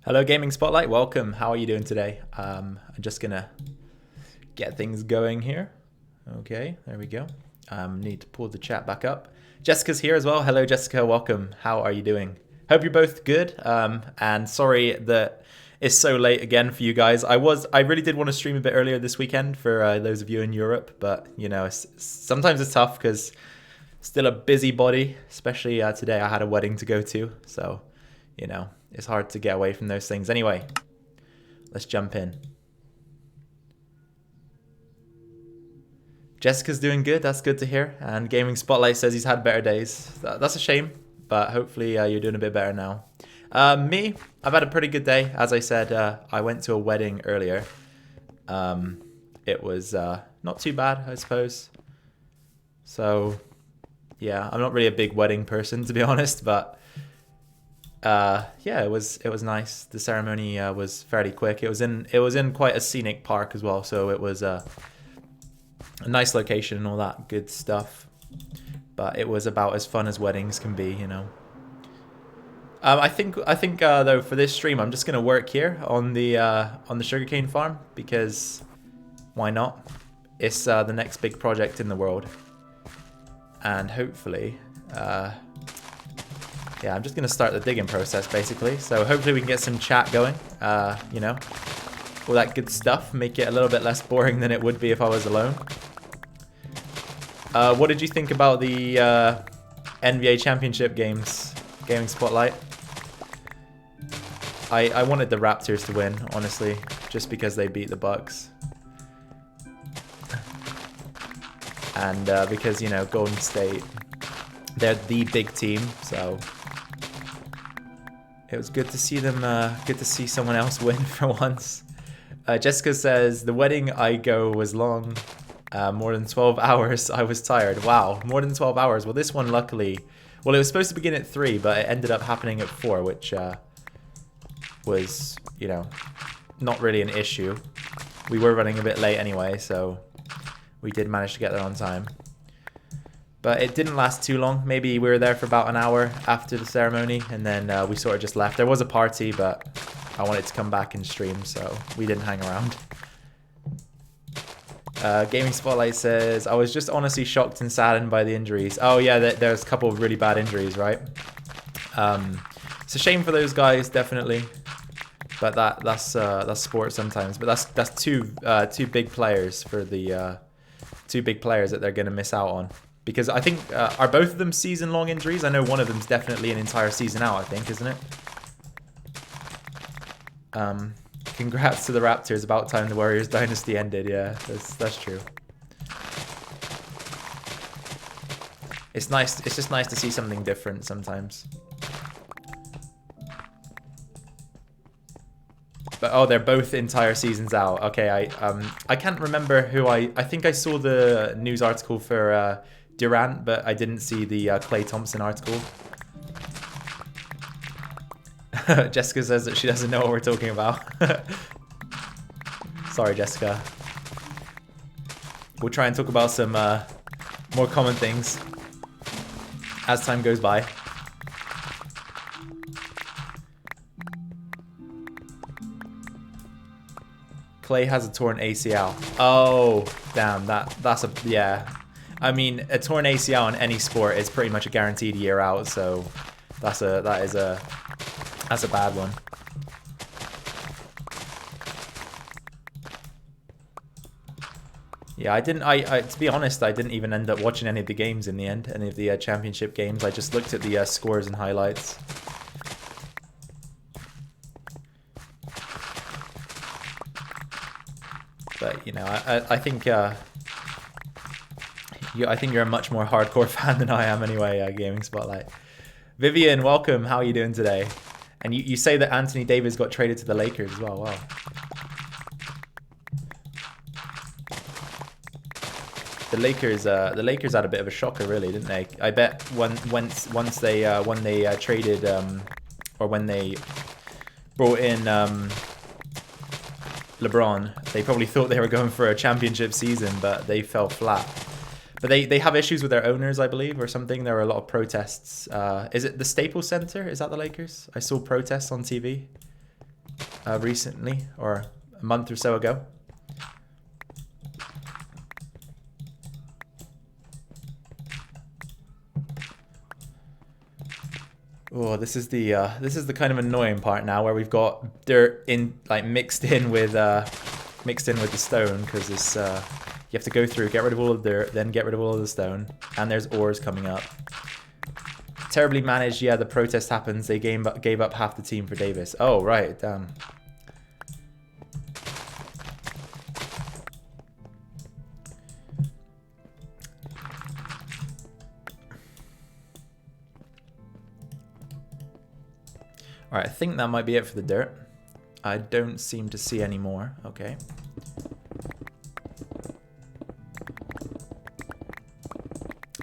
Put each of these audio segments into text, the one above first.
Hello, Gaming Spotlight. Welcome. How are you doing today? I'm just gonna get things going here. Okay, there we go. Need to pull the chat back up. Jessica's here as well. Hello, Jessica. Welcome. How are you doing? Hope you're both good. And sorry that it's so late again for you guys. I really did want to stream a bit earlier this weekend for those of you in Europe, but you know, sometimes it's tough because still a busybody. Especially today, I had a wedding to go to, so you know. It's hard to get away from those things. Anyway, let's jump in. Jessica's doing good. That's good to hear. And Gaming Spotlight says he's had better days. That's a shame, but hopefully you're doing a bit better now. Me, I've had a pretty good day. As I said, I went to a wedding earlier. It was not too bad, I suppose. So, yeah, I'm not really a big wedding person, to be honest, but yeah, it was nice. The ceremony was fairly quick. It was in quite a scenic park as well, so it was a nice location and all that good stuff. But it was about as fun as weddings can be, you know. I think though for this stream, I'm just gonna work here on the sugarcane farm because why not? It's the next big project in the world, and hopefully. Yeah, I'm just going to start the digging process, basically. So hopefully we can get some chat going, you know, all that good stuff. Make it a little bit less boring than it would be if I was alone. What did you think about the NBA Championship games, Gaming Spotlight? I wanted the Raptors to win, honestly, just because they beat the Bucks. And because, you know, Golden State, they're the big team, so... It was good to see them, good to see someone else win for once. Jessica says, the wedding I go was long, more than 12 hours. I was tired. Wow, more than 12 hours. Well, this one, luckily, well, it was supposed to begin at 3, but it ended up happening at 4, which was, you know, not really an issue. We were running a bit late anyway, so we did manage to get there on time. But it didn't last too long. Maybe we were there for about an hour after the ceremony, and then we sort of just left. There was a party, but I wanted to come back and stream, so we didn't hang around. Gaming Spotlight says, I was just honestly shocked and saddened by the injuries. Oh yeah, there's a couple of really bad injuries, right? It's a shame for those guys, definitely. But that's sport sometimes. But that's two big players for the two big players that they're going to miss out on. Because I think, are both of them season-long injuries? I know one of them's definitely an entire season out, I think, isn't it? Congrats to the Raptors. About time the Warriors dynasty ended. Yeah, that's true. It's nice. It's just nice to see something different sometimes. But oh, they're both entire seasons out. Okay, I can't remember who I think I saw the news article for Durant, but I didn't see the Klay Thompson article. Jessica says that she doesn't know what we're talking about. Sorry, Jessica. We'll try and talk about some more common things as time goes by. Klay has a torn ACL. Oh, damn, that's a, yeah. I mean, a torn ACL in any sport is pretty much a guaranteed year out, so that's a bad one. Yeah, to be honest, I didn't even end up watching any of the games in the end, any of the championship games. I just looked at the scores and highlights. But you know, I think I think you're a much more hardcore fan than I am anyway, Gaming Spotlight. Vivian, welcome. How are you doing today? And you say that Anthony Davis got traded to the Lakers as well. Wow. The Lakers had a bit of a shocker, really, didn't they? I bet once they traded or when they brought in LeBron, they probably thought they were going for a championship season, but they fell flat. But they have issues with their owners, I believe, or something. There were a lot of protests. Is it the Staples Center? Is that the Lakers? I saw protests on TV. recently, or a month or so ago. Oh, this is the kind of annoying part now, where we've got dirt in, like, mixed in with the stone, because it's you have to go through, get rid of all the dirt, then get rid of all of the stone, and there's ores coming up. Terribly managed. Yeah, the protest happens. They gave up half the team for Davis. Oh right, damn. Alright, I think that might be it for the dirt. I don't seem to see any more. Okay.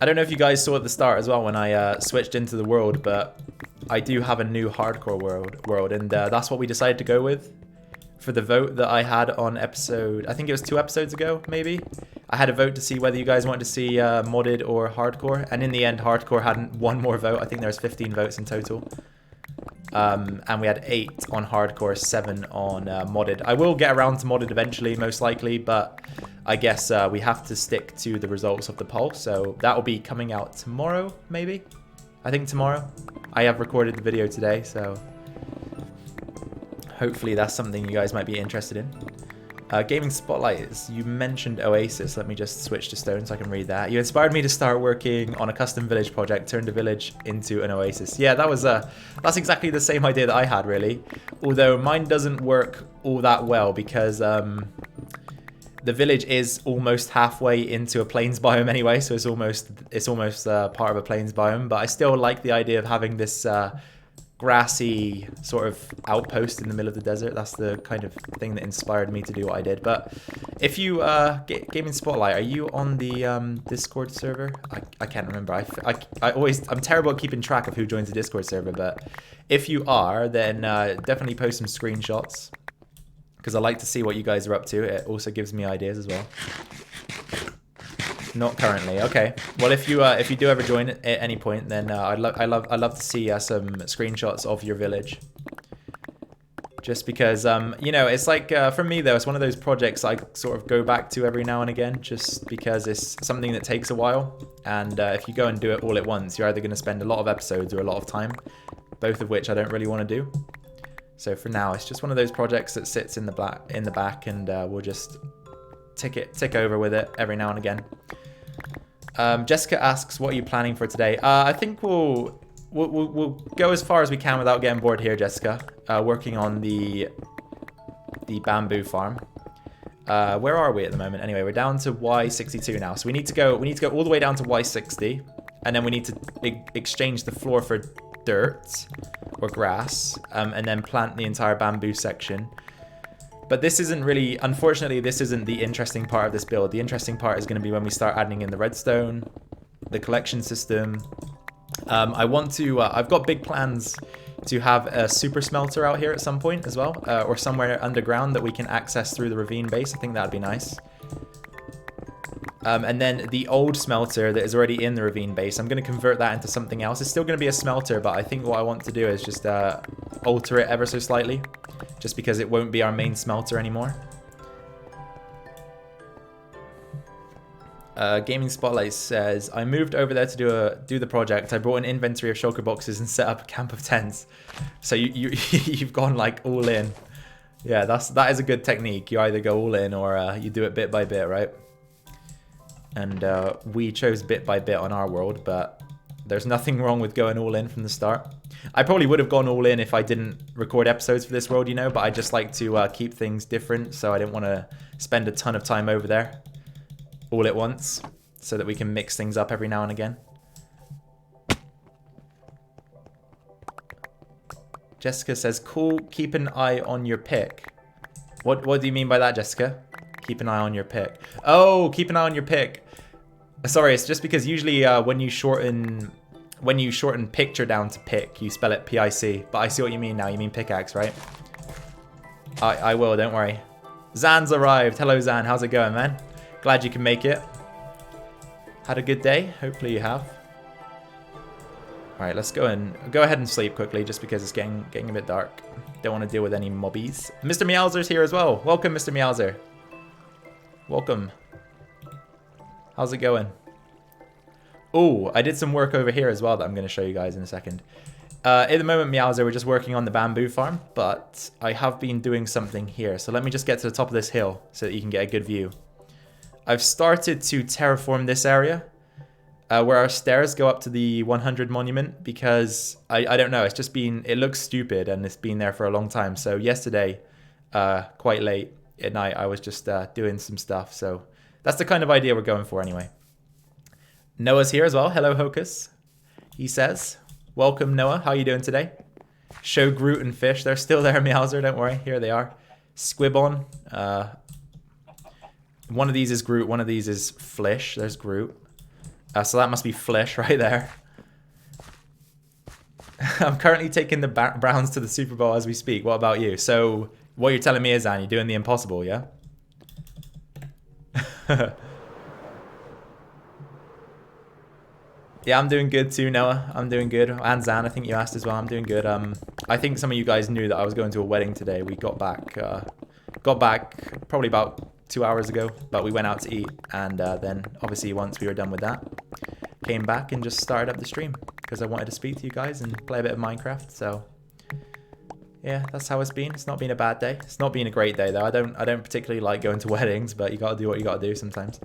I don't know if you guys saw at the start as well when I switched into the world, but I do have a new hardcore world, and that's what we decided to go with for the vote that I had on episode, I think it was 2 episodes ago, maybe. I had a vote to see whether you guys wanted to see modded or hardcore, and in the end, hardcore had one more vote. I think there was 15 votes in total. And we had 8 on hardcore, 7 on modded. I will get around to modded eventually, most likely, but I guess we have to stick to the results of the poll. So that will be coming out tomorrow, maybe? I think tomorrow. I have recorded the video today, so hopefully that's something you guys might be interested in. Gaming Spotlight, you mentioned Oasis. Let me just switch to stone so I can read that. You inspired me to start working on a custom village project, turned a village into an oasis. Yeah, that was that's exactly the same idea that I had, really. Although mine doesn't work all that well because the village is almost halfway into a plains biome anyway, so it's almost part of a plains biome. But I still like the idea of having this grassy sort of outpost in the middle of the desert. That's the kind of thing that inspired me to do what I did. But if you Gaming Spotlight, are you on the Discord server? I can't remember. I'm terrible at keeping track of who joins the Discord server, but if you are, then definitely post some screenshots, because I like to see what you guys are up to. It also gives me ideas as well. Not currently. Okay. Well, if you do ever join at any point, then I'd love to see some screenshots of your village. Just because you know, it's like for me though, it's one of those projects I sort of go back to every now and again, just because it's something that takes a while. And if you go and do it all at once, you're either going to spend a lot of episodes or a lot of time, both of which I don't really want to do. So for now, it's just one of those projects that sits in the back, and we'll just tick over with it every now and again. Jessica asks, what are you planning for today? I think we'll go as far as we can without getting bored here, Jessica. Working on the bamboo farm. Where are we at the moment? Anyway, we're down to Y62 now. So we need to go all the way down to Y60, and then we need to exchange the floor for dirt or grass, and then plant the entire bamboo section. But this isn't really, unfortunately, this isn't the interesting part of this build. The interesting part is going to be when we start adding in the redstone, the collection system. I've got big plans to have a super smelter out here at some point as well, or somewhere underground that we can access through the ravine base. I think that'd be nice. And then the old smelter that is already in the ravine base, I'm going to convert that into something else. It's still going to be a smelter, but I think what I want to do is just alter it ever so slightly, just because it won't be our main smelter anymore. Gaming Spotlight says, I moved over there to do the project. I brought an inventory of shulker boxes and set up a camp of tents. So you've gone like all in. Yeah, that is a good technique. You either go all in or you do it bit by bit, right? And we chose bit by bit on our world, but there's nothing wrong with going all in from the start. I probably would have gone all in if I didn't record episodes for this world, you know, but I just like to keep things different, so I didn't want to spend a ton of time over there all at once, so that we can mix things up every now and again. Jessica says, cool, keep an eye on your pick. What do you mean by that, Jessica? Keep an eye on your pick. Oh, keep an eye on your pick. Sorry, it's just because usually when you shorten picture down to pick, you spell it P-I-C. But I see what you mean now. You mean pickaxe, right? I will, don't worry. Zan's arrived. Hello, Zan. How's it going, man? Glad you can make it. Had a good day? Hopefully you have. All right, let's go ahead and sleep quickly, just because it's getting a bit dark. Don't want to deal with any mobbies. Mr. Meowser's here as well. Welcome, Mr. Meowser. Welcome. How's it going? Oh, I did some work over here as well that I'm going to show you guys in a second. At the moment, Meowser, we're just working on the bamboo farm, but I have been doing something here. So let me just get to the top of this hill so that you can get a good view. I've started to terraform this area where our stairs go up to the 100 monument because I don't know, it's just been, it looks stupid and it's been there for a long time. So yesterday, quite late at night, I was just doing some stuff. So that's the kind of idea we're going for anyway. Noah's here as well. Hello, Hocus. He says, welcome, Noah. How are you doing today? Show Groot and Fish. They're still there, Meowser. Don't worry. Here they are. Squibbon. One of these is Groot. One of these is Flish. There's Groot. So that must be Flish right there. I'm currently taking the Browns to the Super Bowl as we speak. What about you? So what you're telling me is, Anne, you're doing the impossible, yeah? Yeah, I'm doing good too, Noah. I'm doing good. And Zan, I think you asked as well. I'm doing good. I think some of you guys knew that I was going to a wedding today. We got back probably about 2 hours ago, but we went out to eat, and then obviously once we were done with that, came back and just started up the stream because I wanted to speak to you guys and play a bit of Minecraft. So yeah, that's how it's been. It's not been a bad day. It's not been a great day though. I don't particularly like going to weddings, but you gotta do what you gotta do sometimes.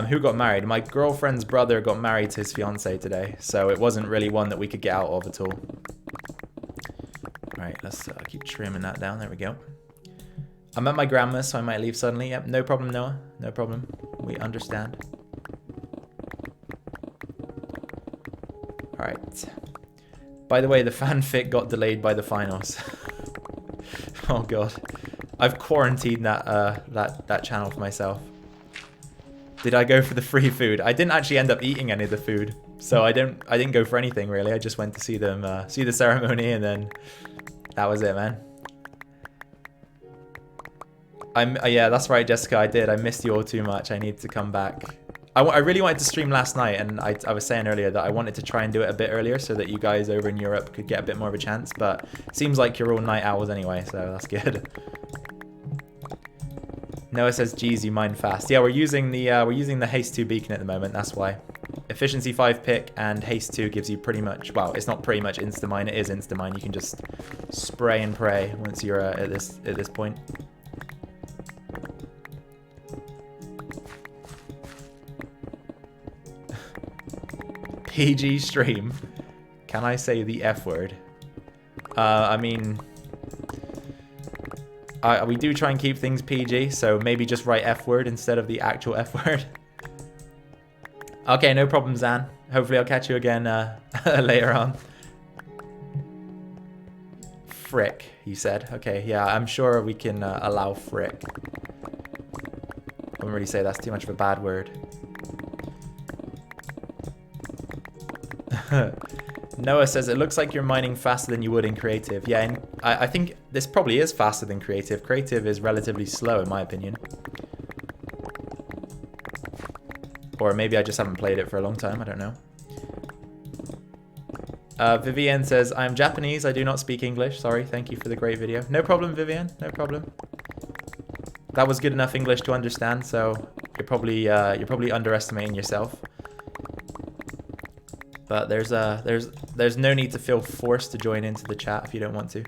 Who got married? My girlfriend's brother got married to his fiance today, so it wasn't really one that we could get out of at all. Alright, let's keep trimming that down. There we go. I'm at my grandma's, so I might leave suddenly. Yep, no problem, Noah. No problem. We understand. Alright. By the way, the fanfic got delayed by the finals. Oh god. I've quarantined that channel for myself. Did I go for the free food? I didn't actually end up eating any of the food, so I didn't go for anything really. I just went to see them, see the ceremony, and then that was it, man. Yeah, that's right, Jessica. I did. I missed you all too much. I need to come back. I really wanted to stream last night, and I was saying earlier that I wanted to try and do it a bit earlier so that you guys over in Europe could get a bit more of a chance. But it seems like you're all night owls anyway, so that's good. Noah says, "Geez, you mine fast." Yeah, we're using the Haste 2 beacon at the moment. That's why. Efficiency 5 pick and Haste 2 gives you pretty much. Well, it's not pretty much insta mine. It is insta mine. You can just spray and pray once you're at this point. PG stream. Can I say the F word? I mean, we do try and keep things PG, so maybe just write F word instead of the actual F word. Okay, no problem, Zan. Hopefully I'll catch you again later on. Frick, you said. Okay, yeah, I'm sure we can allow frick. I wouldn't really say that's too much of a bad word. Noah says, it looks like you're mining faster than you would in creative. Yeah, and I think this probably is faster than creative. Creative is relatively slow in my opinion. Or maybe I just haven't played it for a long time, I don't know. Vivienne says, I'm Japanese, I do not speak English. Sorry, thank you for the great video. No problem, Vivienne, no problem. That was good enough English to understand, so you're probably underestimating yourself. But there's no need to feel forced to join into the chat if you don't want to.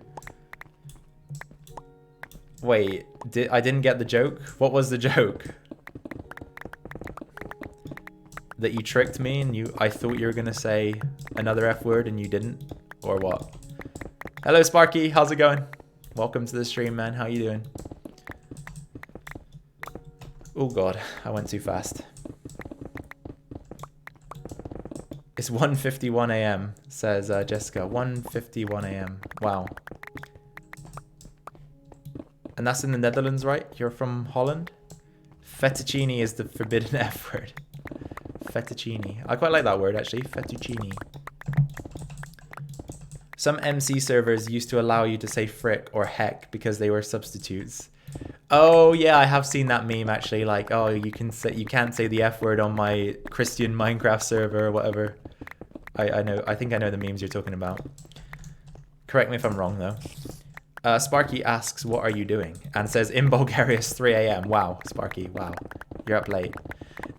Wait, I didn't get the joke? What was the joke? That you tricked me and I thought you were gonna say another F word and you didn't? Or what? Hello Sparky, how's it going? Welcome to the stream, man. How you doing? Oh god, I went too fast. It's 1:51 a.m. says Jessica. 1:51 a.m. Wow. And that's in the Netherlands, right? You're from Holland? Fettuccine is the forbidden F word. Fettuccine. I quite like that word actually. Fettuccine. Some MC servers used to allow you to say frick or heck because they were substitutes. Oh yeah, I have seen that meme actually. Like, oh, you can't say the F word on my Christian Minecraft server or whatever. I know. I think I know the memes you're talking about. Correct me if I'm wrong, though. Sparky asks, what are you doing? And says, in Bulgaria, it's 3 a.m. Wow, Sparky, wow. You're up late.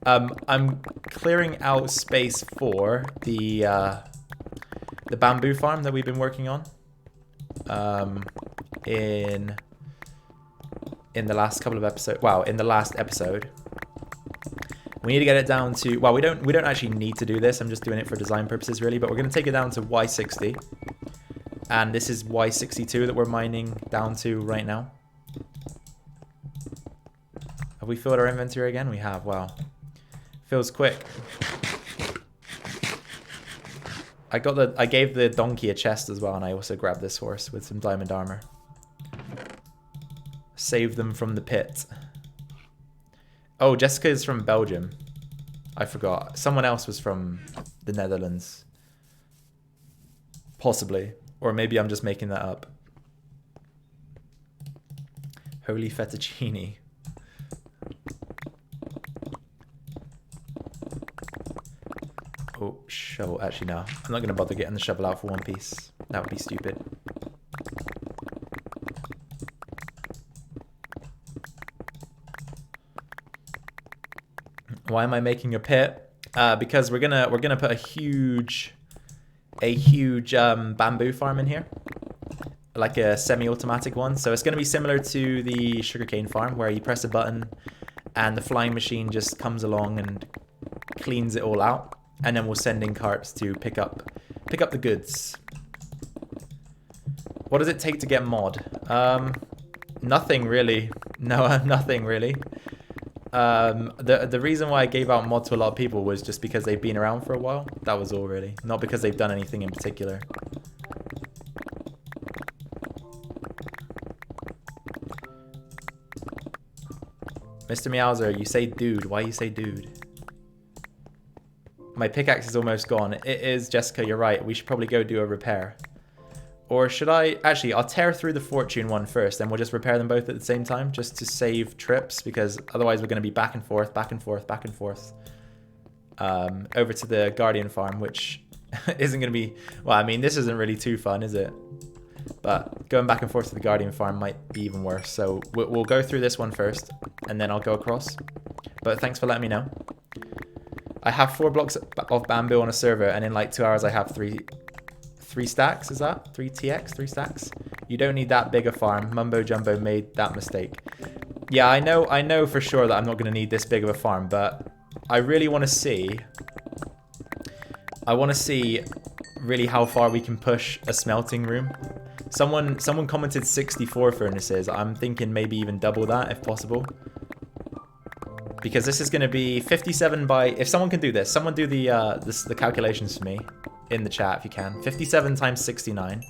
I'm clearing out space for the bamboo farm that we've been working on. In the last couple of episodes. Wow, in the last episode. We need to get it down to... Well, we don't actually need to do this. I'm just doing it for design purposes, really. But we're going to take it down to Y60. And this is Y62 that we're mining down to right now. Have we filled our inventory again? We have. Wow. Feels quick. I gave the donkey a chest as well, and I also grabbed this horse with some diamond armor. Save them from the pit. Oh, Jessica is from Belgium. I forgot. Someone else was from the Netherlands. Possibly. Or maybe I'm just making that up. Holy fettuccine. Oh, shovel. Actually, no. I'm not going to bother getting the shovel out for one piece. That would be stupid. Why am I making a pit? Because we're gonna put a huge bamboo farm in here, like a semi-automatic one. So it's gonna be similar to the sugarcane farm, where you press a button and the flying machine just comes along and cleans it all out, and then we'll send in carts to pick up the goods. What does it take to get mod? Nothing really. No, nothing really. The reason why I gave out mod to a lot of people was just because they've been around for a while. That was all really. Not because they've done anything in particular. Mr. Meowser, you say dude. Why you say dude? My pickaxe is almost gone. It is, Jessica, you're right. We should probably go do a repair. Or should I... Actually, I'll tear through the fortune one first, and we'll just repair them both at the same time, just to save trips, because otherwise we're going to be back and forth, back and forth, back and forth. Over to the Guardian farm, which isn't going to be... Well, I mean, this isn't really too fun, is it? But going back and forth to the Guardian farm might be even worse. So we'll go through this one first, and then I'll go across. But thanks for letting me know. I have 4 blocks of bamboo on a server, and in like 2 hours I have 3 stacks, is that? 3 TX, 3 stacks? You don't need that big a farm. Mumbo Jumbo made that mistake. Yeah, I know for sure that I'm not going to need this big of a farm, but I really want to see... I want to see really how far we can push a smelting room. Someone commented 64 furnaces. I'm thinking maybe even double that if possible. Because this is going to be 57 by... If someone can do this, someone do the calculations for me. In the chat if you can. 57 times 69.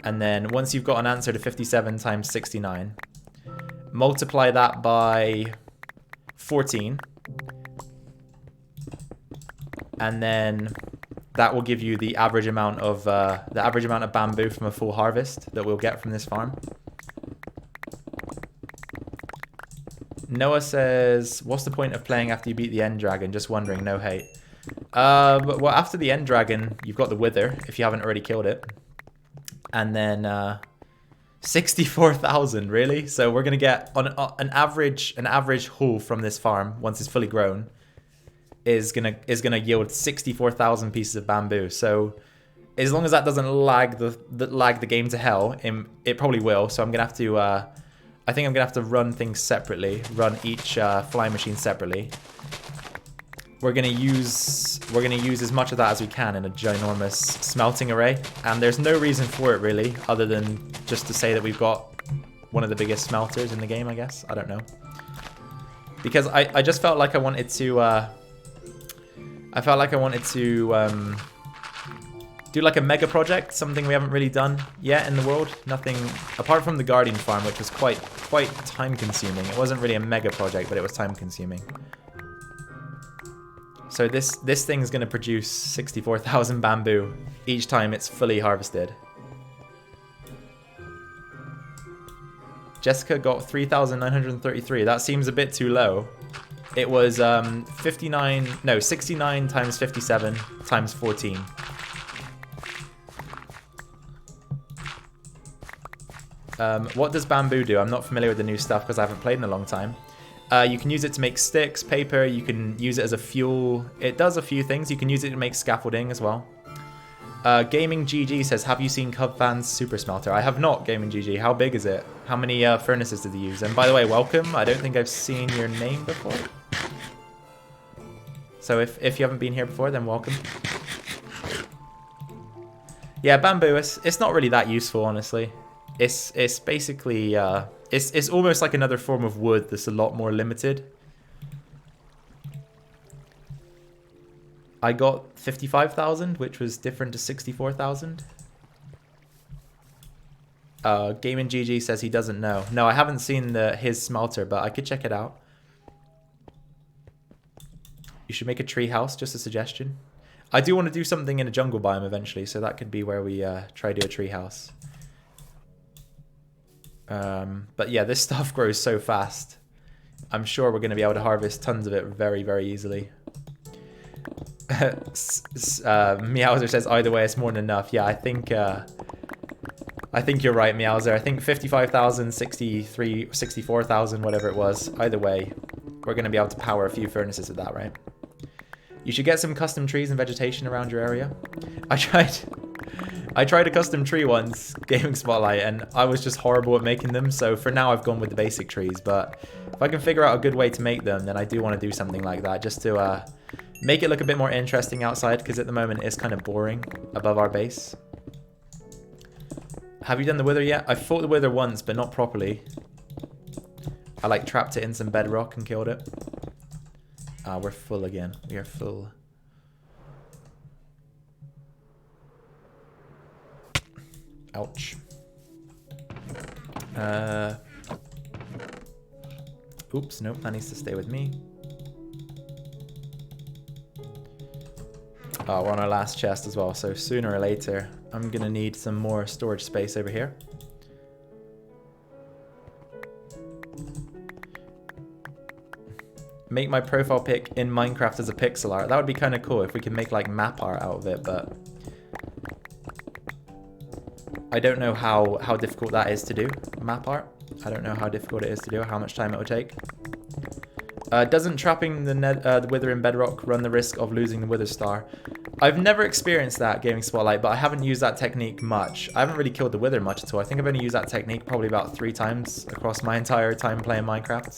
And then once you've got an answer to 57 times 69, multiply that by 14. And then that will give you the average amount of bamboo from a full harvest that we'll get from this farm. Noah says, what's the point of playing after you beat the End Dragon? Just wondering, no hate. Well, after the End Dragon, you've got the Wither, if you haven't already killed it. And then 64,000, really? So we're going to get on an average haul from this farm, once it's fully grown, is gonna yield 64,000 pieces of bamboo. So as long as that doesn't lag the game to hell, it probably will. So I'm going to have to... I think I'm going to have to run things separately, run each flying machine separately. We're going to use as much of that as we can in a ginormous smelting array, and there's no reason for it really, other than just to say that we've got one of the biggest smelters in the game, I guess. I don't know. Because I just felt like I wanted to do like a mega project, something we haven't really done yet in the world. Nothing apart from the Guardian farm, which was quite time consuming. It wasn't really a mega project, but it was time consuming. So this thing is going to produce 64,000 bamboo each time it's fully harvested. Jessica got 3,933. That seems a bit too low. It was 69 times 57 times 14. What does bamboo do? I'm not familiar with the new stuff because I haven't played in a long time. You can use it to make sticks, paper. You can use it as a fuel. It does a few things. You can use it to make scaffolding as well. Gaming GG says, have you seen Cubfan's Super Smelter? I have not, Gaming GG. How big is it? How many furnaces did they use? And by the way, welcome. I don't think I've seen your name before. So if you haven't been here before, then welcome. Yeah, bamboo, it's not really that useful, honestly. It's basically, it's almost like another form of wood that's a lot more limited. I got 55,000, which was different to 64,000. Gaming GG says he doesn't know. No, I haven't seen his smelter, but I could check it out. You should make a tree house, just a suggestion. I do want to do something in a jungle biome eventually, so that could be where we try to do a tree house. But yeah, this stuff grows so fast. I'm sure we're going to be able to harvest tons of it very, very easily. Meowser says either way it's more than enough. Yeah, I think you're right, Meowser. I think 55,000, 63, 64,000, whatever it was. Either way, we're going to be able to power a few furnaces with that, right? You should get some custom trees and vegetation around your area. I tried a custom tree once, Gaming Spotlight, and I was just horrible at making them. So for now, I've gone with the basic trees. But if I can figure out a good way to make them, then I do want to do something like that, just to make it look a bit more interesting outside, because at the moment it's kind of boring above our base. Have you done the wither yet? I fought the wither once, but not properly. I like trapped it in some bedrock and killed it. We're full again. We are full. Ouch. Oops, nope, that needs to stay with me. Oh, we're on our last chest as well, so sooner or later, I'm gonna need some more storage space over here. Make my profile pic in Minecraft as a pixel art. That would be kind of cool if we could make like map art out of it, but I don't know how difficult that is to do, map art. I don't know how difficult it is to do, how much time it will take. Doesn't trapping the wither in bedrock run the risk of losing the wither star? I've never experienced that, Gaming Spotlight, but I haven't used that technique much. I haven't really killed the wither much at all. I think I've only used that technique probably about 3 times across my entire time playing Minecraft.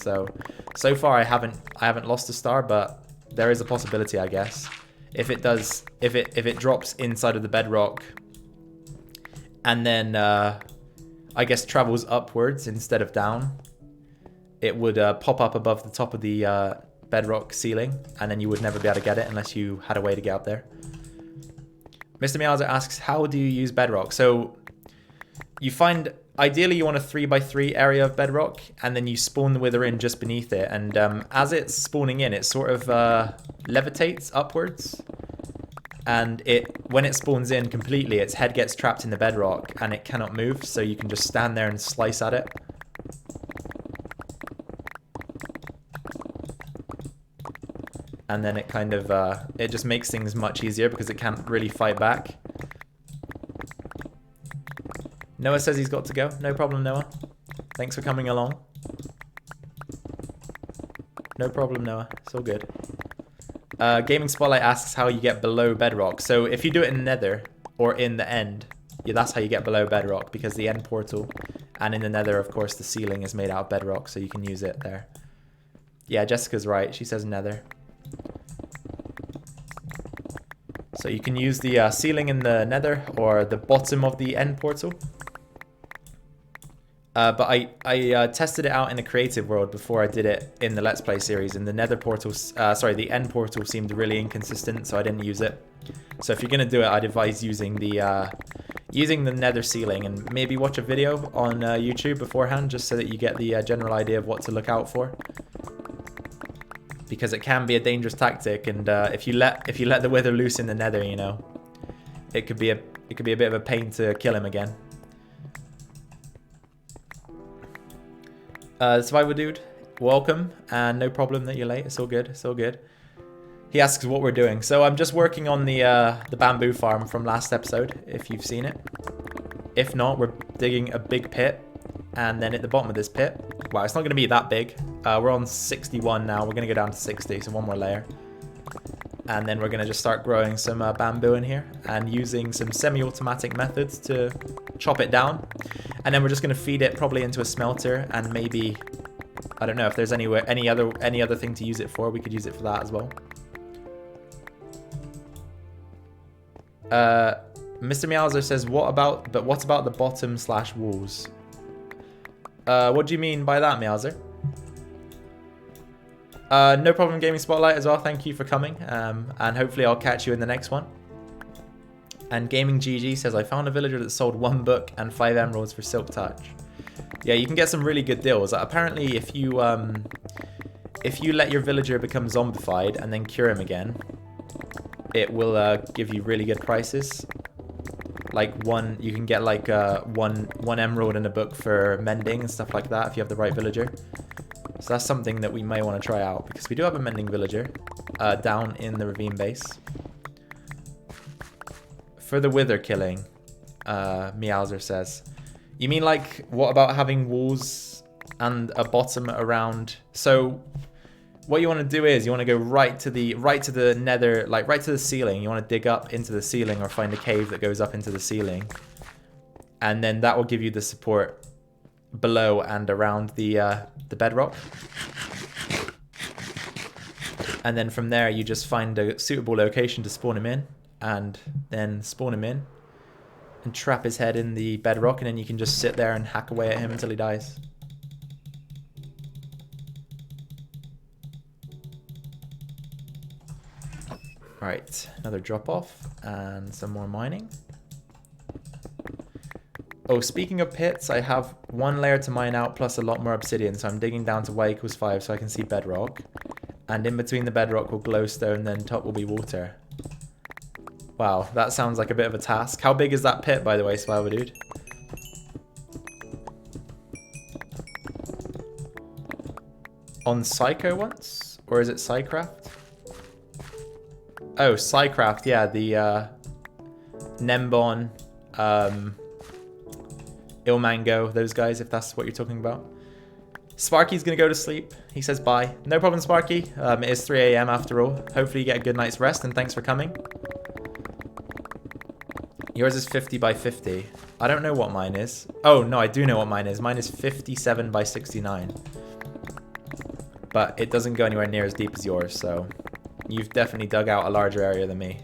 So far I haven't lost a star, but there is a possibility, I guess. If it drops inside of the bedrock and then I guess travels upwards instead of down, it would pop up above the top of the bedrock ceiling, and then you would never be able to get it unless you had a way to get up there. Mr. Meowser asks, how do you use bedrock? So you find, ideally you want a 3x3 area of bedrock, and then you spawn the wither in just beneath it, and as it's spawning in, it sort of levitates upwards, and when it spawns in completely, its head gets trapped in the bedrock and it cannot move, so you can just stand there and slice at it. And then it kind of, it just makes things much easier because it can't really fight back. Noah says he's got to go. No problem, Noah. Thanks for coming along. No problem, Noah. It's all good. Gaming Spotlight asks how you get below bedrock. So if you do it in Nether, or in the end, yeah, that's how you get below bedrock, because the end portal, and in the Nether, of course, the ceiling is made out of bedrock, so you can use it there. Yeah, Jessica's right. She says Nether. So you can use the ceiling in the Nether or the bottom of the end portal. But I tested it out in a creative world before I did it in the Let's Play series, and the Nether portal, the end portal seemed really inconsistent, so I didn't use it. So if you're gonna do it, I'd advise using the Nether ceiling, and maybe watch a video on YouTube beforehand, just so that you get the general idea of what to look out for. Because it can be a dangerous tactic, and if you let the wither loose in the Nether, you know, it could be a bit of a pain to kill him again. Survivor Dude, welcome, and no problem that you're late. It's all good. It's all good. He asks what we're doing. So I'm just working on the bamboo farm from last episode, if you've seen it. If not, we're digging a big pit And then at the bottom of this pit, well, it's not going to be that big. We're on 61 now. We're going to go down to 60, so one more layer. And then we're going to just start growing some bamboo in here and using some semi-automatic methods to chop it down. And then we're just going to feed it probably into a smelter, and maybe, I don't know if there's any other thing to use it for. We could use it for that as well. Mr. Meowser says, what about the bottom / walls? What do you mean by that, Meowser? No problem, Gaming Spotlight as well. Thank you for coming. And hopefully I'll catch you in the next one. And Gaming GG says, I found a villager that sold 1 book and 5 emeralds for Silk Touch. Yeah, you can get some really good deals. Apparently, if you let your villager become zombified and then cure him again, it will give you really good prices. Like you can get like one emerald and a book for mending and stuff like that if you have the right villager. So that's something that we may want to try out, because we do have a mending villager down in the ravine base. For the wither killing, Meowser says, you mean like, what about having walls and a bottom around? So what you want to do is you want to go right to the nether, like right to the ceiling. You want to dig up into the ceiling or find a cave that goes up into the ceiling, and then that will give you the support below and around the bedrock. And then from there you just find a suitable location to spawn him in, and then spawn him in and trap his head in the bedrock, and then you can just sit there and hack away at him until he dies. Right, another drop off and some more mining. Oh, speaking of pits, I have 1 layer to mine out plus a lot more obsidian, so I'm digging down to y=5 so I can see bedrock. And in between the bedrock will glowstone, then top will be water. Wow, that sounds like a bit of a task. How big is that pit, by the way, Survivor Dude? On Psycho once? Or is it Psycraft? Oh, Psycraft, yeah, the Nembon, Ilmango, those guys, if that's what you're talking about. Sparky's gonna go to sleep. He says bye. No problem, Sparky. It is 3 AM after all. Hopefully you get a good night's rest, and thanks for coming. Yours is 50 by 50. I don't know what mine is. Oh, no, I do know what mine is. Mine is 57 by 69. But it doesn't go anywhere near as deep as yours, so you've definitely dug out a larger area than me.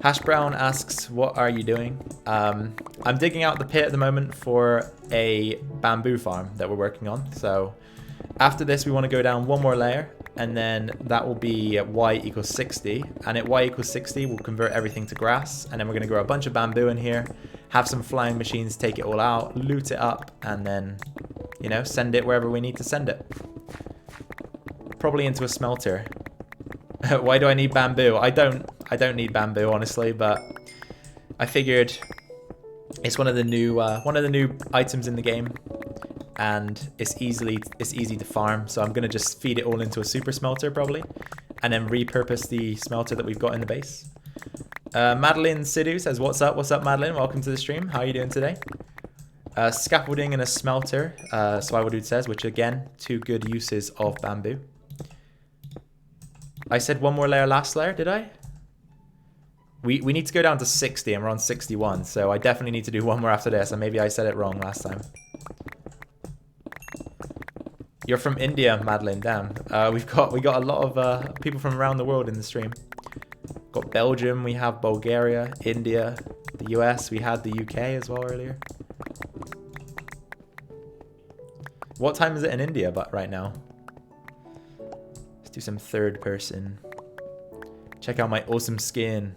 Hash Brown asks, what are you doing? I'm digging out the pit at the moment for a bamboo farm that we're working on. So after this, we want to go down 1 more layer, and then that will be at y=60. And at y=60, we'll convert everything to grass, and then we're going to grow a bunch of bamboo in here, have some flying machines take it all out, loot it up, and then, you know, send it wherever we need to send it. Probably into a smelter. Why do I need bamboo? I don't need bamboo, honestly, but I figured it's one of the new items in the game, and it's easy to farm. So I'm gonna just feed it all into a super smelter probably, and then repurpose the smelter that we've got in the base. Madeline Sidhu says, "What's up? What's up, Madeline? Welcome to the stream. How are you doing today?" Scaffolding and a smelter. Survival Dude says, which again, 2 good uses of bamboo. I said 1 more layer last layer, did I? We need to go down to 60 and we're on 61, so I definitely need to do 1 more after this, and maybe I said it wrong last time. You're from India, Madeline, damn. We got a lot of people from around the world in the stream. Got Belgium, we have Bulgaria, India, the US, we had the UK as well earlier. What time is it in India right now? Let's do some 3rd person. Check out my awesome skin.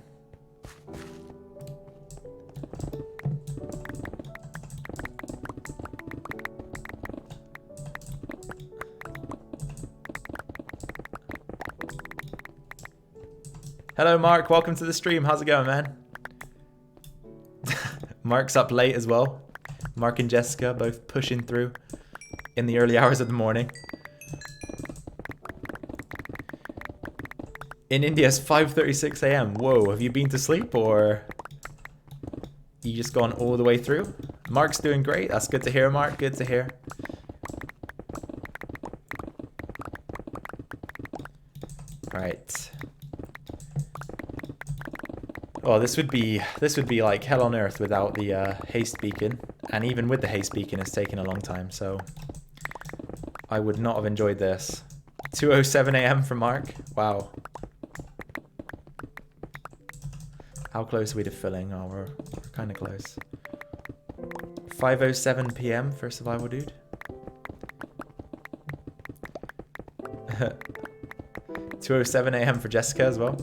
Hello, Mark. Welcome to the stream. How's it going, man? Mark's up late as well. Mark and Jessica both pushing through in the early hours of the morning. In India, it's 5:36 AM. Whoa, have you been to sleep or you just gone all the way through? Mark's doing great. That's good to hear, Mark. Good to hear. Right. Oh, this would be like hell on earth without the haste beacon, and even with the haste beacon, it's taken a long time. So I would not have enjoyed this. 2:07 a.m. for Mark. Wow. How close are we to filling? Oh, we're kind of close. 5:07 p.m. for Survival Dude. 2:07 a.m. for Jessica as well.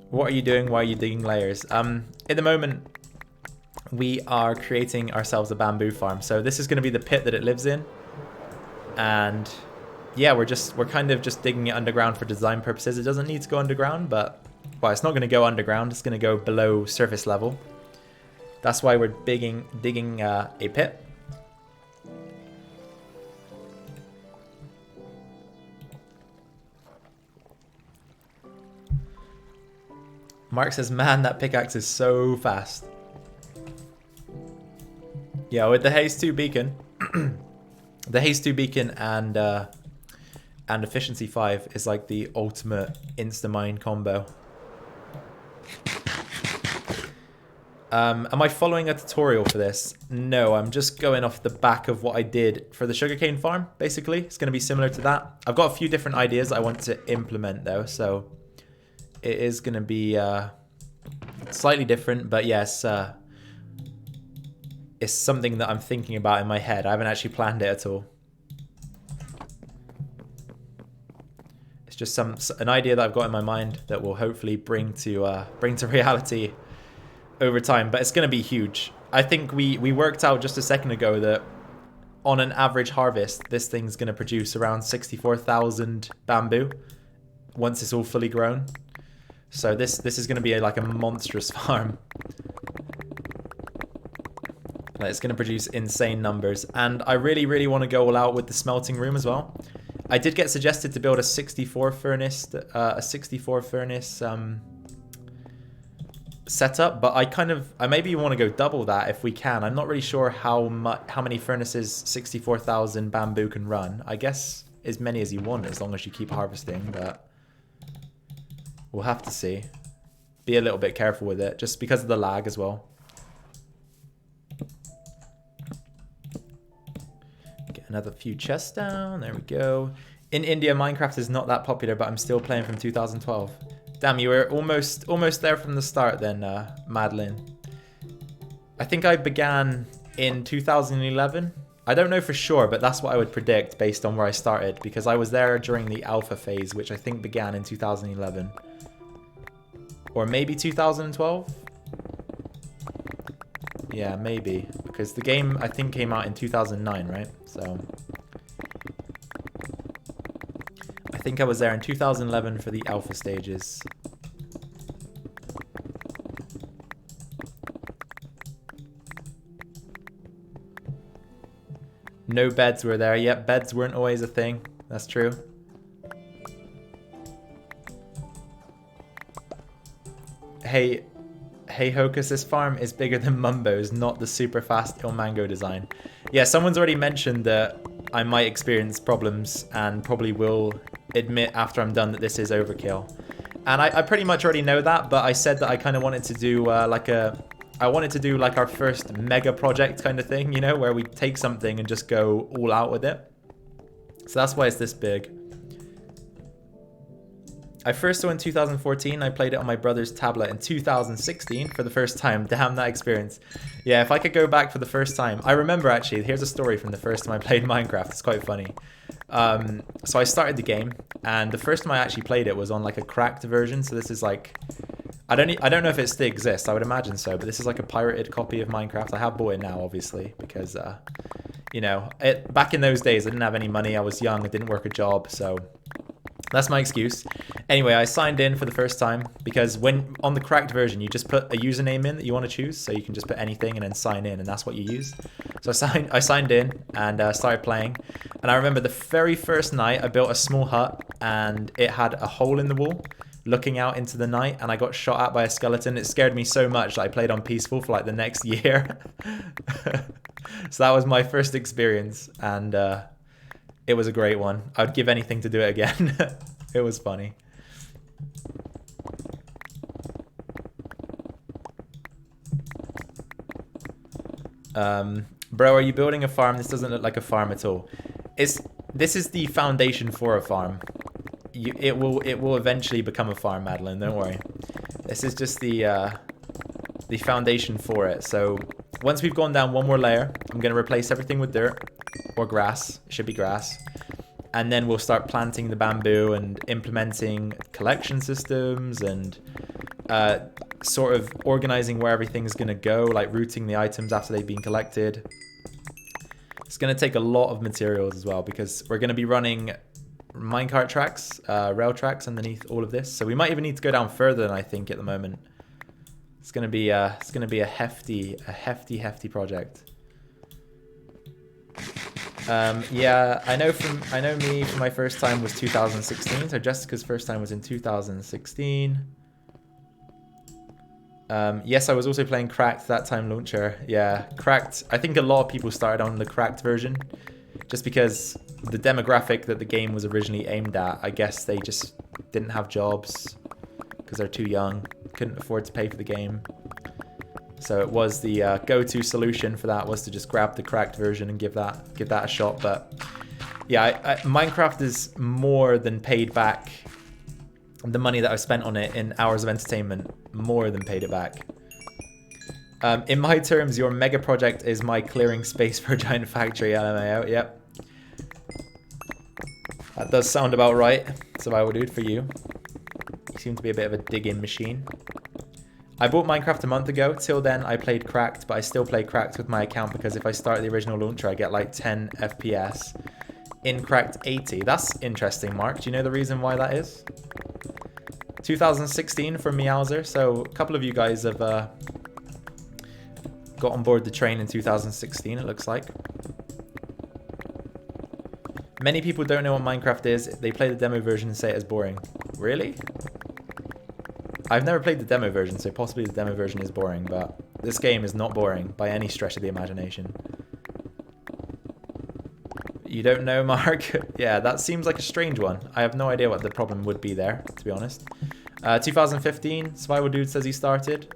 What are you doing? Why are you digging layers? At the moment, we are creating ourselves a bamboo farm. So this is going to be the pit that it lives in. And yeah, we're kind of just digging it underground for design purposes. It doesn't need to go underground, but well, it's not going to go underground. It's going to go below surface level. That's why we're digging a pit. Mark says, man, that pickaxe is so fast. Yeah, with the Haze 2 beacon, the Haze 2 beacon and efficiency 5 is like the ultimate insta-mine combo. Am I following a tutorial for this? No, I'm just going off the back of what I did for the sugarcane farm, basically. It's going to be similar to that. I've got a few different ideas I want to implement, though, so it is going to be slightly different, but yes, it's something that I'm thinking about in my head. I haven't actually planned it at all. It's just an idea that I've got in my mind that will hopefully bring to reality over time, but it's going to be huge. I think we worked out just a second ago that on an average harvest, this thing's going to produce around 64,000 bamboo once it's all fully grown. So this is going to be like a monstrous farm. It's going to produce insane numbers, and I really want to go all out with the smelting room as well. I did get suggested to build a 64 furnace setup, but I maybe want to go double that if we can. I'm not really sure how many furnaces 64,000 bamboo can run. I guess as many as you want, as long as you keep harvesting, but we'll have to see. Be a little bit careful with it, just because of the lag as well. Get another few chests down. There we go. In India, Minecraft is not that popular, but I'm still playing from 2012. Damn, you were almost there from the start then, Madeline. I think I began in 2011. I don't know for sure, but that's what I would predict based on where I started, because I was there during the alpha phase, which I think began in 2011. Or maybe 2012? Yeah, maybe. Because the game, I think, came out in 2009, right? So I think I was there in 2011 for the alpha stages. No beds were there. Yep, beds weren't always a thing. That's true. Hey Hocus, this farm is bigger than Mumbo's, not the super fast Ilmango design. Yeah, someone's already mentioned that I might experience problems and probably will admit after I'm done that this is overkill. And I pretty much already know that, but I said that I kind of wanted to do like our first mega project kind of thing, you know, where we take something and just go all out with it. So that's why it's this big. I first saw in 2014. I played it on my brother's tablet in 2016 for the first time. Damn, that experience. Yeah, if I could go back for the first time. I remember actually, here's a story from the first time I played Minecraft. It's quite funny. So I started the game, and the first time I actually played it was on like a cracked version. So this is like, I don't know if it still exists. I would imagine so, but this is like a pirated copy of Minecraft. I have bought it now, obviously, because you know, back in those days I didn't have any money. I was young. I didn't work a job, so that's my excuse. Anyway, I signed in for the first time because when on the cracked version, you just put a username in that you want to choose. So you can just put anything and then sign in, and that's what you use. So I signed in and started playing. And I remember the very first night I built a small hut, and it had a hole in the wall. looking out into the night and I got shot at by a skeleton. It scared me so much that I played on peaceful for like the next year. So that was my first experience, and it was a great one. I'd give anything to do it again. It was funny. Bro, are you building a farm? This doesn't look like a farm at all. This is the foundation for a farm. It will eventually become a farm, Madeline. Don't worry. This is just the foundation for it. So once we've gone down one more layer, I'm going to replace everything with dirt or grass. It should be grass. And then we'll start planting the bamboo and implementing collection systems and sort of organizing where everything's going to go, like routing the items after they've been collected. It's going to take a lot of materials as well because we're going to be running minecart tracks, rail tracks underneath all of this. So we might even need to go down further than I think at the moment. It's going to be a hefty project. Yeah, I know me for my first time was 2016. So Jessica's first time was in 2016. Yes, I was also playing Cracked that time launcher. Yeah, Cracked. I think a lot of people started on the Cracked version just because the demographic that the game was originally aimed at, I guess they just didn't have jobs because they're too young, couldn't afford to pay for the game. So it was the go-to solution for that was to just grab the Cracked version and give that a shot. But yeah, Minecraft is more than paid back the money that I've spent on it in hours of entertainment, more than paid it back. In my terms, your mega project is my clearing space for a giant factory, LMAO. Yep. That does sound about right, Survival Dude, for you. You seem to be a bit of a dig-in machine. I bought Minecraft a month ago. Till then, I played Cracked, but I still play Cracked with my account because if I start the original launcher, I get like 10 FPS. In Cracked, 80. That's interesting, Mark. Do you know the reason why that is? 2016 from Meowser. So a couple of you guys have got on board the train in 2016, it looks like. Many people don't know what Minecraft is. They play the demo version and say it is boring. Really? I've never played the demo version, so possibly the demo version is boring, but this game is not boring by any stretch of the imagination. You don't know, Mark? Yeah, that seems like a strange one. I have no idea what the problem would be there, to be honest. 2015, Survival Dude says he started.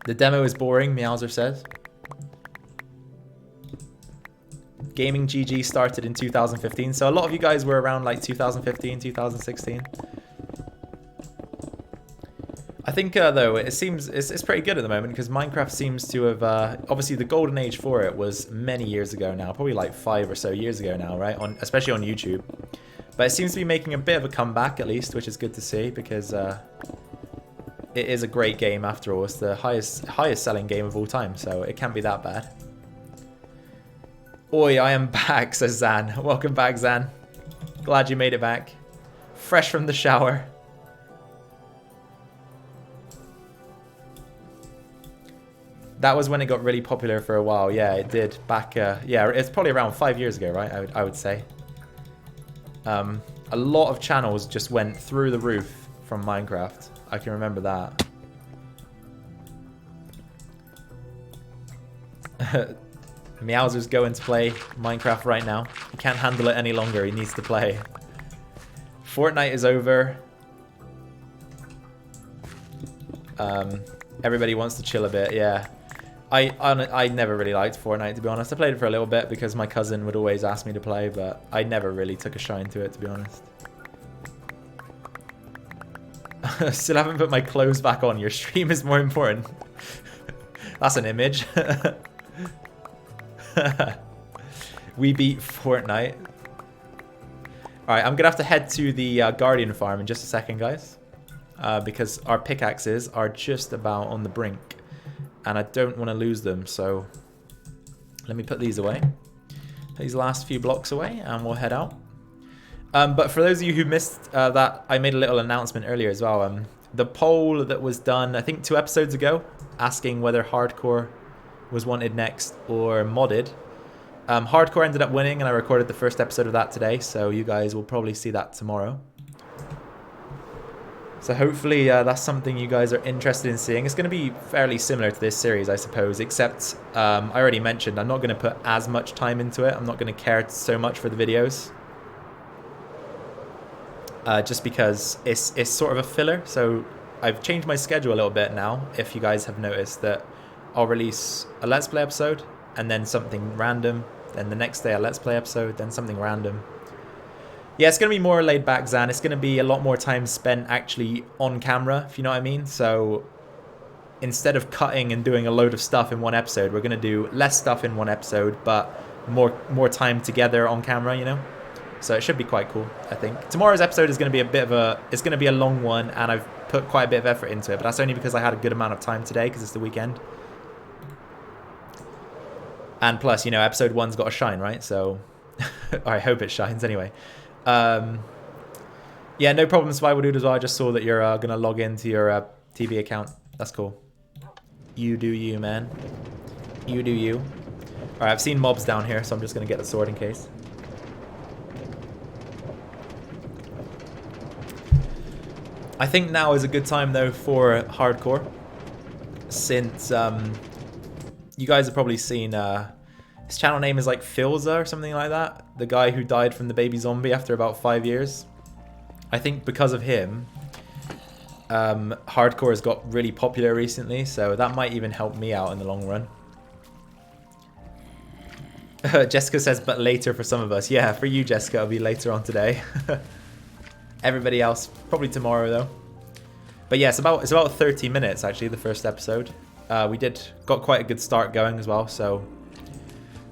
The demo is boring, Meowser says. Gaming GG started in 2015, so a lot of you guys were around like 2015, 2016. I think though it seems it's pretty good at the moment because Minecraft seems to have obviously the golden age for it was many years ago now, probably like 5 or so years ago now, right? Especially on YouTube, but it seems to be making a bit of a comeback at least, which is good to see because it is a great game after all. It's the highest selling game of all time, so it can't be that bad. Oi, I am back, says Zan. Welcome back, Zan. Glad you made it back. Fresh from the shower. That was when it got really popular for a while. Yeah, it did. Back, yeah, it's probably around 5 years ago, right? I would say. A lot of channels just went through the roof from Minecraft. I can remember that. Meowser's going to play Minecraft right now. He can't handle it any longer. He needs to play. Fortnite is over. Everybody wants to chill a bit, yeah. I never really liked Fortnite, to be honest. I played it for a little bit because my cousin would always ask me to play, but I never really took a shine to it, to be honest. Still haven't put my clothes back on. Your stream is more important. That's an image. We beat Fortnite. Alright, I'm gonna have to head to the Guardian farm in just a second, guys. Because our pickaxes are just about on the brink. And I don't want to lose them, so let me put these away. These last few blocks away, and we'll head out. But for those of you who missed that, I made a little announcement earlier as well. The poll that was done, I think 2 episodes ago, asking whether hardcore was wanted next or modded, Hardcore ended up winning, and I recorded the first episode of that today, so you guys will probably see that tomorrow. So hopefully that's something you guys are interested in seeing. It's going to be fairly similar to this series, I suppose, except I already mentioned I'm not going to put as much time into it. I'm not going to care so much for the videos. Just because it's sort of a filler. So I've changed my schedule a little bit now, if you guys have noticed, that I'll release a Let's Play episode and then something random. Then the next day a Let's Play episode, then something random. Yeah, it's going to be more laid back, Zan. It's going to be a lot more time spent actually on camera, if you know what I mean. So instead of cutting and doing a load of stuff in one episode, we're going to do less stuff in one episode, but more time together on camera, you know? So it should be quite cool, I think. Tomorrow's episode is going to be a bit of a... It's going to be a long one, and I've put quite a bit of effort into it, but that's only because I had a good amount of time today, because it's the weekend. And plus, you know, episode 1's got to shine, right? So I hope it shines anyway. Yeah, no problem, Survival Dude, as well. I just saw that you're going to log into your TV account. That's cool. You do you, man. You do you. Alright, I've seen mobs down here, so I'm just going to get the sword in case. I think now is a good time, though, for hardcore. Since you guys have probably seen... his channel name is like Philza or something like that. The guy who died from the baby zombie after about 5 years. I think because of him, hardcore has got really popular recently, so that might even help me out in the long run. Jessica says, but later for some of us. Yeah, for you, Jessica, it'll be later on today. Everybody else, probably tomorrow, though. But yeah, it's about 30 minutes, actually, the first episode. We got quite a good start going as well, so...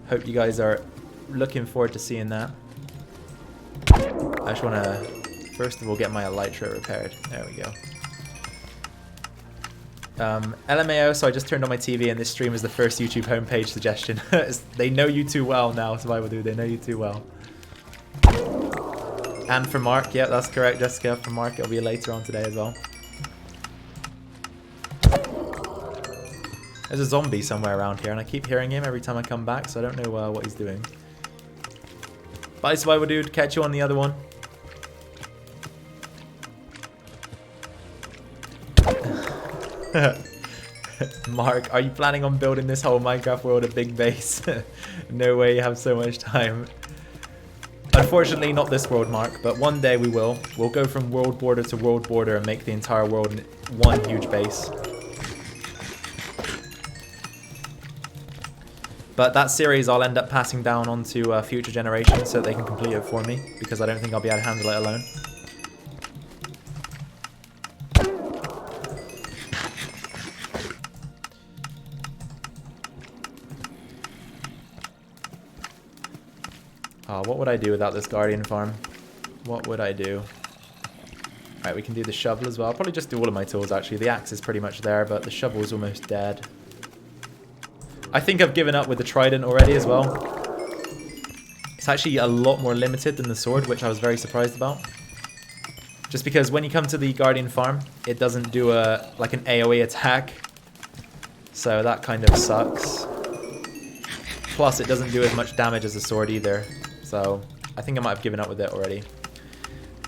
Hope you guys are looking forward to seeing that. I just want to, first of all, get my elytra repaired. There we go. LMAO, so I just turned on my TV and this stream is the first YouTube homepage suggestion. They know you too well now, Survival Dude. They know you too well. And for Mark, yeah, that's correct, Jessica. For Mark, it'll be later on today as well. There's a zombie somewhere around here, and I keep hearing him every time I come back, so I don't know what he's doing. Bye, Survival Dude. Catch you on the other one. Mark, are you planning on building this whole Minecraft world a big base? No way you have so much time. Unfortunately, not this world, Mark, but one day we will. We'll go from world border to world border and make the entire world one huge base. But that series I'll end up passing down onto future generations so they can complete it for me, because I don't think I'll be able to handle it alone. Oh, what would I do without this Guardian farm? What would I do? Alright, we can do the shovel as well. I'll probably just do all of my tools, actually. The axe is pretty much there, but the shovel is almost dead. I think I've given up with the trident already as well. It's actually a lot more limited than the sword, which I was very surprised about. Just because when you come to the Guardian farm, it doesn't do like an AoE attack. So that kind of sucks. Plus, it doesn't do as much damage as the sword either. So I think I might have given up with it already.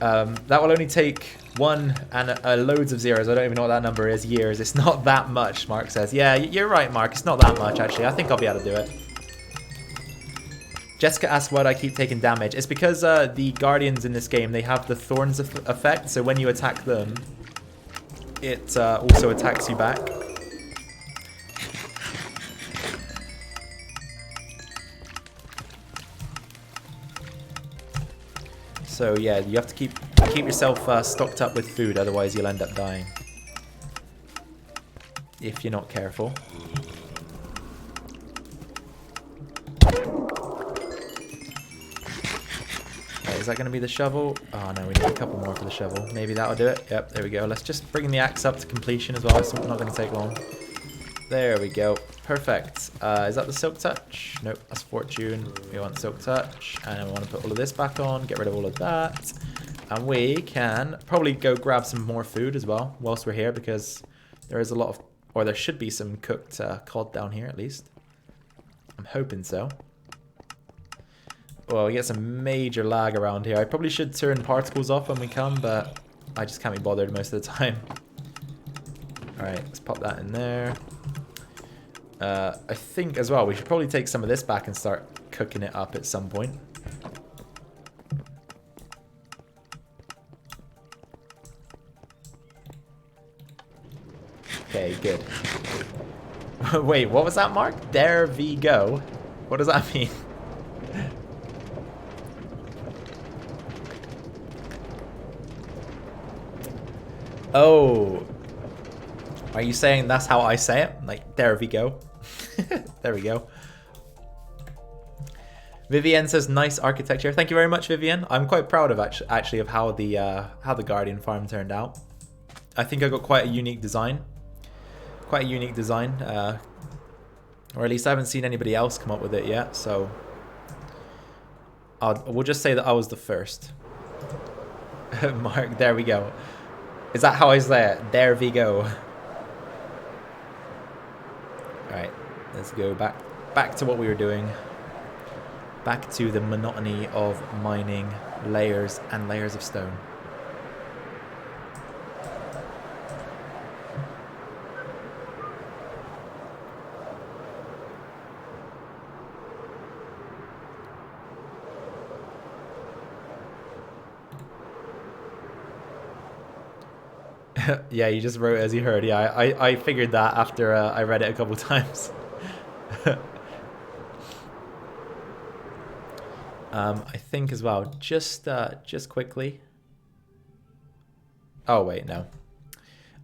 That will only take one and loads of zeros. I don't even know what that number is. Years. It's not that much, Mark says. Yeah, you're right, Mark. It's not that much, actually. I think I'll be able to do it. Jessica asked why do I keep taking damage. It's because the Guardians in this game, they have the Thorns effect. So when you attack them, it also attacks you back. So yeah, you have to keep yourself stocked up with food, otherwise you'll end up dying. If you're not careful. Okay, is that going to be the shovel? Oh no, we need a couple more for the shovel. Maybe that'll do it. Yep, there we go. Let's just bring the axe up to completion as well. It's not going to take long. There we go. Perfect. Is that the Silk Touch? Nope, that's Fortune. We want Silk Touch. And we want to put all of this back on. Get rid of all of that. And we can probably go grab some more food as well whilst we're here, because there is a lot of... Or there should be some cooked cod down here at least. I'm hoping so. Well, we get some major lag around here. I probably should turn particles off when we come, but I just can't be bothered most of the time. Alright, let's pop that in there. I think as well, we should probably take some of this back and start cooking it up at some point. Okay, good. Wait, what was that, Mark? There we go. What does that mean? Oh. Are you saying that's how I say it? Like, there we go. There we go. Vivienne says, nice architecture. Thank you very much, Vivienne. I'm quite proud of actually of how the Guardian farm turned out. I think I got quite a unique design. Quite a unique design. Or at least I haven't seen anybody else come up with it yet, so we'll just say that I was the first. Mark, there we go. Is that how I say it? There we go. Alright, let's go back to what we were doing. Back to the monotony of mining layers and layers of stone. Yeah, you just wrote as you heard. Yeah, I figured that after I read it a couple times. I think as well, just quickly. Oh wait, no.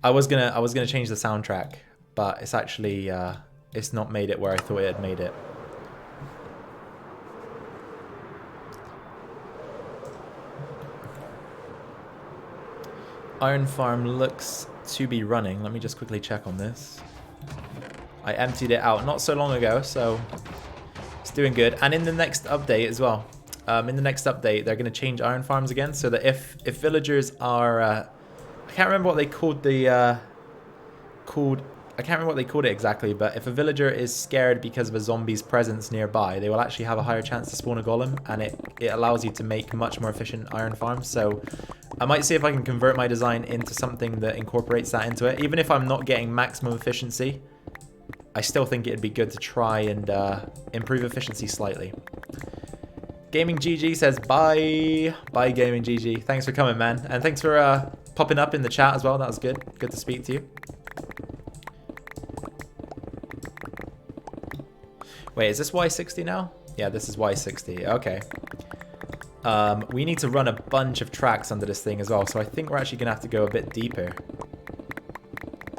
I was gonna change the soundtrack, but it's actually it's not made it where I thought it had made it. Iron farm looks to be running. Let me just quickly check on this. I emptied it out not so long ago, so it's doing good. And in the next update as well, in the next update, they're going to change iron farms again, so that if villagers are, I can't remember what they called the, I can't remember what they called it exactly, but if a villager is scared because of a zombie's presence nearby, they will actually have a higher chance to spawn a golem, and it allows you to make much more efficient iron farms. So I might see if I can convert my design into something that incorporates that into it. Even if I'm not getting maximum efficiency, I still think it'd be good to try and improve efficiency slightly. Gaming GG says bye. Bye, Gaming GG. Thanks for coming, man. And thanks for popping up in the chat as well. That was good. Good to speak to you. Wait, is this Y60 now? Yeah, this is Y60. Okay. We need to run a bunch of tracks under this thing as well, so I think we're actually going to have to go a bit deeper.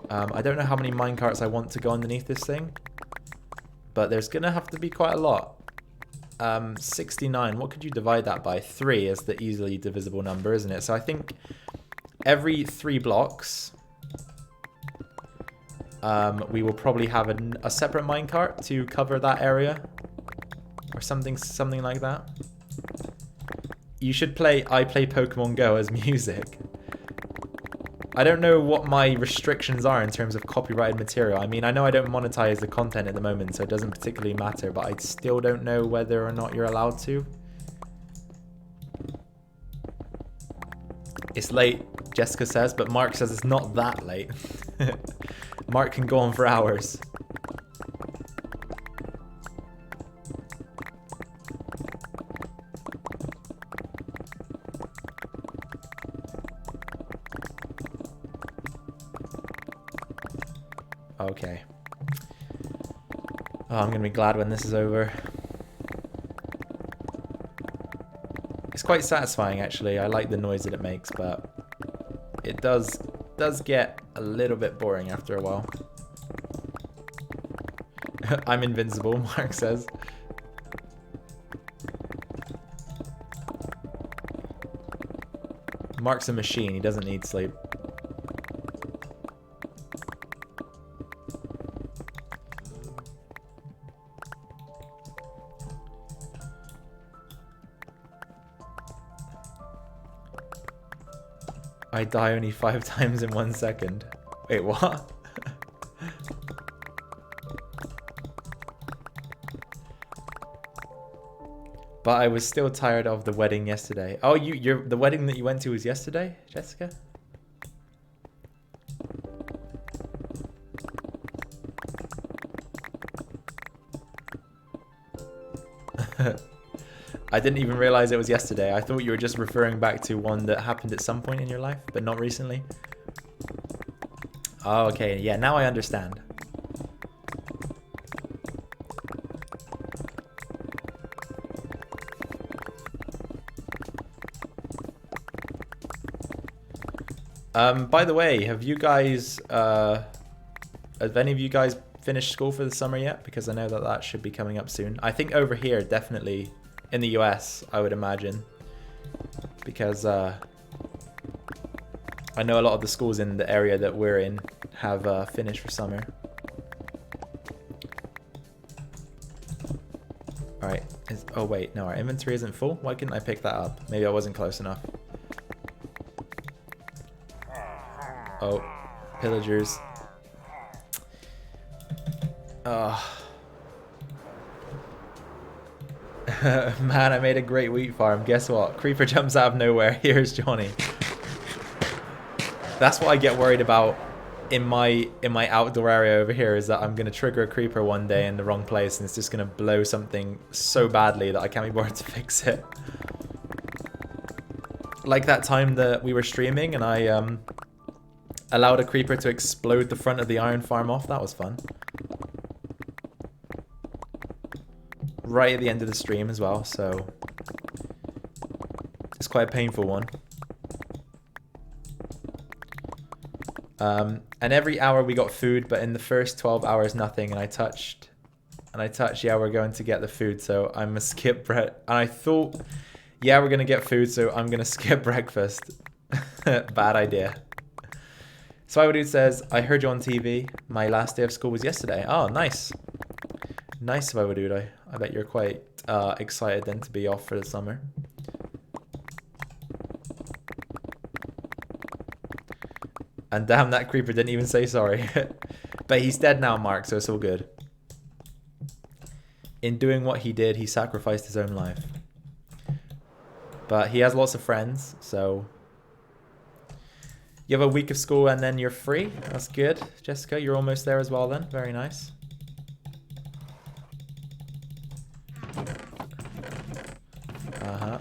I don't know how many minecarts I want to go underneath this thing, but there's going to have to be quite a lot. 69, what could you divide that by? 3 is the easily divisible number, isn't it? So I think every 3 blocks, we will probably have a separate minecart to cover that area, or something like that. You should play I Play Pokemon Go as music. I don't know what my restrictions are in terms of copyrighted material. I mean, I know I don't monetize the content at the moment, so it doesn't particularly matter, but I still don't know whether or not you're allowed to. It's late, Jessica says, but Mark says it's not that late. Mark can go on for hours. Okay. Oh, I'm going to be glad when this is over. It's quite satisfying, actually. I like the noise that it makes, but it does get a little bit boring after a while. I'm invincible, Mark says. Mark's a machine. He doesn't need sleep. I die only 5 times in 1 second. Wait, what? But I was still tired of the wedding yesterday. Oh, the wedding that you went to was yesterday, Jessica? I didn't even realize it was yesterday. I thought you were just referring back to one that happened at some point in your life, but not recently. Oh, okay. Yeah, now I understand. By the way, have any of you guys finished school for the summer yet? Because I know that should be coming up soon. I think over here, definitely in the US, I would imagine. Because I know a lot of the schools in the area that we're in have finished for summer. Alright. Oh wait, no, our inventory isn't full? Why couldn't I pick that up? Maybe I wasn't close enough. Oh, pillagers. Oh. Man, I made a great wheat farm. Guess what? Creeper jumps out of nowhere. Here's Johnny. That's what I get worried about in my outdoor area over here, is that I'm going to trigger a creeper one day in the wrong place and it's just going to blow something so badly that I can't be bothered to fix it. Like that time that we were streaming and I allowed a creeper to explode the front of the iron farm off. That was fun. Right at the end of the stream as well, so it's quite a painful one. And every hour we got food, but in the first 12 hours nothing, and I touched, yeah, we're going to get the food, so I'm gonna skip bread. And I thought, yeah, we're gonna get food, so I'm gonna skip breakfast. Bad idea. Survival Dude says, I heard you on TV. My last day of school was yesterday. Oh, nice. Nice, Survival Dude. I bet you're quite excited then to be off for the summer. And damn, that creeper didn't even say sorry. But he's dead now, Mark, so it's all good. In doing what he did, he sacrificed his own life. But he has lots of friends, so... You have a week of school and then you're free. That's good. Jessica, you're almost there as well then. Very nice.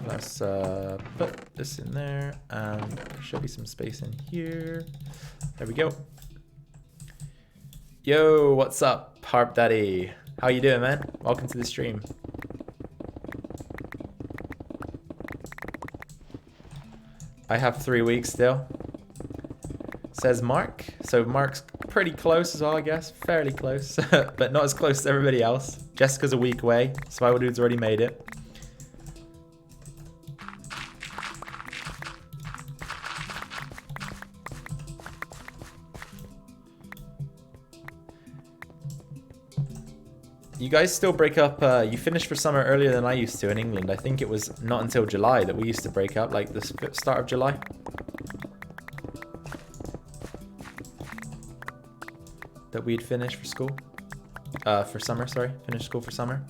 Let's put this in there, and there should be some space in here. There we go. Yo, what's up, Harp Daddy? How you doing, man? Welcome to the stream. I have 3 weeks still, says Mark. So Mark's pretty close as well, I guess. Fairly close, but not as close as everybody else. Jessica's a week away. Survival Dude's already made it. You guys still break up, you finished for summer earlier than I used to in England. I think it was not until July that we used to break up, like the start of July. That we'd finish for school. For summer, sorry. Finish school for summer.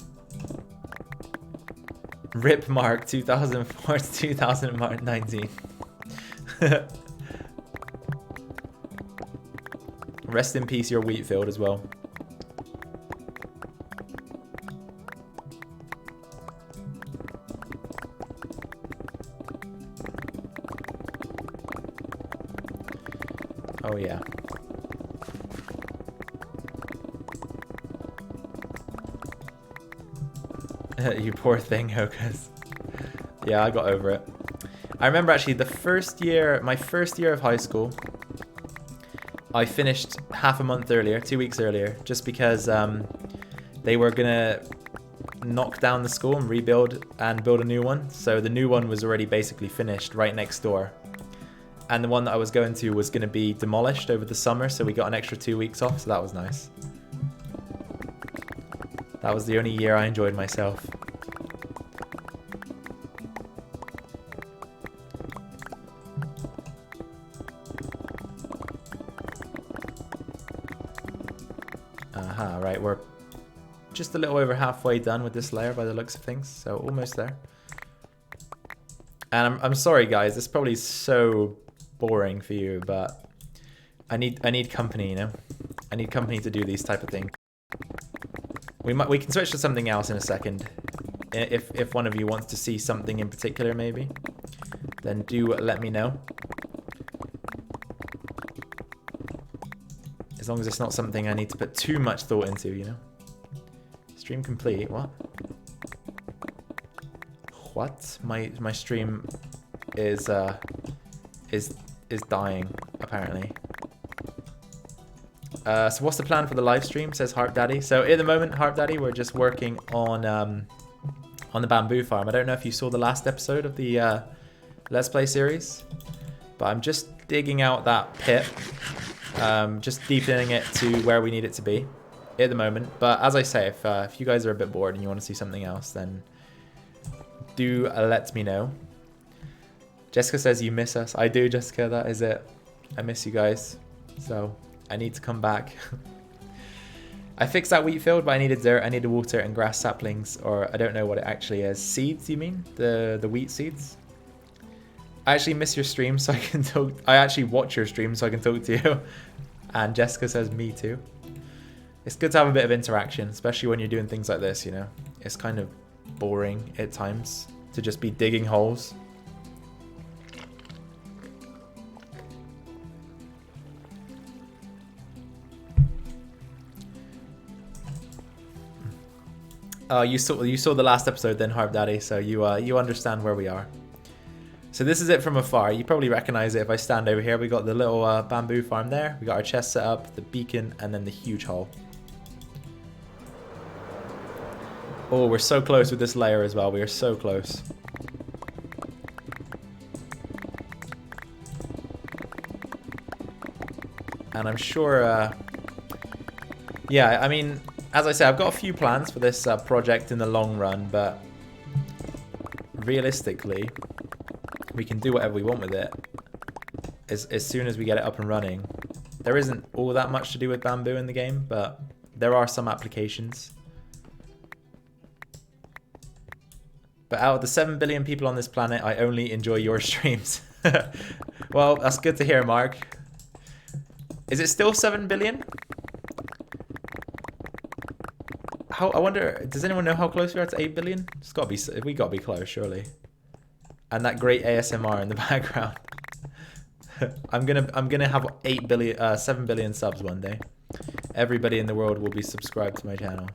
RIP Mark, 2004 to 2019. Rest in peace, your wheat field as well. Oh yeah. You poor thing, Hokus. Yeah, I got over it. I remember actually the first year, my first year of high school, I finished half a month earlier, 2 weeks earlier, just because they were gonna knock down the school and rebuild and build a new one. So the new one was already basically finished right next door. And the one that I was going to was going to be demolished over the summer, so we got an extra 2 weeks off, so that was nice. That was the only year I enjoyed myself. Right, we're just a little over halfway done with this layer by the looks of things, so almost there. And I'm sorry guys, this is probably so boring for you, but I need company, you know? I need company to do these type of things. We can switch to something else in a second. If one of you wants to see something in particular maybe, then do let me know. As long as it's not something I need to put too much thought into, you know? Stream complete, what? What? My stream is dying, apparently. So what's the plan for the live stream, says Harp Daddy. So at the moment, Harp Daddy, we're just working on the bamboo farm. I don't know if you saw the last episode of the Let's Play series, but I'm just digging out that pit, just deepening it to where we need it to be at the moment. But as I say, if you guys are a bit bored and you want to see something else, then do let me know. Jessica says you miss us. I do, Jessica, that is it. I miss you guys, so I need to come back. I fixed that wheat field, but I needed dirt, I needed water and grass saplings, or I don't know what it actually is. Seeds, you mean? The wheat seeds? I actually miss your stream, so I can talk. I actually watch your stream, so I can talk to you. And Jessica says me too. It's good to have a bit of interaction, especially when you're doing things like this, you know? It's kind of boring at times to just be digging holes. You saw the last episode then, Harp Daddy, so you understand where we are. So this is it from afar. You probably recognize it if I stand over here. We got the little bamboo farm there. We got our chest set up, the beacon, and then the huge hole. Oh, we're so close with this layer as well. We are so close. And I'm sure, yeah, I mean, as I say, I've got a few plans for this project in the long run, but realistically, we can do whatever we want with it as soon as we get it up and running. There isn't all that much to do with bamboo in the game, but there are some applications. But out of the 7 billion people on this planet, I only enjoy your streams. Well, that's good to hear, Mark. Is it still 7 billion? I wonder, does anyone know how close we are to 8 billion? It's got to be, we got to be close, surely. And that great ASMR in the background. I'm gonna have 7 billion subs one day. Everybody in the world will be subscribed to my channel.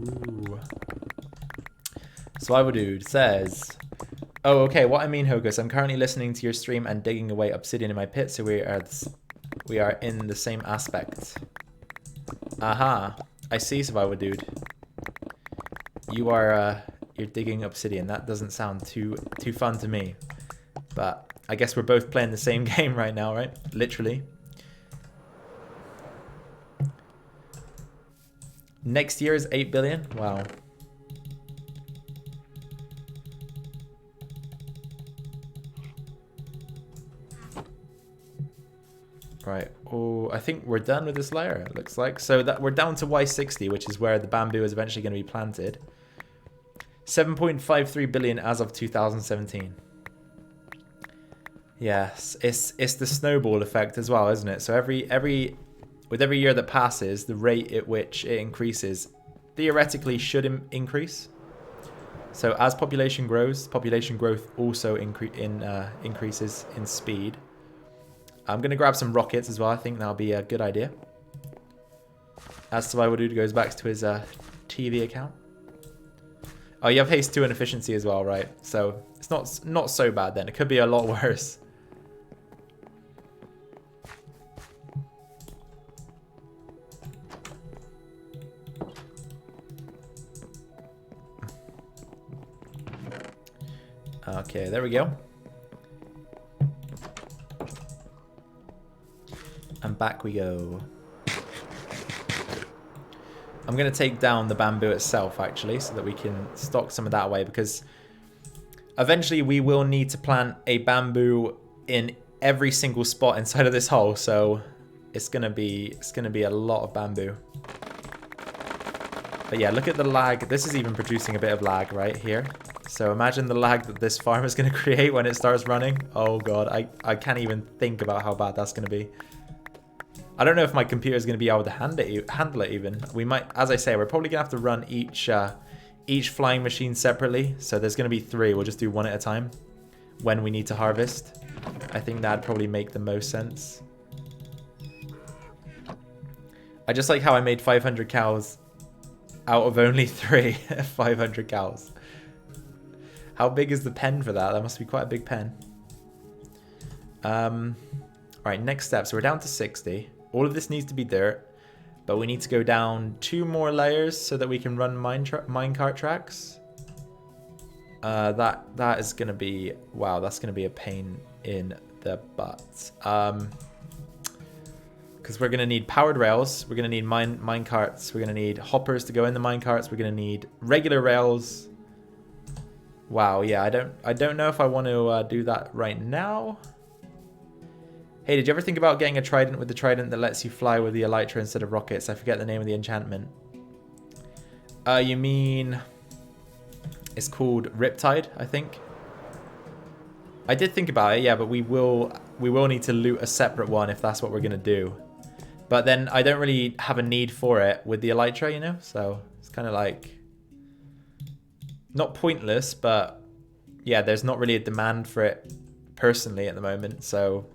Ooh. Survival Dude says, oh, okay, what I mean, Hogus, I'm currently listening to your stream and digging away obsidian in my pit, so we are in the same aspect. Aha, I see, Survival Dude. You are, you're digging obsidian. That doesn't sound too fun to me. But I guess we're both playing the same game right now, right? Literally. Next year is 8 billion? Wow. Right. Oh, I think we're done with this layer, it looks like. So that we're down to Y60, which is where the bamboo is eventually going to be planted. 7.53 billion as of 2017. Yes, it's the snowball effect as well, isn't it? So with every year that passes, the rate at which it increases theoretically should increase. So as population grows, population growth also increases in speed. I'm going to grab some rockets as well. I think that'll be a good idea. As Survival Dude goes back to his TV account. Oh, you have haste 2 and efficiency as well, right? So it's not so bad then. It could be a lot worse. Okay, there we go. And back we go. I'm going to take down the bamboo itself, actually, so that we can stock some of that away, because eventually we will need to plant a bamboo in every single spot inside of this hole, so it's going to be a lot of bamboo. But yeah, look at the lag. This is even producing a bit of lag right here. So imagine the lag that this farm is going to create when it starts running. Oh god, I can't even think about how bad that's going to be. I don't know if my computer is going to be able to handle it even. We might, as I say, we're probably going to have to run each flying machine separately. So there's going to be 3. We'll just do one at a time when we need to harvest. I think that'd probably make the most sense. I just like how I made 500 cows out of only 3 500 cows. How big is the pen for that? That must be quite a big pen. Alright, next step. So we're down to 60. All of this needs to be dirt, but we need to go down 2 more layers so that we can run minecart tracks. That is going to be... Wow, that's going to be a pain in the butt. Because we're going to need powered rails, we're going to need mine carts, we're going to need hoppers to go in the mine carts, we're going to need regular rails. Wow, yeah, I don't know if I want to do that right now. Hey, did you ever think about getting a trident with the trident that lets you fly with the elytra instead of rockets? I forget the name of the enchantment. You mean... It's called Riptide, I think. I did think about it, yeah, but we will need to loot a separate one if that's what we're going to do. But then I don't really have a need for it with the elytra, you know? So it's kind of like... Not pointless, but... Yeah, there's not really a demand for it personally at the moment, so...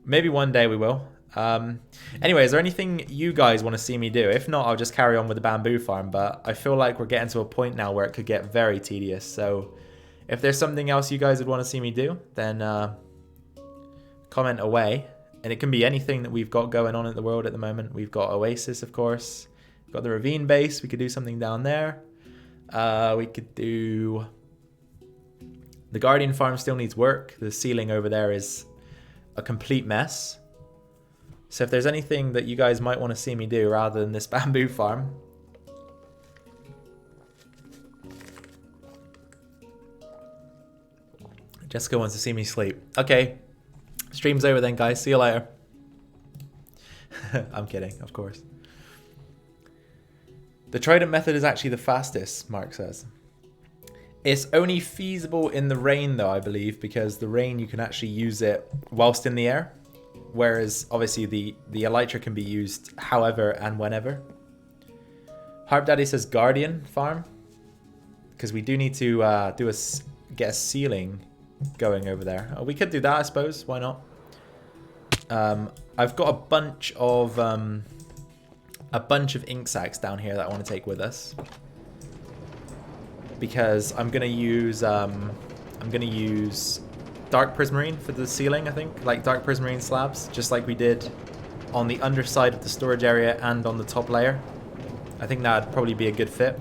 Maybe one day we will. Anyway, is there anything you guys want to see me do? If not, I'll just carry on with the bamboo farm, but I feel like we're getting to a point now where it could get very tedious, so... If there's something else you guys would want to see me do, then comment away. And it can be anything that we've got going on in the world at the moment. We've got Oasis, of course. We've got the Ravine base. We could do something down there. We could do... The Guardian farm still needs work. The ceiling over there is a complete mess. So if there's anything that you guys might want to see me do rather than this bamboo farm... Jessica wants to see me sleep. Okay. Stream's over then, guys. See you later. I'm kidding, of course. The trident method is actually the fastest, Mark says. It's only feasible in the rain, though, I believe, because the rain, you can actually use it whilst in the air. Whereas, obviously, the elytra can be used however and whenever. Harp Daddy says Guardian farm. Because we do need to get a ceiling going over there. Oh, we could do that, I suppose. Why not? I've got a bunch of ink sacs down here that I want to take with us, because I'm gonna use dark prismarine for the ceiling. I think like dark prismarine slabs, just like we did on the underside of the storage area and on the top layer. I think that'd probably be a good fit.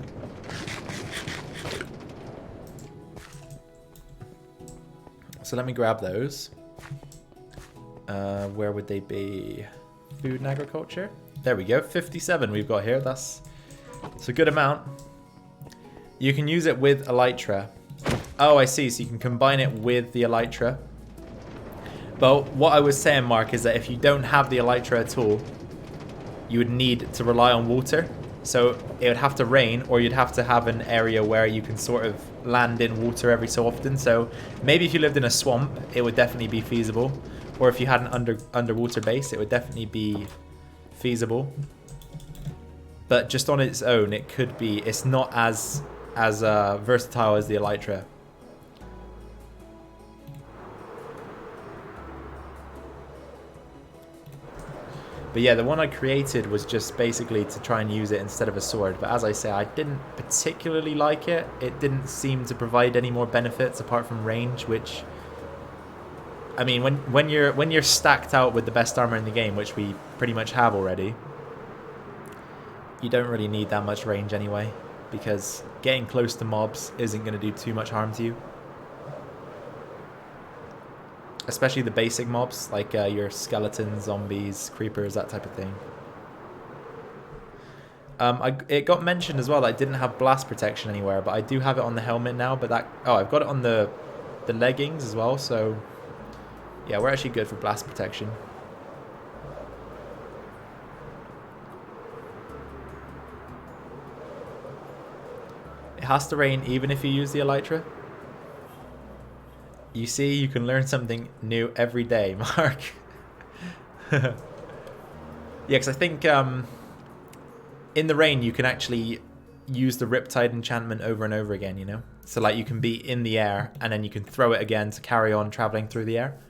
So let me grab those. Where would they be? Food and agriculture. There we go. 57 we've got here. That's a good amount. You can use it with elytra. Oh, I see. So you can combine it with the elytra. But what I was saying, Mark, is that if you don't have the elytra at all, you would need to rely on water. So it would have to rain, or you'd have to have an area where you can sort of land in water every so often. So maybe if you lived in a swamp, it would definitely be feasible. Or if you had an underwater base, it would definitely be feasible. But just on its own, it could be. It's not as versatile as the elytra. But yeah, the one I created was just basically to try and use it instead of a sword. But as I say, I didn't particularly like it. It didn't seem to provide any more benefits apart from range, which... I mean, when you're stacked out with the best armor in the game, which we pretty much have already, you don't really need that much range anyway, because getting close to mobs isn't going to do too much harm to you. Especially the basic mobs, like your skeletons, zombies, creepers, that type of thing. It got mentioned as well that I didn't have blast protection anywhere, but I do have it on the helmet now. But that... Oh, I've got it on the leggings as well, so... Yeah, we're actually good for blast protection. It has to rain even if you use the elytra. You see, you can learn something new every day, Mark. Yeah, because I think in the rain you can actually use the Riptide enchantment over and over again, you know? So like you can be in the air and then you can throw it again to carry on traveling through the air.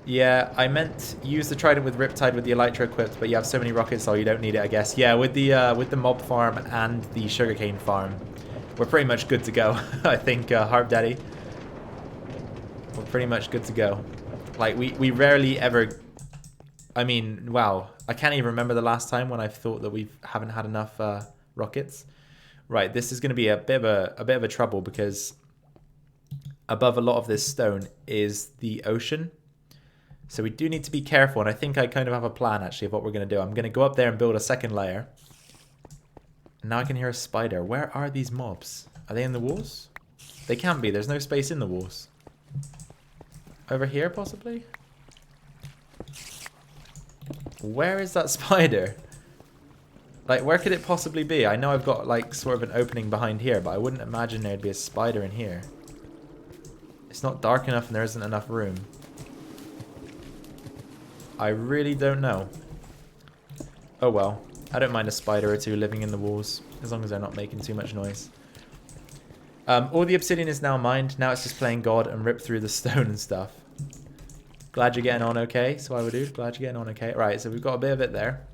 Yeah, I meant use the Trident with Riptide with the Elytra equipped, but you have so many rockets, so you don't need it, I guess. Yeah, with the mob farm and the sugarcane farm, we're pretty much good to go. I think, Harp Daddy, we're pretty much good to go. Like, we rarely ever... I mean, wow. I can't even remember the last time when I thought that we haven't had enough rockets. Right, this is going to be a bit of a trouble because above a lot of this stone is the ocean. So we do need to be careful, and I think I kind of have a plan, actually, of what we're going to do. I'm going to go up there and build a second layer. Now I can hear a spider. Where are these mobs? Are they in the walls? They can't be. There's no space in the walls. Over here, possibly? Where is that spider? Like, where could it possibly be? I know I've got, like, sort of an opening behind here, but I wouldn't imagine there'd be a spider in here. It's not dark enough and there isn't enough room. I really don't know. Oh well. I don't mind a spider or two living in the walls, as long as they're not making too much noise. All the obsidian is now mined. Now it's just playing God and rip through the stone and stuff. Glad you're getting on okay, Survivor Dude. Glad you're getting on okay. Right, so we've got a bit of it there.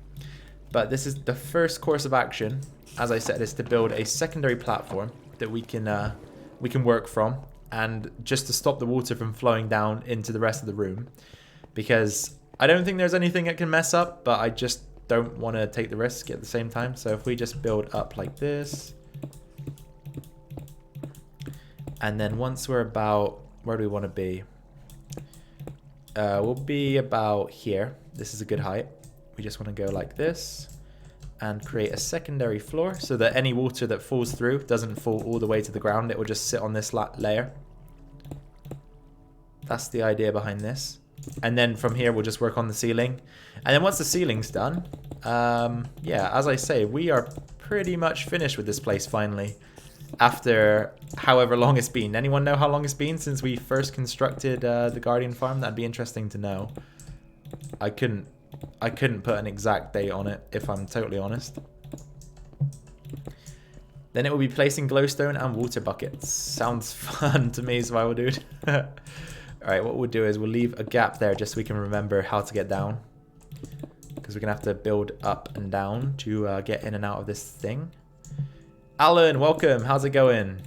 But this is the first course of action, as I said, is to build a secondary platform that we can work from, and just to stop the water from flowing down into the rest of the room. Because I don't think there's anything that can mess up, but I just don't want to take the risk at the same time. So if we just build up like this, and then once we're about, where do we want to be? We'll be about here. This is a good height. We just want to go like this and create a secondary floor so that any water that falls through doesn't fall all the way to the ground. It will just sit on this layer. That's the idea behind this. And then from here, we'll just work on the ceiling. And then once the ceiling's done, yeah, as I say, we are pretty much finished with this place finally. After however long it's been. Anyone know how long it's been since we first constructed the Guardian Farm? That'd be interesting to know. I couldn't put an exact date on it, if I'm totally honest. Then it will be placing glowstone and water buckets. Sounds fun to me, Survival Dude. Alright, what we'll do is we'll leave a gap there just so we can remember how to get down. Because we're going to have to build up and down to get in and out of this thing. Alan, welcome. How's it going?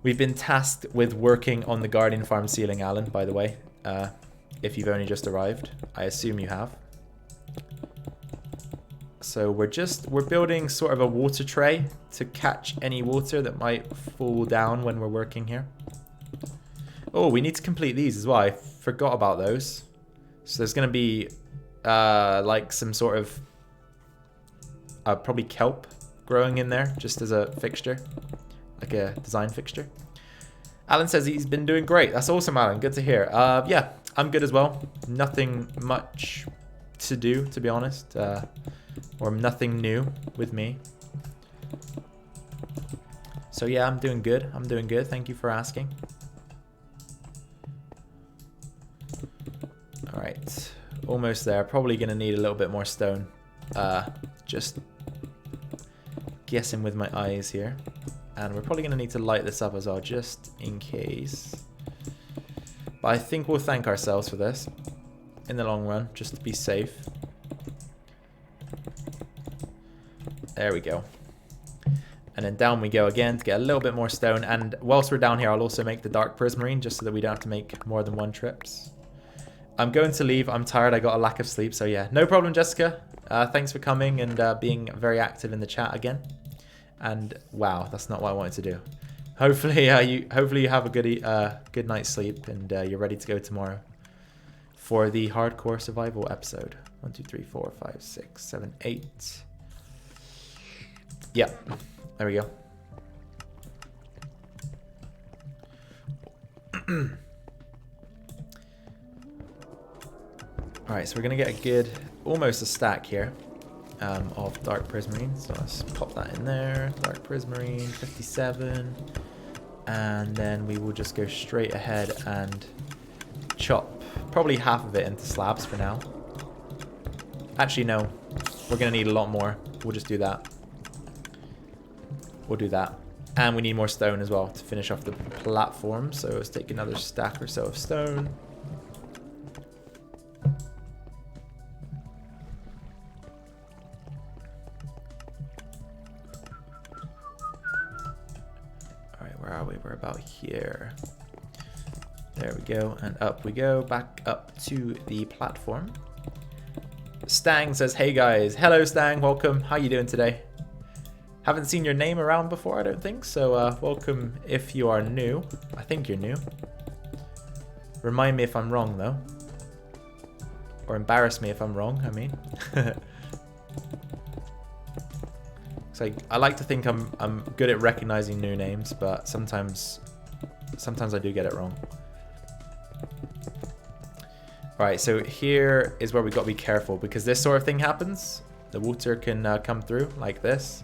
We've been tasked with working on the Guardian Farm ceiling, Alan, by the way. If you've only just arrived. I assume you have. So we're building sort of a water tray to catch any water that might fall down when we're working here. Oh, we need to complete these as well. I forgot about those. So there's going to be like some sort of probably kelp growing in there just as a fixture, like a design fixture. Alan says he's been doing great. That's awesome, Alan. Good to hear. Yeah, I'm good as well. Nothing much to do, to be honest. Or nothing new with me. So yeah, I'm doing good. I'm doing good. Thank you for asking. Alright. Almost there. Probably going to need a little bit more stone. Just guessing with my eyes here. And we're probably going to need to light this up as well, just in case. But I think we'll thank ourselves for this in the long run, just to be safe. There we go. And then down we go again to get a little bit more stone. And whilst we're down here, I'll also make the dark prismarine just so that we don't have to make more than one trips. I'm going to leave. I'm tired. I got a lack of sleep. So yeah, no problem, Jessica. Thanks for coming and being very active in the chat again. And wow, that's not what I wanted to do. Hopefully you have a good night's sleep and you're ready to go tomorrow. for the hardcore survival episode. 1, 2, 3, 4, 5, 6, 7, 8. Yeah, there we go. Alright, so we're going to get a good, almost a stack here of Dark Prismarine. So let's pop that in there. Dark Prismarine, 57. And then we will just go straight ahead and chop probably half of it into slabs for now. Actually, no. We're going to need a lot more. We'll just do that. We'll do that. And we need more stone as well to finish off the platform. So let's take another stack or so of stone. Alright, where are we? We're about here. There we go. And up we go. Back up to the platform. Stang says, hey guys. Hello Stang, welcome. How you doing today? Haven't seen your name around before, I don't think. So welcome if you are new. I think you're new. Remind me if I'm wrong though. Or embarrass me if I'm wrong, I mean. So I like to think I'm good at recognizing new names, but sometimes I do get it wrong. Alright, so here is where we've got to be careful because this sort of thing happens. The water can come through like this.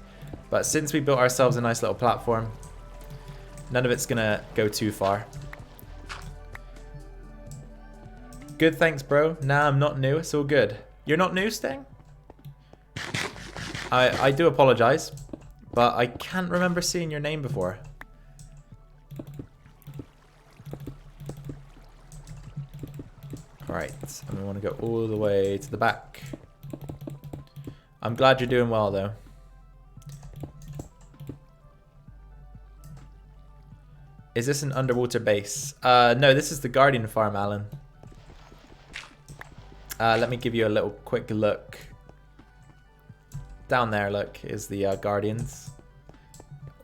But since we built ourselves a nice little platform, none of it's going to go too far. Good, thanks, bro. Nah, I'm not new. It's all good. You're not new, Stang? I do apologize, but I can't remember seeing your name before. Alright, and we want to go all the way to the back. I'm glad you're doing well, though. Is this an underwater base? No, this is the Guardian farm, Alan. Let me give you a little quick look. Down there, look, is the Guardians.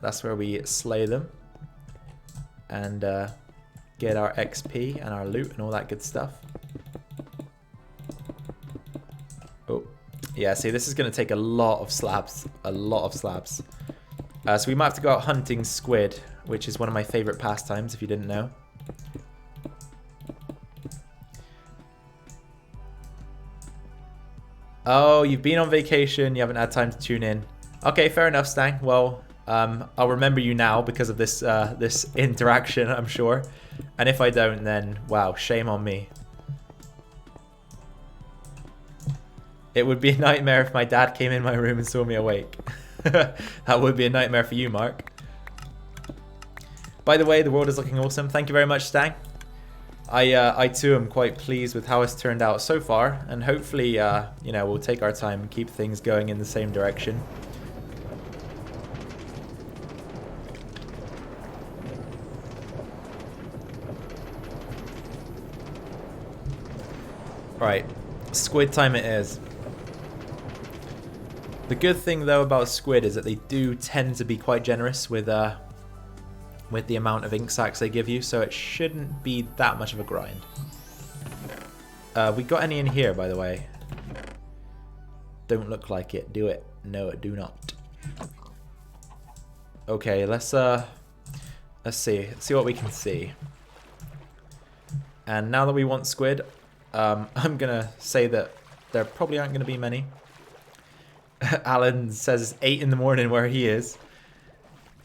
That's where we slay them. And get our XP and our loot and all that good stuff. Oh, yeah, see, this is going to take a lot of slabs. A lot of slabs. So we might have to go out hunting squid, which is one of my favorite pastimes, if you didn't know. Oh, you've been on vacation. You haven't had time to tune in. Okay, fair enough, Stang. Well, I'll remember you now because of this this interaction, I'm sure. And if I don't, then, wow, shame on me. It would be a nightmare if my dad came in my room and saw me awake. That would be a nightmare for you, Mark. By the way, the world is looking awesome. Thank you very much, Stang. I too am quite pleased with how it's turned out so far, and hopefully, you know, we'll take our time and keep things going in the same direction. Right, squid time it is. The good thing though about squid is that they do tend to be quite generous with the amount of ink sacs they give you, so it shouldn't be that much of a grind. We got any in here, by the way? Don't look like it. Do it. No, it do not. Okay, let's see. Let's see what we can see. And now that we want squid, I'm gonna say that there probably aren't gonna be many. Alan says it's 8 in the morning where he is.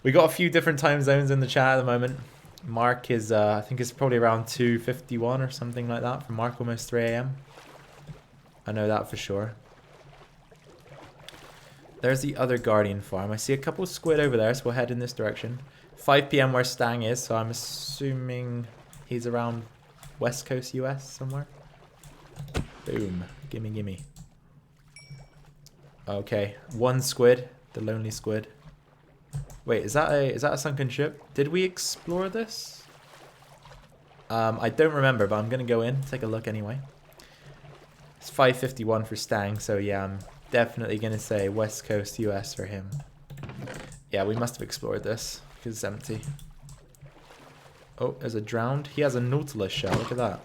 We got a few different time zones in the chat at the moment. Mark is, I think it's probably around 2:51 or something like that. For Mark, almost 3 AM. I know that for sure. There's the other Guardian farm. I see a couple of squid over there, so we'll head in this direction. 5 PM where Stang is, so I'm assuming he's around West Coast US somewhere. Boom. Gimme, gimme. Okay, 1 squid. The lonely squid. Wait, is that a sunken ship? Did we explore this? I don't remember, but I'm gonna go in, take a look anyway. It's 5:51 for Stang, so yeah, I'm definitely gonna say West Coast US for him. Yeah, we must have explored this because it's empty. Oh, there's a drowned. He has a Nautilus shell. Look at that.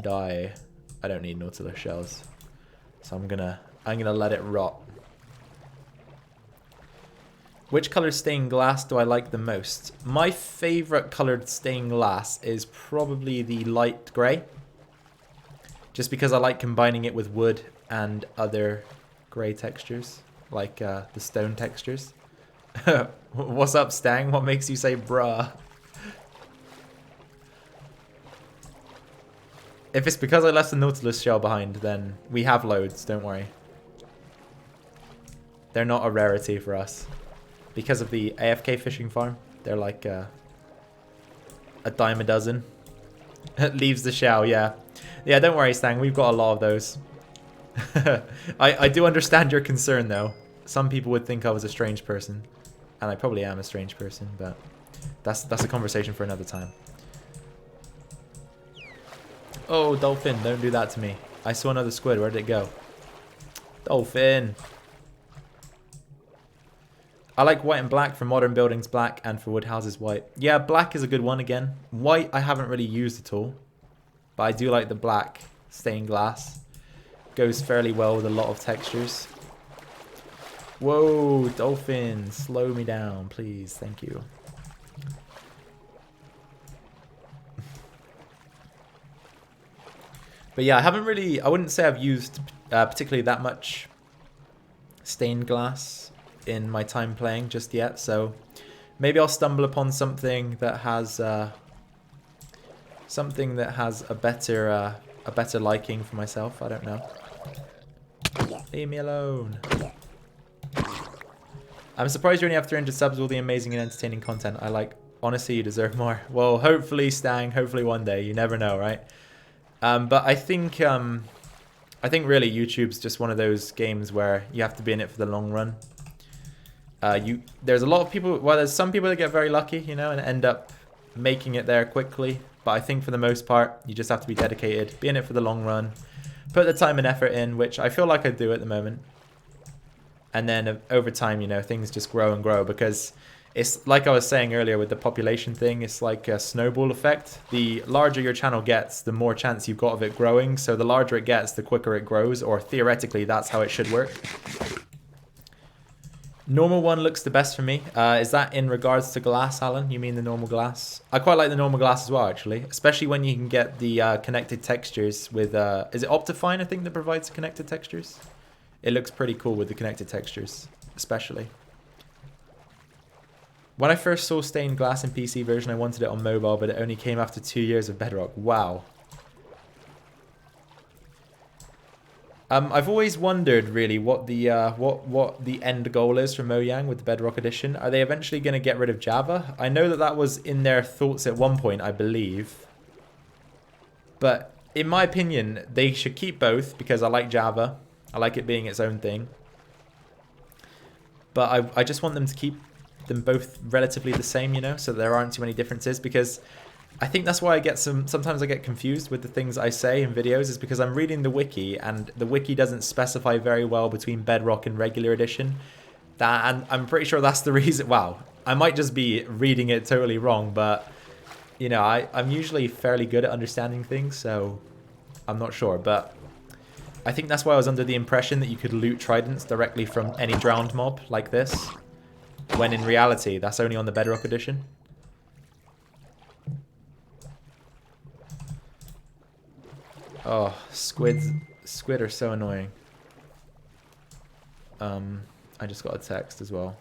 die. I don't need Nautilus shells. So I'm gonna let it rot. Which color stained glass do I like the most? My favorite colored stained glass is probably the light gray. Just because I like combining it with wood and other gray textures, like the stone textures. What's up, Stang? What makes you say bruh? If it's because I left the Nautilus shell behind, then we have loads, don't worry. They're not a rarity for us. Because of the AFK fishing farm, they're like a dime a dozen. Leaves the shell, yeah. Yeah, don't worry, Stang, we've got a lot of those. I do understand your concern, though. Some people would think I was a strange person. And I probably am a strange person, but that's a conversation for another time. Oh, dolphin, don't do that to me. I saw another squid. Where did it go? Dolphin. I like white and black for modern buildings, black, and for wood houses, white. Yeah, black is a good one again. White I haven't really used at all. But I do like the black stained glass. Goes fairly well with a lot of textures. Whoa, dolphin, slow me down, please. Thank you. But yeah, I wouldn't say I've used particularly that much stained glass in my time playing just yet. So maybe I'll stumble upon something that has a better liking for myself. I don't know. Leave me alone. I'm surprised you only have 300 subs. All the amazing and entertaining content I like. Honestly, you deserve more. Well, hopefully, Stang. Hopefully one day. You never know, right? But I think really YouTube's just one of those games where you have to be in it for the long run. There's a lot of people. Well, there's some people that get very lucky, you know, and end up making it there quickly. But I think for the most part, you just have to be dedicated, be in it for the long run, put the time and effort in, which I feel like I do at the moment. And then over time, you know, things just grow and grow because it's like I was saying earlier with the population thing. It's like a snowball effect. The larger your channel gets, the more chance you've got of it growing. So the larger it gets, the quicker it grows, or theoretically, that's how it should work. Normal one looks the best for me. Is that in regards to glass, Alan? You mean the normal glass? I quite like the normal glass as well, actually. Especially when you can get the connected textures with... is it Optifine, I think, that provides connected textures? It looks pretty cool with the connected textures, especially. When I first saw stained glass in PC version, I wanted it on mobile, but it only came after 2 years of Bedrock. Wow. I've always wondered, really, what the end goal is for Mojang with the Bedrock Edition. Are they eventually going to get rid of Java? I know that was in their thoughts at one point, I believe. But in my opinion, they should keep both because I like Java. I like it being its own thing. But I just want them to keep them both relatively the same, you know, so there aren't too many differences, because I think that's why I get sometimes I get confused with the things I say in videos, is because I'm reading the wiki and the wiki doesn't specify very well between Bedrock and regular edition. And I'm pretty sure that's the reason. Wow, I might just be reading it totally wrong, but you know, I'm usually fairly good at understanding things, so I'm not sure, but I think that's why I was under the impression that you could loot tridents directly from any drowned mob like this, when in reality that's only on the Bedrock edition. Oh, squid are so annoying. I just got a text as well.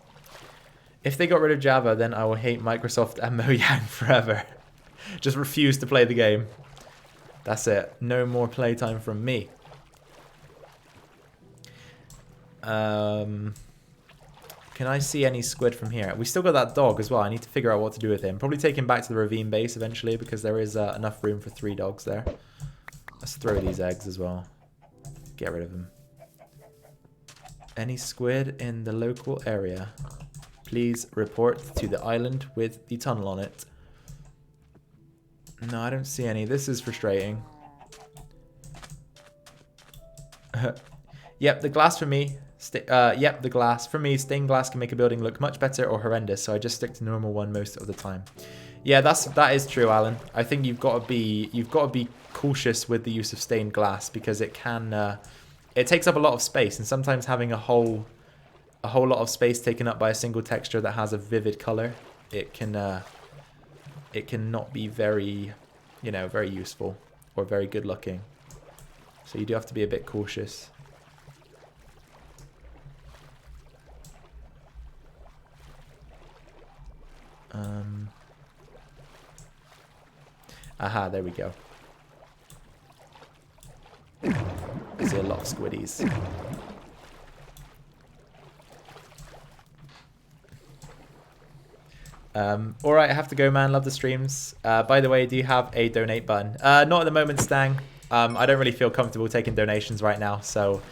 If they got rid of Java, then I will hate Microsoft and Mojang forever. Just refuse to play the game. That's it. No more playtime from me. Can I see any squid from here? We still got that dog as well. I need to figure out what to do with him. Probably take him back to the ravine base eventually, because there is enough room for 3 dogs there. Let's throw these eggs as well. Get rid of them. Any squid in the local area? Please report to the island with the tunnel on it. No, I don't see any. This is frustrating. Yep, the glass for me. Yep, the glass. For me, stained glass can make a building look much better or horrendous, so I just stick to normal one most of the time. Yeah, that is true, Alan. I think you've got to be cautious with the use of stained glass because it can it takes up a lot of space, and sometimes having a whole lot of space taken up by a single texture that has a vivid color, it can not be very, very useful or very good looking. So you do have to be a bit cautious. Aha, there we go. I see a lot of squiddies. Alright, I have to go, man. Love the streams. By the way, do you have a donate button? Not at the moment, Stang. I don't really feel comfortable taking donations right now, so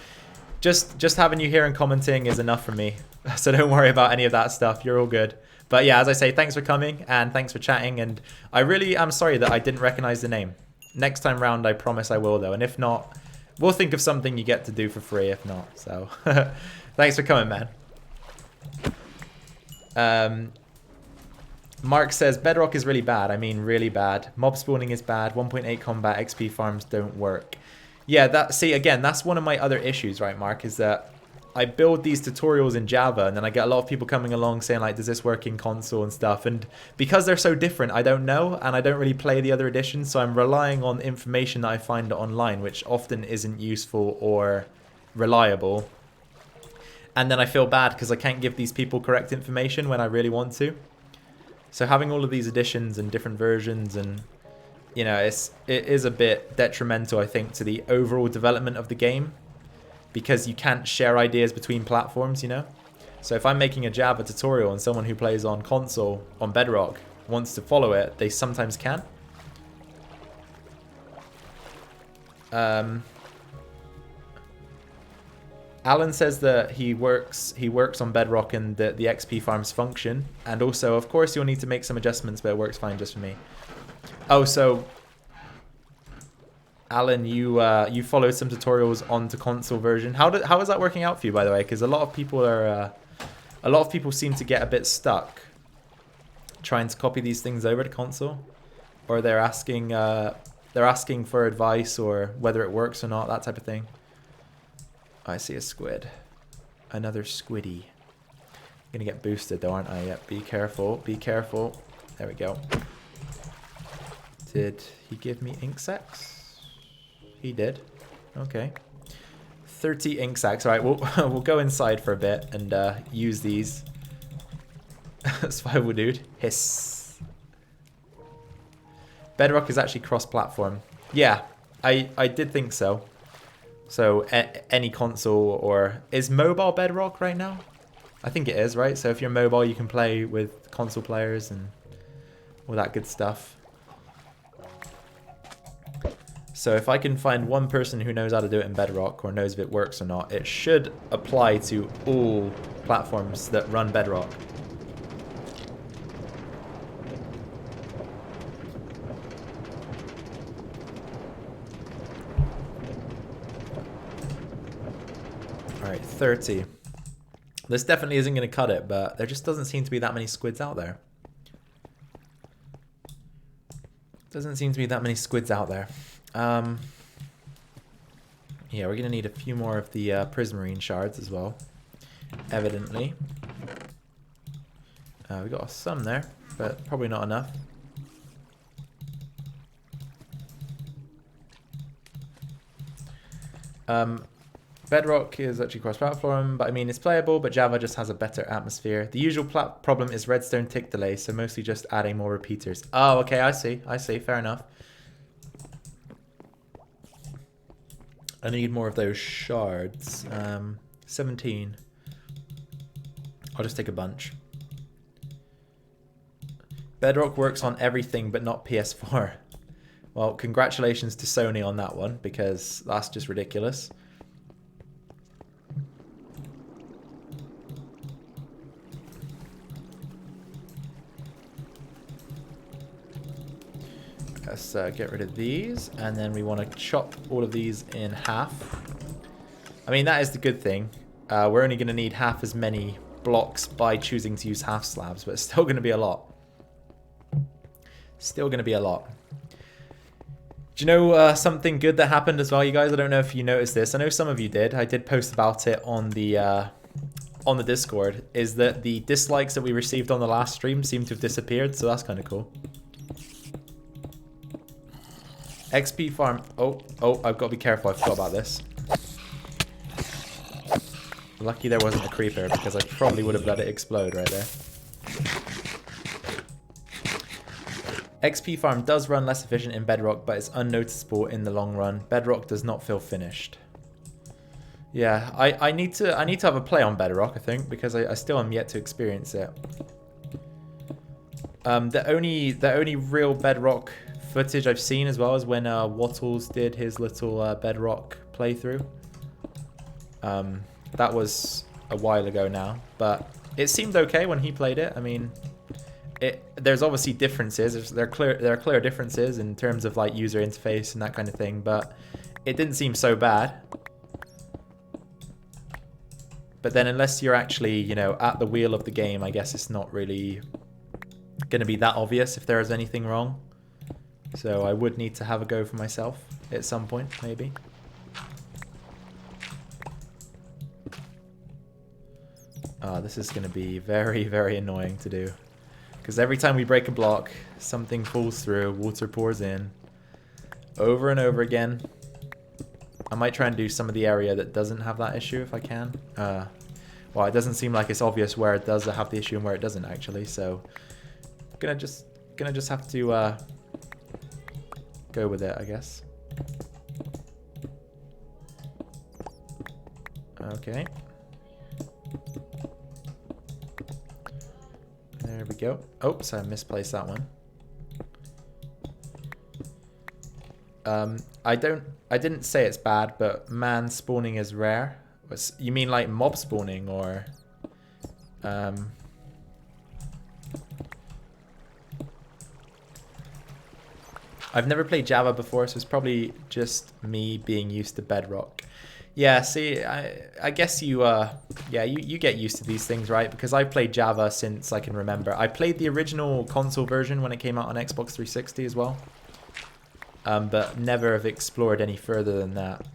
just having you here and commenting is enough for me. So don't worry about any of that stuff. You're all good. But yeah, as I say, thanks for coming and thanks for chatting. And I really am sorry that I didn't recognize the name. Next time round, I promise I will, though. And if not, we'll think of something you get to do for free, if not. So thanks for coming, man. Mark says, Bedrock is really bad. I mean, really bad. Mob spawning is bad. 1.8 combat XP farms don't work. Yeah, see, again, that's one of my other issues, right, Mark, is that I build these tutorials in Java and then I get a lot of people coming along saying, like, does this work in console and stuff? And because they're so different, I don't know, and I don't really play the other editions, so I'm relying on information that I find online, which often isn't useful or reliable. And then I feel bad because I can't give these people correct information when I really want to. So having all of these editions and different versions and, it is a bit detrimental, I think, to the overall development of the game because you can't share ideas between platforms, So if I'm making a Java tutorial and someone who plays on console, on Bedrock, wants to follow it, they sometimes can. Alan says that he works on Bedrock and the XP farms function. And also, of course, you'll need to make some adjustments, but it works fine just for me. Oh, so Alan, you followed some tutorials onto console version. How is that working out for you, by the way? Because a lot of people seem to get a bit stuck trying to copy these things over to console, or they're asking for advice or whether it works or not, that type of thing. I see a squid. Another squiddy. I'm gonna get boosted though, aren't I? Yep, be careful, be careful. There we go. Did he give me ink sacs? He did. Okay. 30 ink sacs. Alright, we'll go inside for a bit and use these. Survival dude. Hiss. Bedrock is actually cross-platform. Yeah, I did think so. So any console, or is mobile Bedrock right now? I think it is, right? So if you're mobile, you can play with console players and all that good stuff. So if I can find one person who knows how to do it in Bedrock or knows if it works or not, it should apply to all platforms that run Bedrock. Alright, 30. This definitely isn't going to cut it, but there just doesn't seem to be that many squids out there. Doesn't seem to be that many squids out there. Yeah, we're going to need a few more of the prismarine shards as well, evidently. We got some there, but probably not enough. Bedrock is actually cross-platform, but I mean, it's playable, but Java just has a better atmosphere. The usual problem is redstone tick delay, so mostly just adding more repeaters. Oh, okay, I see, fair enough. I need more of those shards. 17. I'll just take a bunch. Bedrock works on everything, but not PS4. Well, congratulations to Sony on that one, because that's just ridiculous. Let's get rid of these, and then we want to chop all of these in half. I mean, that is the good thing. We're only going to need half as many blocks by choosing to use half slabs, but it's still going to be a lot. Still going to be a lot. Do you know something good that happened as well, you guys? I don't know if you noticed this. I know some of you did. I did post about it on the Discord. Is that the dislikes that we received on the last stream seem to have disappeared, so that's kind of cool. XP farm. Oh, I've got to be careful. I forgot about this. Lucky there wasn't a creeper, because I probably would have let it explode right there. XP farm does run less efficient in Bedrock, but it's unnoticeable in the long run. Bedrock does not feel finished. Yeah, I need to have a play on Bedrock, I think, because I still am yet to experience it. The only real Bedrock footage I've seen as well is when Wattles did his little Bedrock playthrough. That was a while ago now, but it seemed okay when he played it. I mean, there's obviously differences. There are clear differences in terms of like user interface and that kind of thing, but it didn't seem so bad. But then unless you're actually, you know, at the wheel of the game, I guess it's not really going to be that obvious if there is anything wrong. So I would need to have a go for myself at some point, maybe. This is going to be very, very annoying to do. Because every time we break a block, something falls through, water pours in. Over and over again. I might try and do some of the area that doesn't have that issue if I can. Well, it doesn't seem like it's obvious where it does have the issue and where it doesn't actually, so gonna just have to go with it, I guess. Okay. There we go. Oops, I misplaced that one. I didn't say it's bad, but man spawning is rare. You mean like mob spawning or I've never played Java before, so it's probably just me being used to Bedrock. Yeah, see, I guess you you get used to these things, right? Because I've played Java since I can remember. I played the original console version when it came out on Xbox 360 as well. But never have explored any further than that.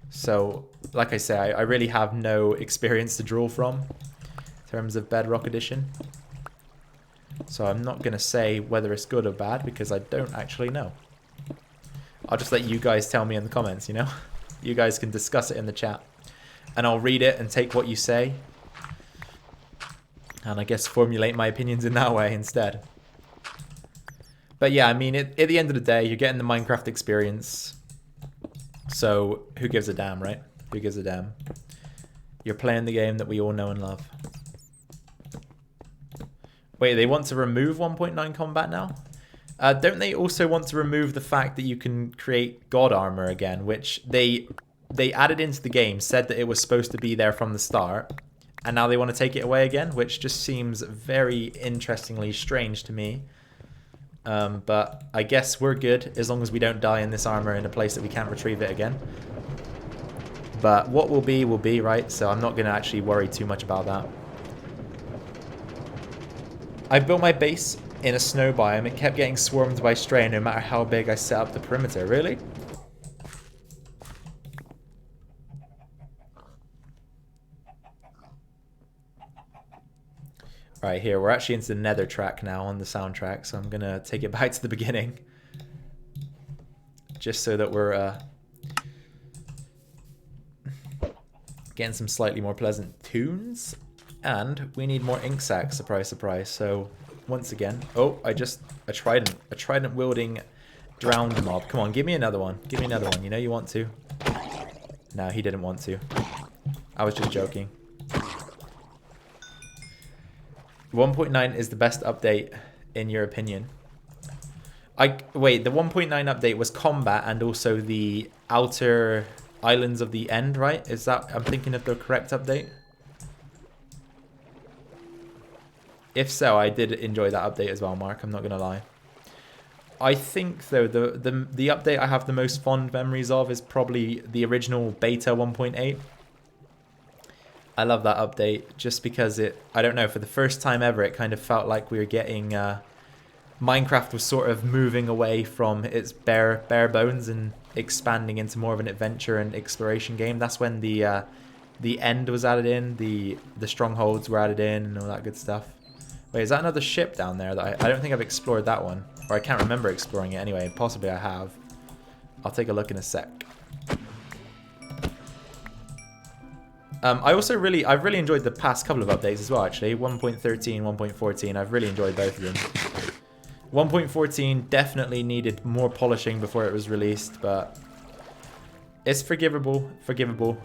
So, like I say, I really have no experience to draw from in terms of Bedrock Edition. So I'm not going to say whether it's good or bad because I don't actually know. I'll just let you guys tell me in the comments, you know? You guys can discuss it in the chat. And I'll read it and take what you say. And I guess formulate my opinions in that way instead. But yeah, I mean, at the end of the day, you're getting the Minecraft experience. So, who gives a damn, right? Who gives a damn? You're playing the game that we all know and love. Wait, they want to remove 1.9 combat now? Don't they also want to remove the fact that you can create God armor again, which they added into the game, said that it was supposed to be there from the start, and now they want to take it away again, which just seems very interestingly strange to me. But I guess we're good as long as we don't die in this armor in a place that we can't retrieve it again. But what will be, right? So I'm not going to actually worry too much about that. I built my base in a snow biome. It kept getting swarmed by stray no matter how big I set up the perimeter. Really? Right, here, we're actually into the nether track now on the soundtrack, so I'm going to take it back to the beginning. Just so that we're getting some slightly more pleasant tunes. And we need more ink sacs, surprise, surprise. So, once again... Oh, a trident wielding drowned mob. Come on, give me another one. Give me another one. You know you want to. No, he didn't want to. I was just joking. 1.9 is the best update, in your opinion. Wait, the 1.9 update was combat and also the outer islands of the end, right? Is that... I'm thinking of the correct update? If so, I did enjoy that update as well, Mark. I'm not going to lie. I think, though, the update I have the most fond memories of is probably the original beta 1.8. I love that update just because I don't know, for the first time ever, it kind of felt like we were getting Minecraft was sort of moving away from its bare bones and expanding into more of an adventure and exploration game. That's when the end was added in, the strongholds were added in, and all that good stuff. Wait, is that another ship down there? That I don't think I've explored that one, or I can't remember exploring it anyway. Possibly I have. I'll take a look in a sec. I've really enjoyed the past couple of updates as well, actually. 1.13, 1.14, I've really enjoyed both of them. 1.14 definitely needed more polishing before it was released, but it's forgivable,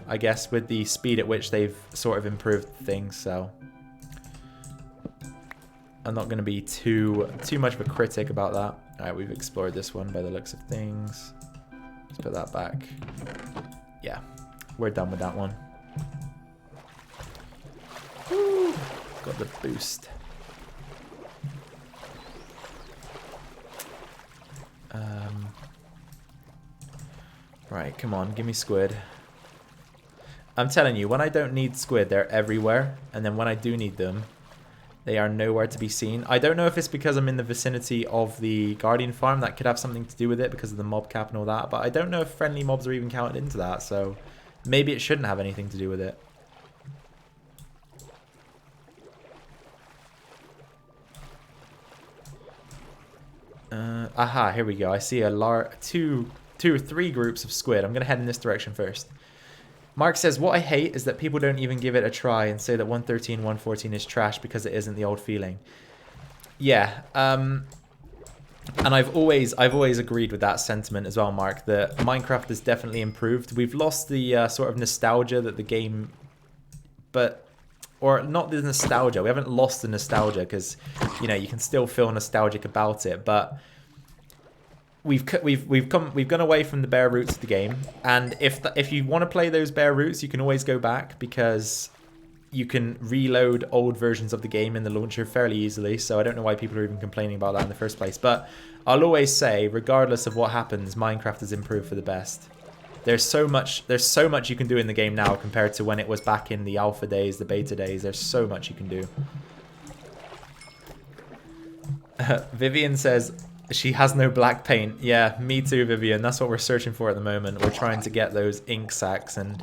I guess, with the speed at which they've sort of improved things, so I'm not going to be too much of a critic about that. Alright, we've explored this one by the looks of things. Let's put that back. Yeah, we're done with that one. Woo, got the boost. Right, come on, give me squid. I'm telling you, when I don't need squid, they're everywhere. And then when I do need them, they are nowhere to be seen. I don't know if it's because I'm in the vicinity of the Guardian farm. That could have something to do with it because of the mob cap and all that. But I don't know if friendly mobs are even counted into that. So maybe it shouldn't have anything to do with it. Aha, here we go. I see two or three groups of squid. I'm going to head in this direction first. Mark says, what I hate is that people don't even give it a try and say that 113, 114 is trash because it isn't the old feeling. Yeah, and I've always agreed with that sentiment as well, Mark, that Minecraft has definitely improved. We've lost the sort of nostalgia that the game, or not the nostalgia. We haven't lost the nostalgia because, you know, you can still feel nostalgic about it, but we've gone away from the bare roots of the game, and if you want to play those bare roots, you can always go back because you can reload old versions of the game in the launcher fairly easily. So I don't know why people are even complaining about that in the first place. But I'll always say, regardless of what happens, Minecraft has improved for the best. There's so much you can do in the game now compared to when it was back in the alpha days, the beta days. There's so much you can do. Vivian says she has no black paint. Yeah, me too, Vivian. That's what we're searching for at the moment. We're trying to get those ink sacs, and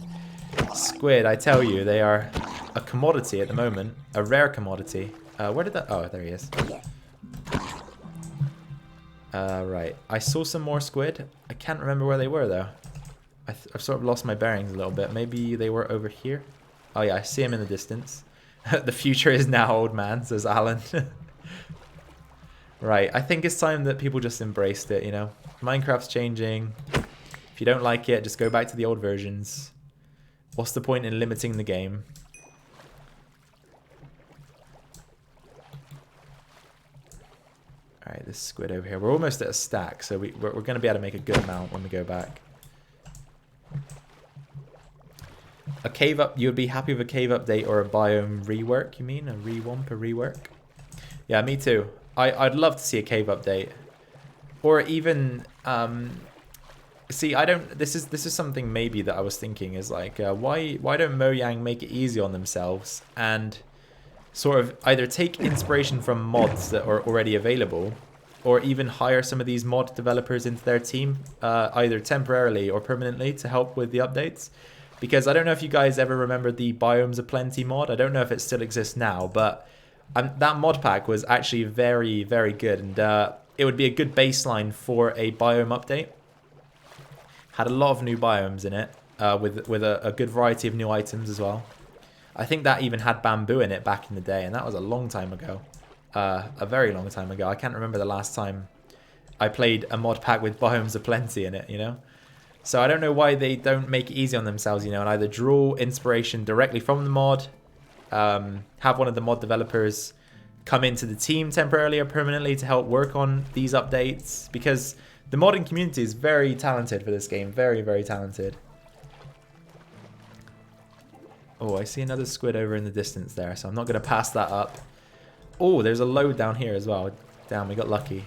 squid, I tell you, they are a commodity at the moment. A rare commodity. Where did that... Oh, there he is. Right. I saw some more squid. I can't remember where they were, though. I've sort of lost my bearings a little bit. Maybe they were over here. Oh, yeah, I see him in the distance. The future is now, old man, says Alan. Right, I think it's time that people just embraced it, you know? Minecraft's changing. If you don't like it, just go back to the old versions. What's the point in limiting the game? Alright, this squid over here. We're almost at a stack, so we're going to be able to make a good amount when we go back. A cave up, you would be happy with a cave update or a biome rework, you mean? A rework? Yeah, me too. I'd love to see a cave update, or even see. This is something maybe that I was thinking is like, why don't Mojang make it easy on themselves and sort of either take inspiration from mods that are already available, or even hire some of these mod developers into their team, either temporarily or permanently, to help with the updates. Because I don't know if you guys ever remember the Biomes of Plenty mod. I don't know if it still exists now, but that mod pack was actually very, very good, and it would be a good baseline for a biome update. Had a lot of new biomes in it, with a good variety of new items as well. I think that even had bamboo in it back in the day, and that was a long time ago. A very long time ago. I can't remember the last time I played a mod pack with Biomes of Plenty in it, you know? So I don't know why they don't make it easy on themselves, you know, and either draw inspiration directly from the mod, have one of the mod developers come into the team temporarily or permanently to help work on these updates, because the modding community is very talented for this game. Very, very talented. Oh, I see another squid over in the distance there, so I'm not going to pass that up. Oh, there's a load down here as well. Damn, we got lucky.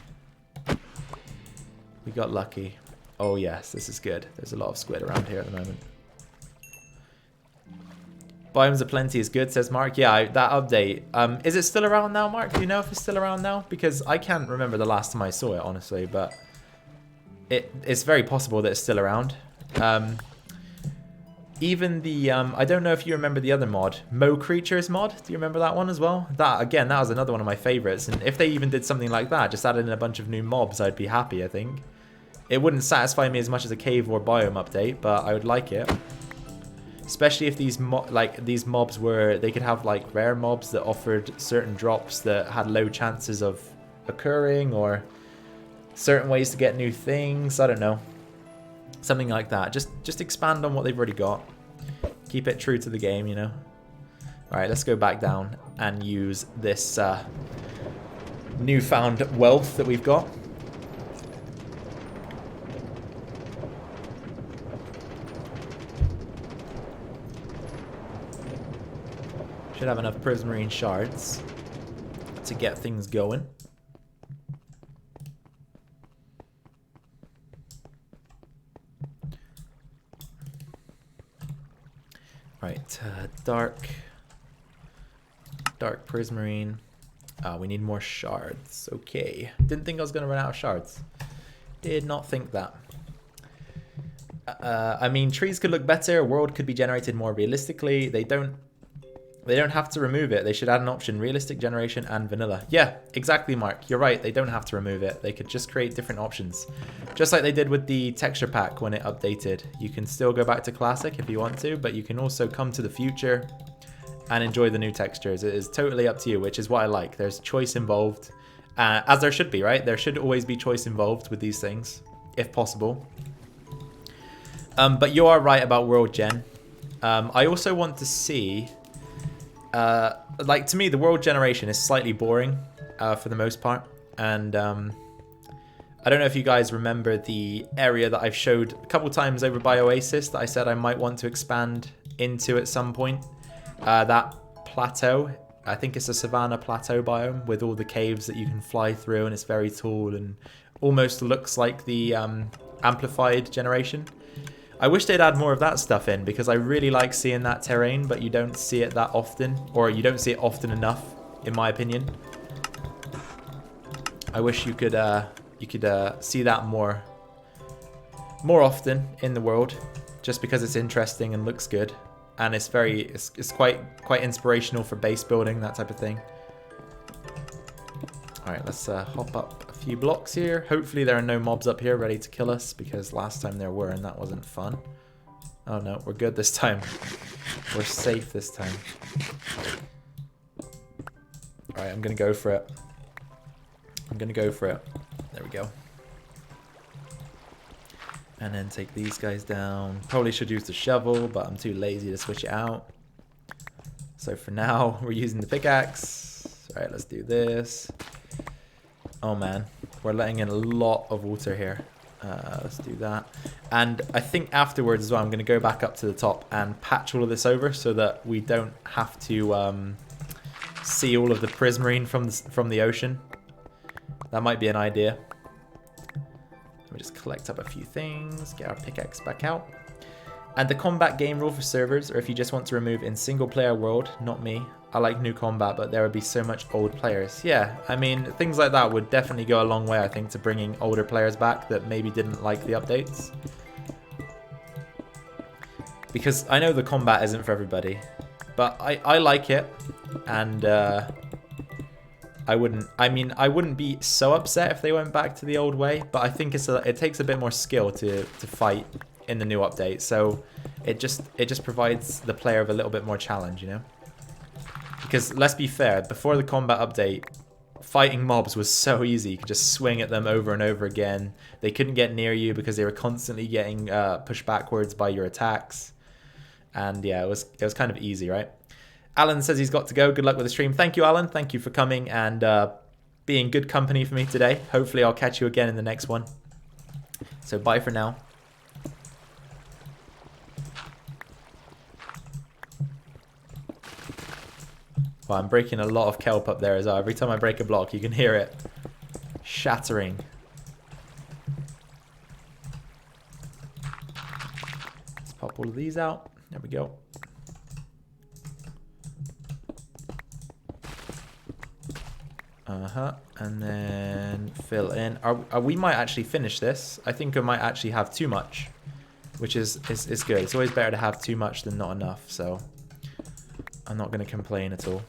We got lucky. Oh, yes, this is good. There's a lot of squid around here at the moment. Biomes Aplenty is good, says Mark. Yeah, that update. Is it still around now, Mark? Do you know if it's still around now? Because I can't remember the last time I saw it, honestly, but it's very possible that it's still around. Even the, I don't know if you remember the other mod, Mo Creatures mod. Do you remember that one as well? That, again, that was another one of my favorites. And if they even did something like that, just added in a bunch of new mobs, I'd be happy, I think. It wouldn't satisfy me as much as a cave or biome update, but I would like it. Especially if these mobs were, they could have like rare mobs that offered certain drops that had low chances of occurring, or certain ways to get new things. I don't know. Something like that. Just expand on what they've already got. Keep it true to the game, you know. Alright, let's go back down and use this newfound wealth that we've got. Should have enough prismarine shards to get things going. Right, dark prismarine. We need more shards. Okay, didn't think I was gonna run out of shards. Did not think that. I mean, trees could look better. World could be generated more realistically. They don't have to remove it. They should add an option: realistic generation and vanilla. Yeah, exactly, Mark. You're right. They don't have to remove it. They could just create different options. Just like they did with the texture pack when it updated. You can still go back to classic if you want to, but you can also come to the future and enjoy the new textures. It is totally up to you, which is what I like. There's choice involved, as there should be, right? There should always be choice involved with these things, if possible. But you are right about world gen. I also want to see... like, to me, the world generation is slightly boring for the most part. And I don't know if you guys remember the area that I've showed a couple times over by Oasis that I said I might want to expand into at some point. That plateau, I think it's a savanna plateau biome with all the caves that you can fly through, and it's very tall and almost looks like the amplified generation. I wish they'd add more of that stuff in, because I really like seeing that terrain, but you don't see it that often, or you don't see it often enough, in my opinion. I wish you could see that more often in the world, just because it's interesting and looks good, and it's quite inspirational for base building, that type of thing. All right, let's hop up a few blocks here. Hopefully there are no mobs up here ready to kill us, because last time there were and that wasn't fun. Oh no, we're good this time. We're safe this time. All right, I'm gonna go for it. There we go. And then take these guys down. Probably should use the shovel, but I'm too lazy to switch it out. So for now, we're using the pickaxe. All right, let's do this. Oh man, we're letting in a lot of water here. Let's do that. And I think afterwards as well, I'm going to go back up to the top and patch all of this over so that we don't have to see all of the prismarine from the ocean. That might be an idea. Let me just collect up a few things, get our pickaxe back out. And the combat game rule for servers, or if you just want to remove in single player world, not me. I like new combat, but there would be so much old players. Yeah, I mean, things like that would definitely go a long way, I think, to bringing older players back that maybe didn't like the updates. Because I know the combat isn't for everybody, but I like it, and I wouldn't be so upset if they went back to the old way, but I think it takes a bit more skill to fight in the new update, so it just provides the player with a little bit more challenge, you know? Because let's be fair, before the combat update, fighting mobs was so easy. You could just swing at them over and over again. They couldn't get near you because they were constantly getting pushed backwards by your attacks. And yeah, it was kind of easy, right? Alan says he's got to go. Good luck with the stream. Thank you, Alan. Thank you for coming and being good company for me today. Hopefully I'll catch you again in the next one. So bye for now. Well, I'm breaking a lot of kelp up there as well. Every time I break a block, you can hear it shattering. Let's pop all of these out. There we go. And then fill in. We might actually finish this. I think I might actually have too much, which is good. It's always better to have too much than not enough, so I'm not going to complain at all.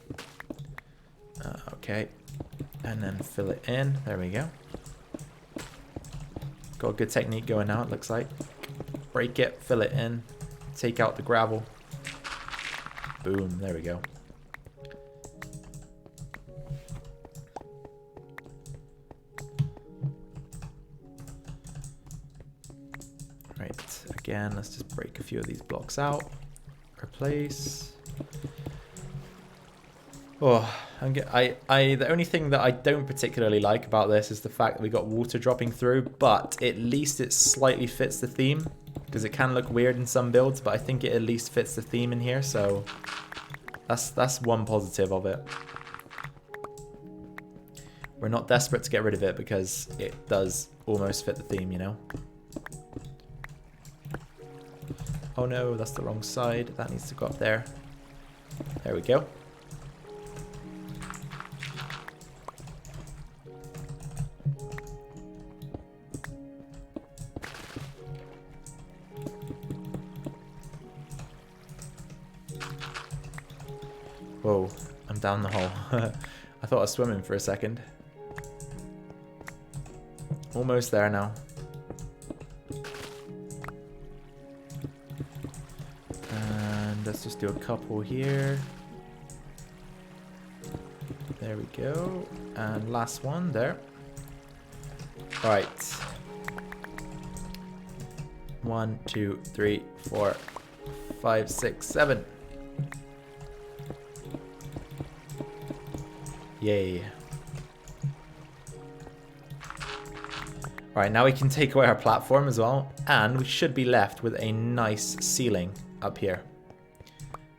Okay, and then fill it in. There we go. Got a good technique going now, it looks like. Break it, fill it in, take out the gravel. Boom, there we go. Right, again, let's just break a few of these blocks out. Replace. Oh, the only thing that I don't particularly like about this is the fact that we got water dropping through, but at least it slightly fits the theme, because it can look weird in some builds, but I think it at least fits the theme in here, so that's one positive of it. We're not desperate to get rid of it because it does almost fit the theme, you know? Oh no, that's the wrong side. That needs to go up there. There we go. Whoa, I'm down the hole. I thought I was swimming for a second. Almost there now. And let's just do a couple here. There we go. And last one there. Alright. 1, 2, 3, 4, 5, 6, 7. Yay. Alright, now we can take away our platform as well, and we should be left with a nice ceiling up here.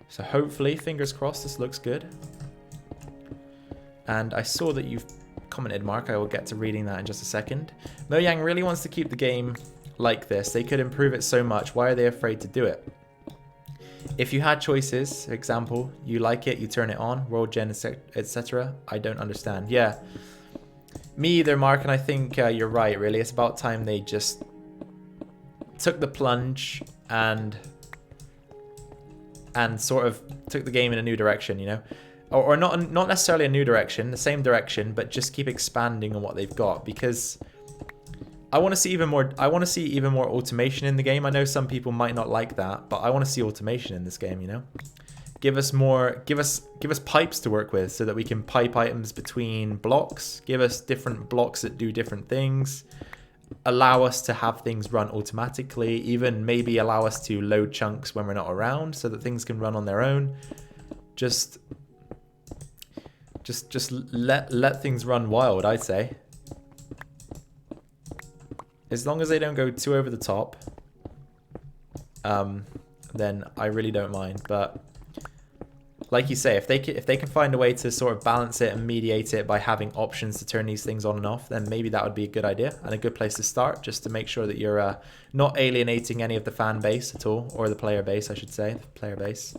So hopefully, fingers crossed, this looks good. And I saw that you've commented, Mark. I will get to reading that in just a second. Mojang really wants to keep the game like this. They could improve it so much. Why are they afraid to do it? If you had choices, for example, you like it, you turn it on, world gen, etc. I don't understand. Yeah, me either, Mark, and I think you're right, really. It's about time they just took the plunge and sort of took the game in a new direction, you know? Or not necessarily a new direction, the same direction, but just keep expanding on what they've got, because I want to see even more. I want to see even more automation in the game. I know some people might not like that, but I want to see automation in this game. You know, give us more. Give us pipes to work with so that we can pipe items between blocks. Give us different blocks that do different things. Allow us to have things run automatically. Even maybe allow us to load chunks when we're not around so that things can run on their own. Just let things run wild, I'd say. As long as they don't go too over the top, then I really don't mind. But like you say, if they can find a way to sort of balance it and mediate it by having options to turn these things on and off, then maybe that would be a good idea and a good place to start, just to make sure that you're not alienating any of the fan base at all, or the player base, I should say, the player base.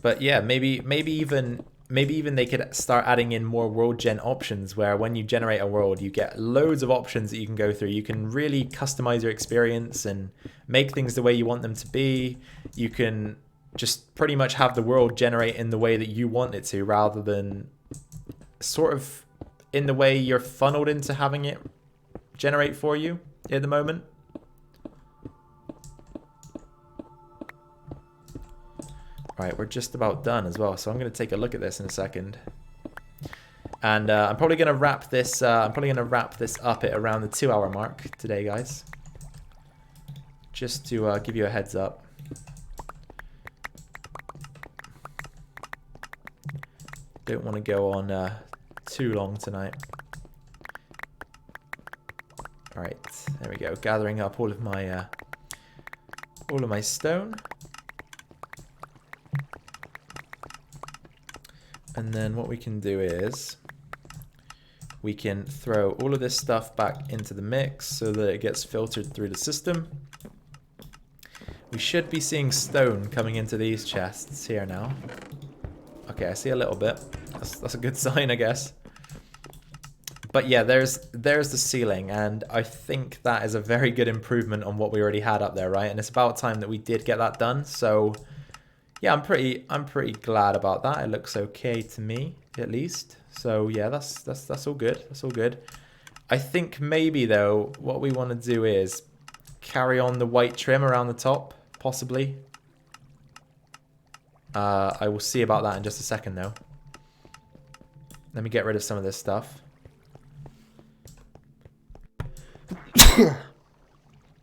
But yeah, maybe even they could start adding in more world gen options, where when you generate a world, you get loads of options that you can go through. You can really customize your experience and make things the way you want them to be. You can just pretty much have the world generate in the way that you want it to, rather than sort of in the way you're funneled into having it generate for you at the moment. Right, we're just about done as well, so I'm going to take a look at this in a second, and I'm probably going to wrap this. I'm probably going to wrap this up at around the 2-hour mark today, guys. Just to give you a heads up. Don't want to go on too long tonight. All right, there we go. Gathering up all of my stone. And then what we can do is we can throw all of this stuff back into the mix so that it gets filtered through the system. We should be seeing stone coming into these chests here now. Okay, I see a little bit. That's a good sign, I guess. But yeah, there's the ceiling, and I think that is a very good improvement on what we already had up there, right? And it's about time that we did get that done. So yeah, I'm pretty glad about that. It looks okay to me, at least. So yeah, that's all good. That's all good. I think maybe though, what we want to do is carry on the white trim around the top, possibly. I will see about that in just a second though. Let me get rid of some of this stuff.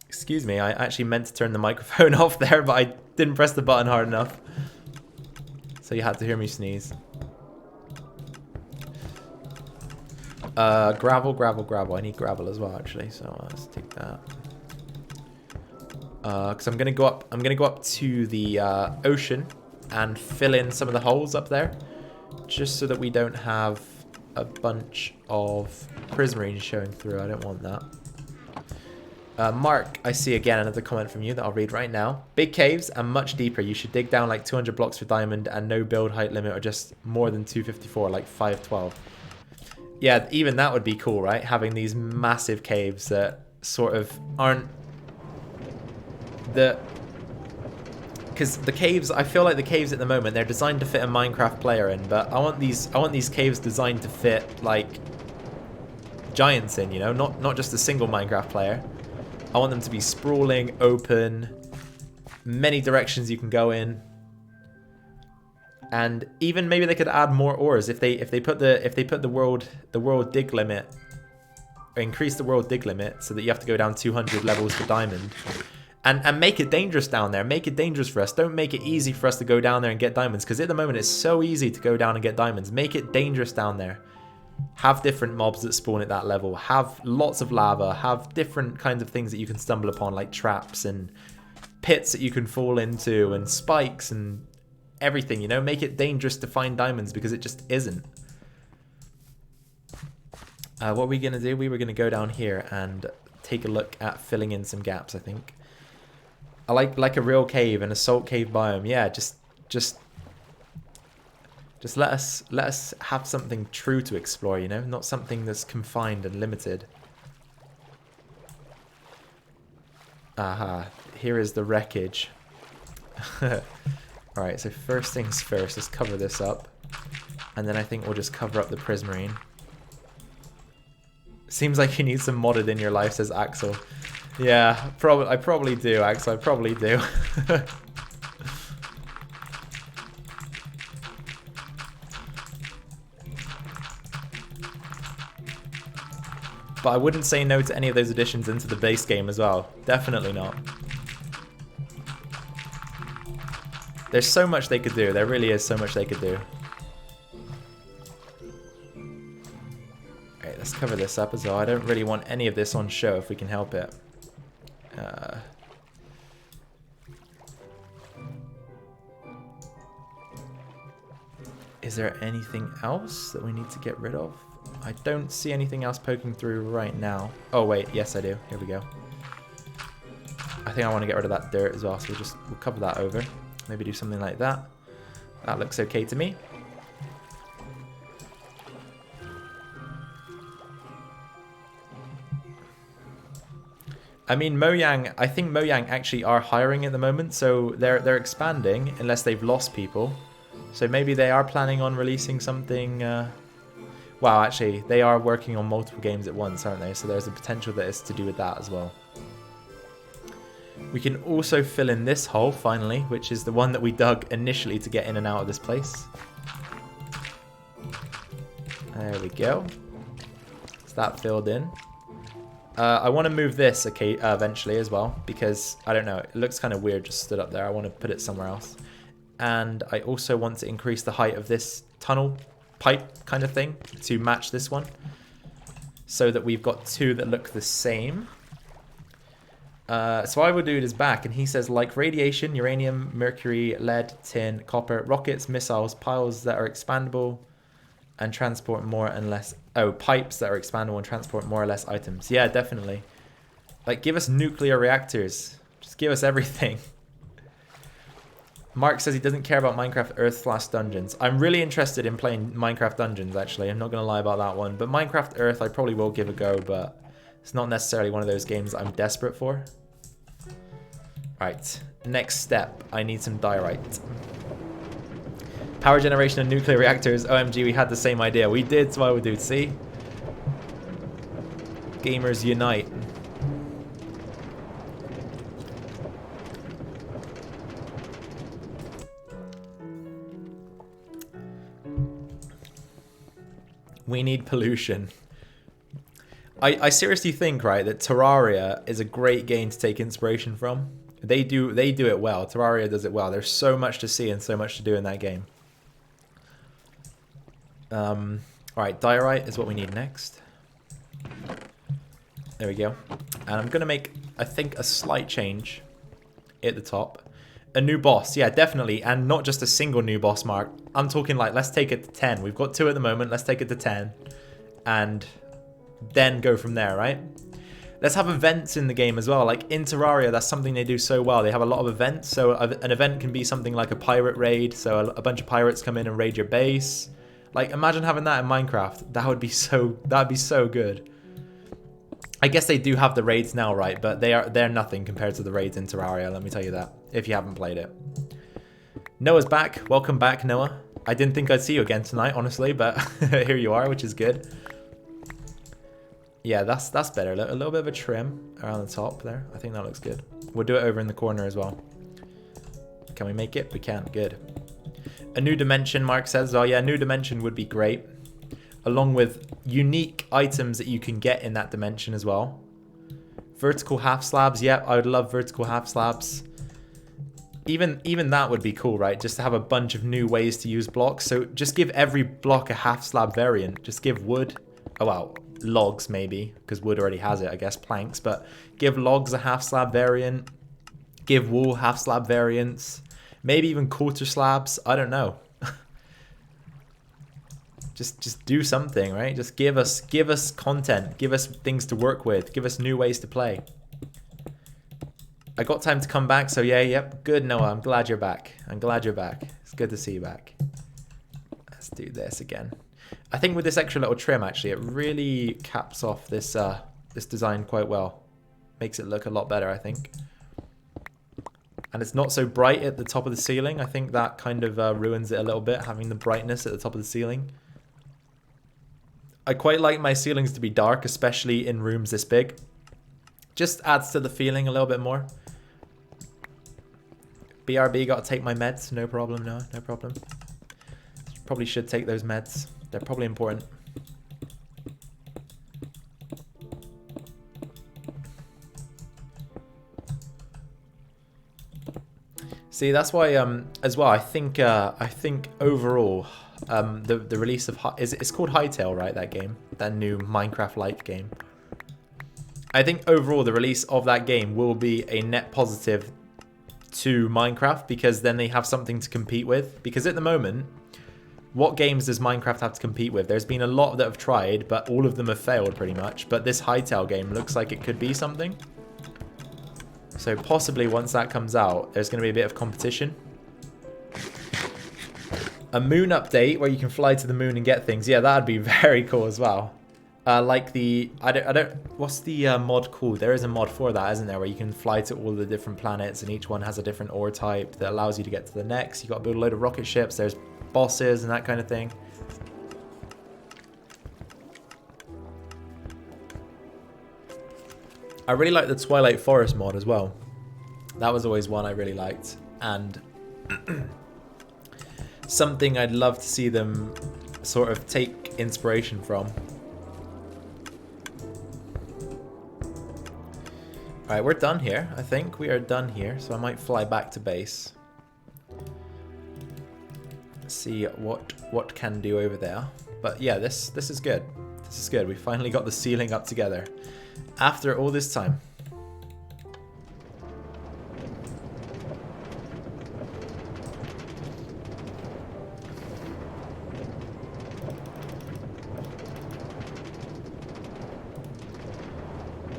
Excuse me, I actually meant to turn the microphone off there, but I didn't press the button hard enough. So you had to hear me sneeze. Gravel, gravel, gravel. I need gravel as well, actually. So let's take that. Because I'm gonna go up to the ocean and fill in some of the holes up there, just so that we don't have a bunch of prismarine showing through. I don't want that. Mark, I see again another comment from you that I'll read right now. Big caves and much deeper. You should dig down like 200 blocks for diamond and no build height limit or just more than 254, like 512. Yeah, even that would be cool, right? Having these massive caves that sort of aren't the... Because the caves, I feel like the caves at the moment, they're designed to fit a Minecraft player in, but I want these caves designed to fit like giants in, you know, not just a single Minecraft player. I want them to be sprawling, open, many directions you can go in, and even maybe they could add more ores if they put the world dig limit, or increase the world dig limit so that you have to go down 200 levels for diamond, and make it dangerous down there. Make it dangerous for us. Don't make it easy for us to go down there and get diamonds, because at the moment it's so easy to go down and get diamonds. Make it dangerous down there. Have different mobs that spawn at that level. Have lots of lava. Have different kinds of things that you can stumble upon, like traps and pits that you can fall into and spikes and everything, you know? Make it dangerous to find diamonds, because it just isn't. What were we going to do? We were going to go down here and take a look at filling in some gaps, I think. I like a real cave, an assault cave biome. Yeah, just let us have something true to explore, you know? Not something that's confined and limited. Aha, here is the wreckage. Alright, so first things first, let's cover this up. And then I think we'll just cover up the prismarine. Seems like you need some modded in your life, says Axel. Yeah, I probably do, Axel, I probably do. But I wouldn't say no to any of those additions into the base game as well. Definitely not. There's so much they could do. There really is so much they could do. Alright, let's cover this up as well. I don't really want any of this on show if we can help it. Is there anything else that we need to get rid of? I don't see anything else poking through right now. Oh wait, yes I do. Here we go. I think I want to get rid of that dirt as well, so we'll cover that over. Maybe do something like that. That looks okay to me. I mean, Mojang, I think Mojang actually are hiring at the moment, so they're expanding unless they've lost people. So maybe they are planning on releasing something. Wow, actually, they are working on multiple games at once, aren't they? So there's a potential that it's to do with that as well. We can also fill in this hole, finally, which is the one that we dug initially to get in and out of this place. There we go. Is that filled in? I want to move this eventually as well, because, I don't know, it looks kind of weird just stood up there. I want to put it somewhere else. And I also want to increase the height of this tunnel pipe kind of thing to match this one, so that we've got two that look the same. So I will do it as back, and he says, like radiation, uranium, mercury, lead, tin, copper, rockets, missiles, piles that are expandable and transport more and less... Oh, pipes that are expandable and transport more or less items. Yeah, definitely. Like, give us nuclear reactors. Just give us everything. Mark says he doesn't care about Minecraft Earth/Dungeons. I'm really interested in playing Minecraft Dungeons, actually. I'm not going to lie about that one. But Minecraft Earth, I probably will give a go, but it's not necessarily one of those games I'm desperate for. Right, next step. I need some diorite. Power generation of nuclear reactors. OMG, we had the same idea. We did, so I would do. See? Gamers unite. We need pollution. I seriously think, right, that Terraria is a great game to take inspiration from. They do it well. Terraria does it well. There's so much to see and so much to do in that game. Alright, diorite is what we need next. There we go. And I'm going to make, I think, a slight change at the top. A new boss, yeah, definitely. And not just a single new boss, Mark. I'm talking like, let's take it to 10. We've got 2 at the moment. Let's take it to 10. And then go from there, right? Let's have events in the game as well. Like in Terraria, that's something they do so well. They have a lot of events. So an event can be something like a pirate raid. So a bunch of pirates come in and raid your base. Like imagine having that in Minecraft. That'd be so good. I guess they do have the raids now, right? But they're nothing compared to the raids in Terraria, let me tell you that, if you haven't played it. Noah's back. Welcome back, Noah. I didn't think I'd see you again tonight, honestly, but here you are, which is good. Yeah, that's better. A little bit of a trim around the top there. I think that looks good. We'll do it over in the corner as well. Can we make it? We can. Good. A new dimension, Mark says. Oh yeah, a new dimension would be great. Along with unique items that you can get in that dimension as well. Vertical half slabs. Yeah, I would love vertical half slabs. Even that would be cool, right? Just to have a bunch of new ways to use blocks. So just give every block a half slab variant. Just give wood. Oh, well, logs maybe, because wood already has it, I guess, planks. But give logs a half slab variant. Give wool half slab variants. Maybe even quarter slabs. I don't know. Just do something, right? Just give us content. Give us things to work with. Give us new ways to play. I got time to come back, so yeah, yep. Good, Noah. I'm glad you're back. I'm glad you're back. It's good to see you back. Let's do this again. I think with this extra little trim, actually, it really caps off this this design quite well. Makes it look a lot better, I think. And it's not so bright at the top of the ceiling. I think that kind of ruins it a little bit, having the brightness at the top of the ceiling. I quite like my ceilings to be dark, especially in rooms this big. Just adds to the feeling a little bit more. BRB, got to take my meds. No problem, no problem. Probably should take those meds. They're probably important. See, that's why as well. I think overall, the release of it's called Hytale, right? That game, that new Minecraft-like game. I think overall the release of that game will be a net positive to Minecraft, because then they have something to compete with. Because at the moment, what games does Minecraft have to compete with? There's been a lot that have tried, but all of them have failed pretty much. But this Hytale game looks like it could be something. So possibly once that comes out, there's going to be a bit of competition. A moon update where you can fly to the moon and get things. Yeah, that'd be very cool as well. Like the, I don't, what's the mod called? There is a mod for that, isn't there? Where you can fly to all the different planets and each one has a different ore type that allows you to get to the next. You got to build a load of rocket ships. There's bosses and that kind of thing. I really like the Twilight Forest mod as well. That was always one I really liked. And something I'd love to see them sort of take inspiration from. Alright, we're done here. I think we are done here. So I might fly back to base. See what can do over there. But yeah, this is good. This is good. We finally got the ceiling up together. After all this time.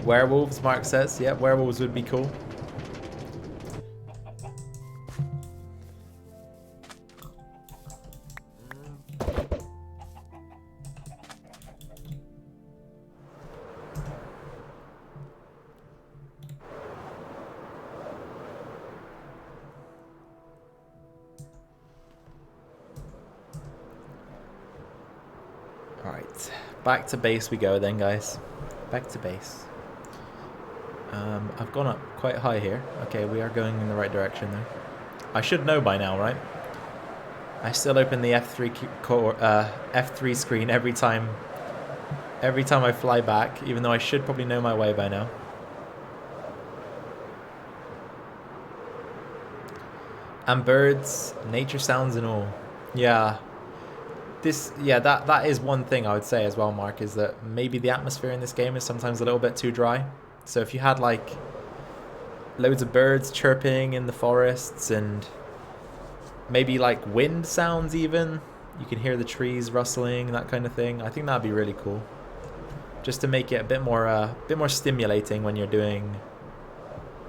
Werewolves, Mark says. Yep, werewolves would be cool. Back to base we go then, guys. Back to base. I've gone up quite high here. Okay, we are going in the right direction though. I should know by now, right? I still open the F3 screen every time I fly back, even though I should probably know my way by now. And birds, nature sounds and all. Yeah. That is one thing I would say as well, Mark, is that maybe the atmosphere in this game is sometimes a little bit too dry. So if you had like loads of birds chirping in the forests and maybe like wind sounds even, you can hear the trees rustling, that kind of thing. I think that'd be really cool. Just to make it a bit more stimulating when you're doing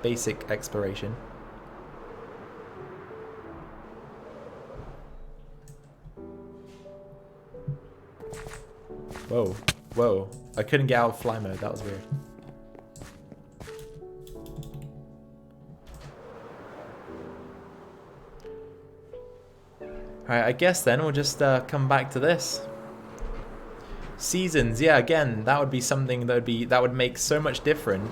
basic exploration. Whoa, whoa. I couldn't get out of fly mode, that was weird. Alright, I guess then we'll just come back to this. Seasons, yeah, again, that would be something that would make so much different.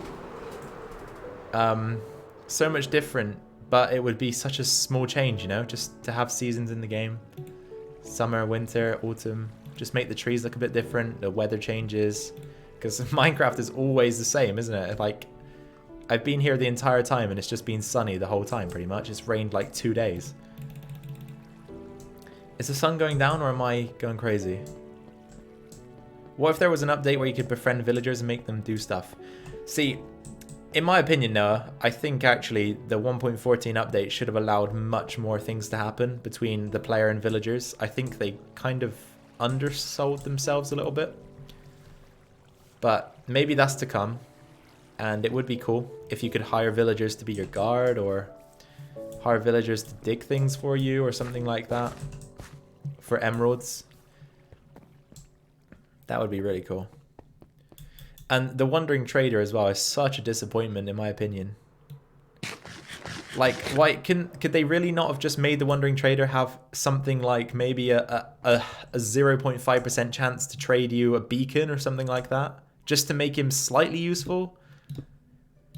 So much different, but it would be such a small change, you know, just to have seasons in the game. Summer, winter, autumn. Just make the trees look a bit different, the weather changes. Because Minecraft is always the same, isn't it? Like, I've been here the entire time and it's just been sunny the whole time, pretty much. It's rained like 2 days. Is the sun going down or am I going crazy? What if there was an update where you could befriend villagers and make them do stuff? See, in my opinion, Noah, I think actually the 1.14 update should have allowed much more things to happen between the player and villagers. I think they kind of undersold themselves a little bit. But maybe that's to come. And it would be cool if you could hire villagers to be your guard or hire villagers to dig things for you or something like that. For emeralds. That would be really cool. And the Wandering Trader as well is such a disappointment in my opinion. Like, why could they really not have just made the Wandering Trader have something like maybe a 0.5% chance to trade you a beacon or something like that? Just to make him slightly useful?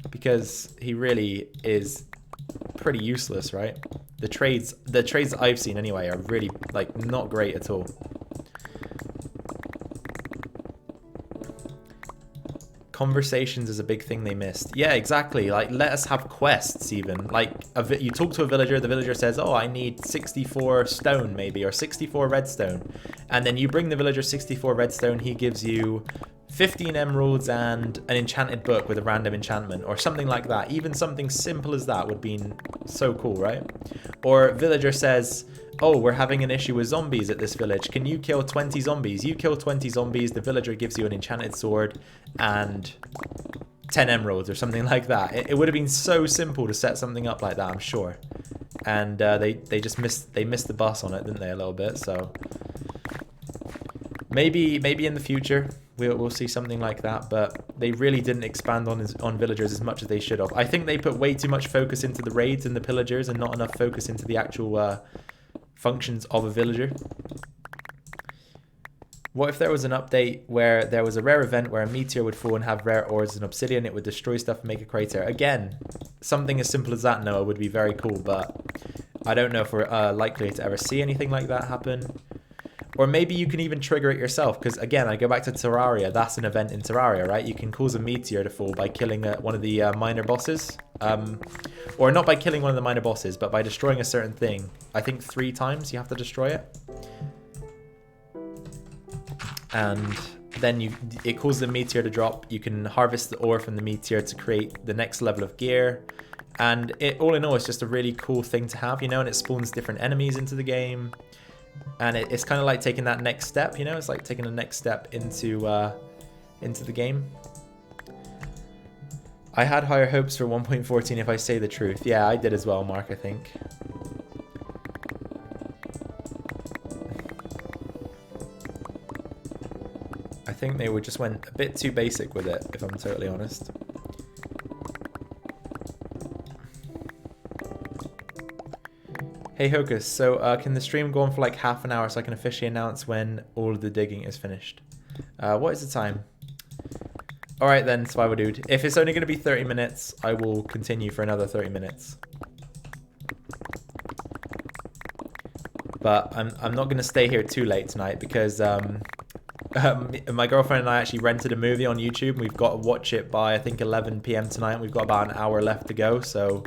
Because he really is pretty useless, right? The trades that I've seen anyway are really like not great at all. Conversations is a big thing they missed. Yeah, exactly. Like, let us have quests even. Like, you talk to a villager, the villager says, oh, I need 64 stone maybe, or 64 redstone. And then you bring the villager 64 redstone, he gives you 15 emeralds and an enchanted book with a random enchantment, or something like that. Even something simple as that would be so cool, right? Or villager says, oh, we're having an issue with zombies at this village. Can you kill 20 zombies? You kill 20 zombies, the villager gives you an enchanted sword and 10 emeralds or something like that. It would have been so simple to set something up like that, I'm sure. And they just missed the bus on it, didn't they, a little bit? So maybe in the future we'll see something like that, but they really didn't expand on villagers as much as they should have. I think they put way too much focus into the raids and the pillagers and not enough focus into the actual functions of a villager. What if there was an update where there was a rare event where a meteor would fall and have rare ores and obsidian, it would destroy stuff and make a crater? Again, something as simple as that, Noah, would be very cool, but I don't know if we're likely to ever see anything like that happen. Or maybe you can even trigger it yourself, because again, I go back to Terraria, that's an event in Terraria, right? You can cause a meteor to fall by killing one of the minor bosses. Or not by killing one of the minor bosses, but by destroying a certain thing. I think 3 times you have to destroy it. And then it causes the meteor to drop. You can harvest the ore from the meteor to create the next level of gear. And all in all, it's just a really cool thing to have, you know, and it spawns different enemies into the game. And it's kind of like taking that next step, you know, it's like taking the next step into the game. I had higher hopes for 1.14 if I say the truth. Yeah, I did as well, Mark, I think. I think they just went a bit too basic with it, if I'm totally honest. Hey Hocus, so can the stream go on for like half an hour so I can officially announce when all of the digging is finished? What is the time? Alright then, Survival Dude. If it's only going to be 30 minutes, I will continue for another 30 minutes. But I'm not going to stay here too late tonight because my girlfriend and I actually rented a movie on YouTube. We've got to watch it by, I think, 11 p.m. tonight. We've got about an hour left to go, so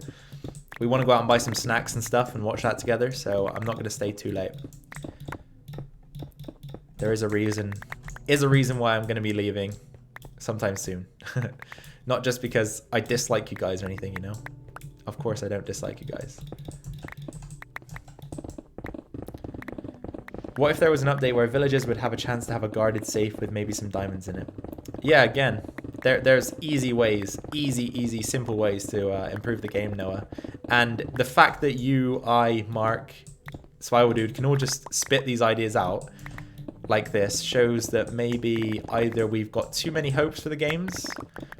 we want to go out and buy some snacks and stuff and watch that together, so I'm not going to stay too late. There is a reason why I'm going to be leaving sometime soon. Not just because I dislike you guys or anything, you know. Of course I don't dislike you guys. What if there was an update where villagers would have a chance to have a guarded safe with maybe some diamonds in it? Yeah, again, there's easy ways, easy, simple ways to improve the game, Noah. And the fact that you, I, Mark, Survival Dude can all just spit these ideas out like this shows that maybe either we've got too many hopes for the games,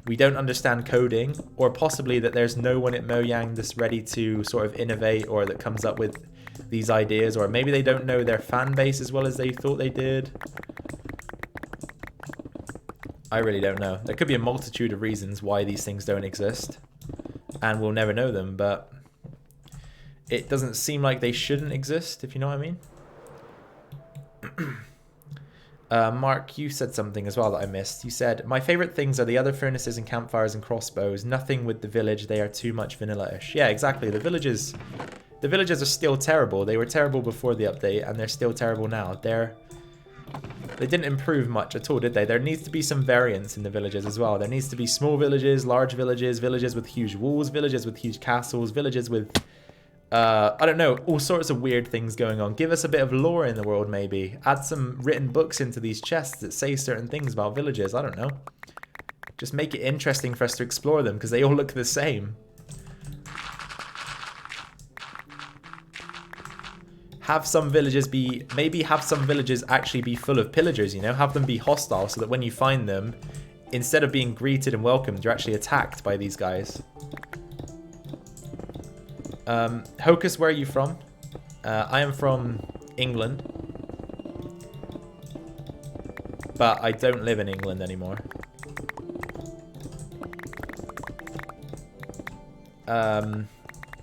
we don't understand coding, or possibly that there's no one at Mojang that's ready to sort of innovate or that comes up with these ideas, or maybe they don't know their fan base as well as they thought they did. I really don't know. There could be a multitude of reasons why these things don't exist, and we'll never know them, but it doesn't seem like they shouldn't exist, if you know what I mean. Mark, you said something as well that I missed. You said, my favorite things are the other furnaces and campfires and crossbows. Nothing with the village. They are too much vanilla-ish. Yeah, exactly. The villages are still terrible. They were terrible before the update, and they're still terrible now. They didn't improve much at all, did they? There needs to be some variance in the villages as well. There needs to be small villages, large villages, villages with huge walls, villages with huge castles, villages with I don't know, all sorts of weird things going on. Give us a bit of lore in the world, maybe. Add some written books into these chests that say certain things about villages. I don't know. Just make it interesting for us to explore them, because they all look the same. Have some villages be... Maybe have some villages actually be full of pillagers, you know? Have them be hostile so that when you find them, instead of being greeted and welcomed, you're actually attacked by these guys. Hocus, where are you from? I am from England, but I don't live in England anymore. Hang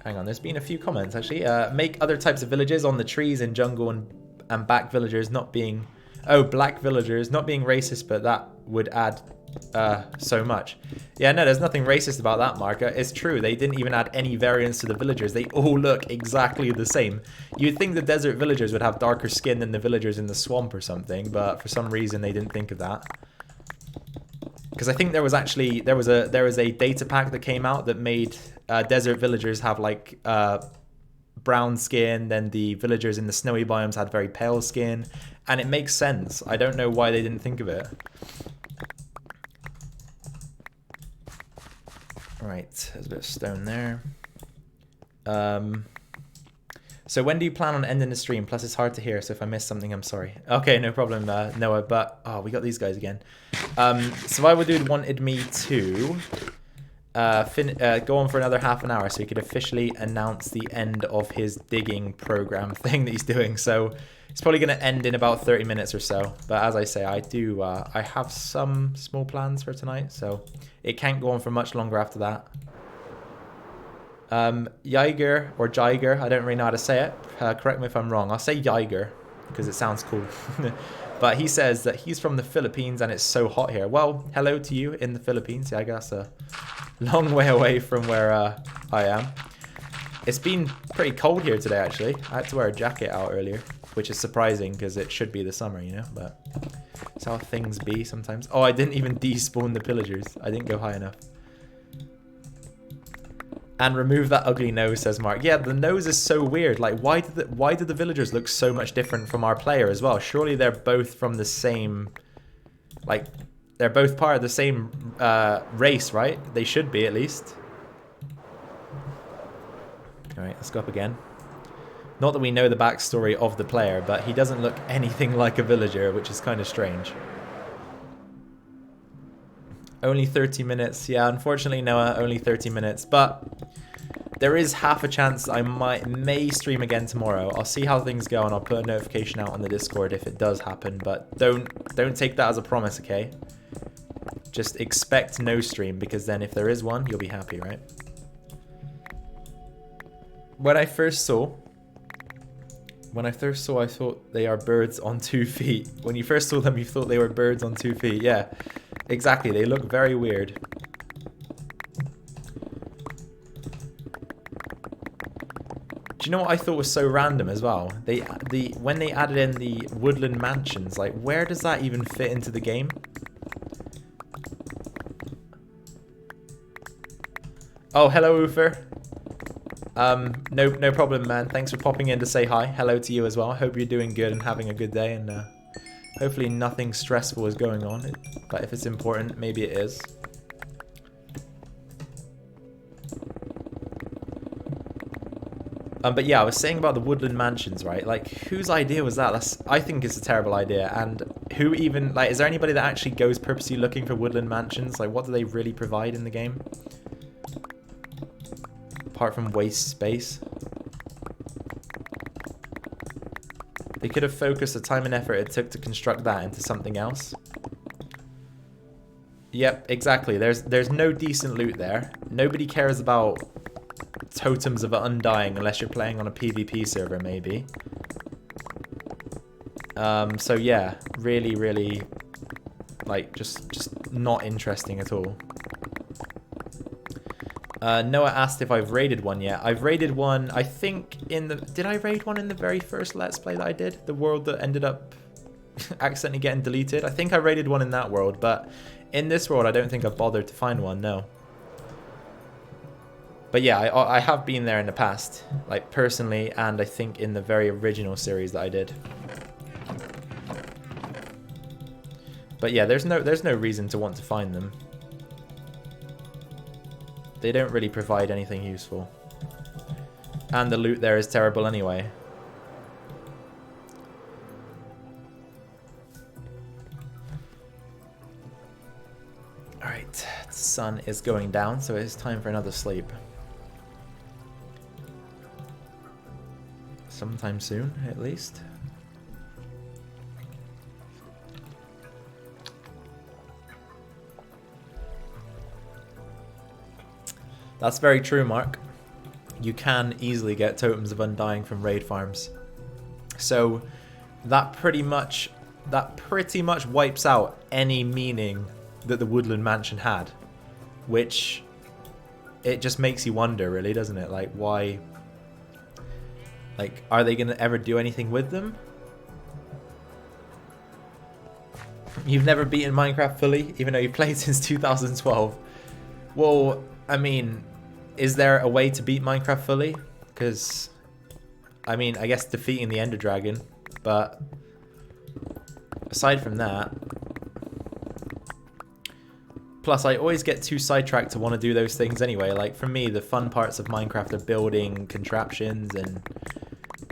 on, there's been a few comments actually. Make other types of villages on the trees and jungle and back villagers not being... Oh, black villagers not being racist, but that would add so much. Yeah, no, there's nothing racist about that, Mark. It's true, they didn't even add any variance to the villagers. They all look exactly the same. You'd think the desert villagers would have darker skin than the villagers in the swamp or something, but for some reason they didn't think of that. Because I think there was a data pack that came out that made desert villagers have like brown skin, then the villagers in the snowy biomes had very pale skin, and it makes sense. I don't know why they didn't think of it. Right, there's a bit of stone there. So when do you plan on ending the stream? Plus it's hard to hear, so if I missed something, I'm sorry. Okay, no problem, Noah, but... Oh, we got these guys again. Survival Dude wanted me to go on for another half an hour so he could officially announce the end of his digging program thing that he's doing. So it's probably going to end in about 30 minutes or so. But as I say, I have some small plans for tonight, so it can't go on for much longer after that. Jaeger or Jiger, I don't really know how to say it. Correct me if I'm wrong. I'll say Jaeger because it sounds cool. But he says that he's from the Philippines and it's so hot here. Well, hello to you in the Philippines. Yeah, I guess a long way away from where I am. It's been pretty cold here today, actually. I had to wear a jacket out earlier, which is surprising because it should be the summer, you know, but it's how things be sometimes. Oh, I didn't even despawn the pillagers. I didn't go high enough. And remove that ugly nose, says Mark. Yeah, the nose is so weird. Like, why did the villagers look so much different from our player as well? Surely they're both from the same... Like, they're both part of the same race, right? They should be, at least. Alright, let's go up again. Not that we know the backstory of the player, but he doesn't look anything like a villager, which is kind of strange. Only 30 minutes. Yeah, unfortunately, Noah, only 30 minutes. But There is half a chance I may stream again tomorrow. I'll see how things go and I'll put a notification out on the Discord if it does happen, but don't take that as a promise, okay? Just expect no stream, because then if there is one, you'll be happy, right? When I first saw, I thought they are birds on 2 feet. When you first saw them, you thought they were birds on 2 feet. Yeah, exactly. They look very weird. Do you know what I thought was so random as well? When they added in the woodland mansions, like, where does that even fit into the game? Oh, hello, Ufer. No problem, man. Thanks for popping in to say hi. Hello to you as well. Hope you're doing good and having a good day, and hopefully nothing stressful is going on. But if it's important, maybe it is. But yeah, I was saying about the woodland mansions, right? Like, whose idea was that? I think it's a terrible idea. And who even, like, is there anybody that actually goes purposely looking for woodland mansions? Like, what do they really provide in the game? Apart from waste space. They could have focused the time and effort it took to construct that into something else. Yep, exactly. There's no decent loot there. Nobody cares about totems of undying unless you're playing on a PvP server, maybe. So yeah, really, like, just not interesting at all. Noah asked if I've raided one yet. I've raided one, I think, did I raid one in the very first Let's Play that I did? The world that ended up accidentally getting deleted? I think I raided one in that world, but in this world I don't think I've bothered to find one, no. But yeah, I have been there in the past, like, personally, and I think in the very original series that I did. But yeah, there's no reason to want to find them. They don't really provide anything useful. And the loot there is terrible anyway. Alright, the sun is going down, so it's time for another sleep. Sometime soon, at least. That's very true, Mark. You can easily get totems of undying from raid farms. So that pretty much wipes out any meaning that the woodland mansion had, which it just makes you wonder, really, doesn't it? Like, why? Like, are they gonna ever do anything with them? You've never beaten Minecraft fully, even though you've played since 2012. Well, I mean, is there a way to beat Minecraft fully? Because, I mean, I guess defeating the Ender Dragon, but aside from that, plus I always get too sidetracked to want to do those things anyway. Like, for me, the fun parts of Minecraft are building contraptions and,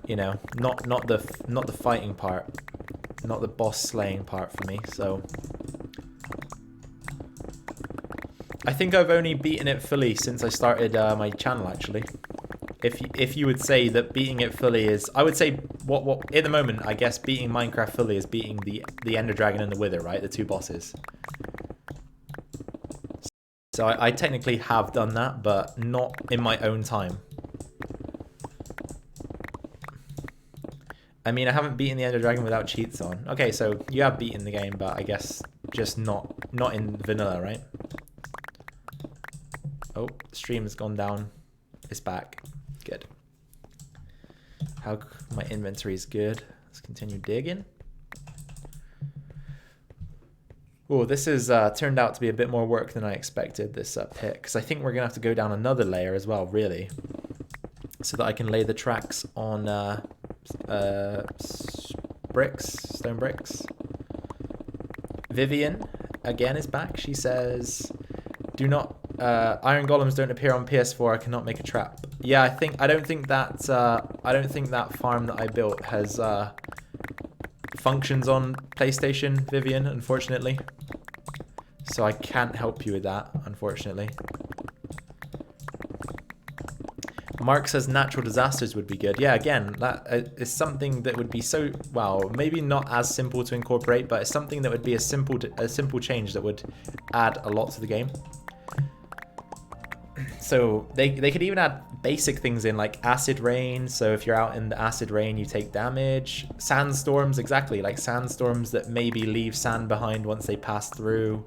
you know, not the fighting part, not the boss slaying part for me. So I think I've only beaten it fully since I started my channel, actually. If you would say that beating it fully is, I would say what at the moment, I guess beating Minecraft fully is beating the Ender Dragon and the Wither, right? The two bosses. So I technically have done that, but not in my own time. I mean, I haven't beaten the Ender Dragon without cheats on. Okay, so you have beaten the game, but I guess just not in vanilla, right? Oh, the stream has gone down. It's back. Good. My inventory is good. Let's continue digging. Oh, this has turned out to be a bit more work than I expected, this pit, because I think we're going to have to go down another layer as well, really, so that I can lay the tracks on stone bricks. Vivian, again, is back. She says, "Do not, iron golems don't appear on PS4. I cannot make a trap." Yeah, I don't think that farm that I built has functions on PlayStation, Vivian, unfortunately. So I can't help you with that, unfortunately. Mark says natural disasters would be good. Yeah, again, that is something that would be so, well, maybe not as simple to incorporate, but it's something that would be a simple change that would add a lot to the game. So they could even add basic things in, like acid rain. So if you're out in the acid rain, you take damage. Sandstorms, exactly, like sandstorms that maybe leave sand behind once they pass through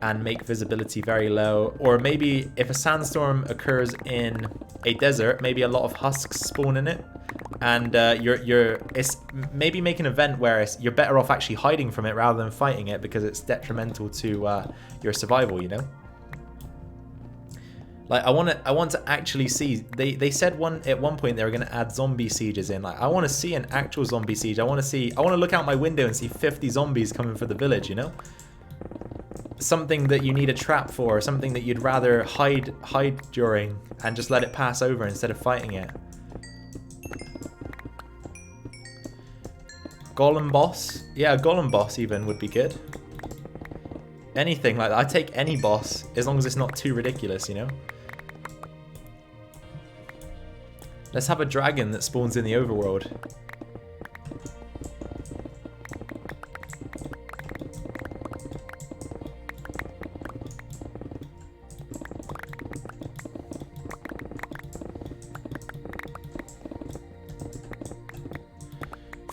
and make visibility very low. Or maybe if a sandstorm occurs in a desert, maybe a lot of husks spawn in it, and it's maybe make an event where you're better off actually hiding from it rather than fighting it, because it's detrimental to your survival, you know. Like I want to actually see. They said at one point they were going to add zombie sieges in. Like I want to see an actual zombie siege. I want to look out my window and see 50 zombies coming for the village, you know? Something that you need a trap for, something that you'd rather hide during and just let it pass over instead of fighting it. Golem boss? Yeah, a golem boss even would be good. Anything like that. I'd take any boss as long as it's not too ridiculous, you know? Let's have a dragon that spawns in the overworld.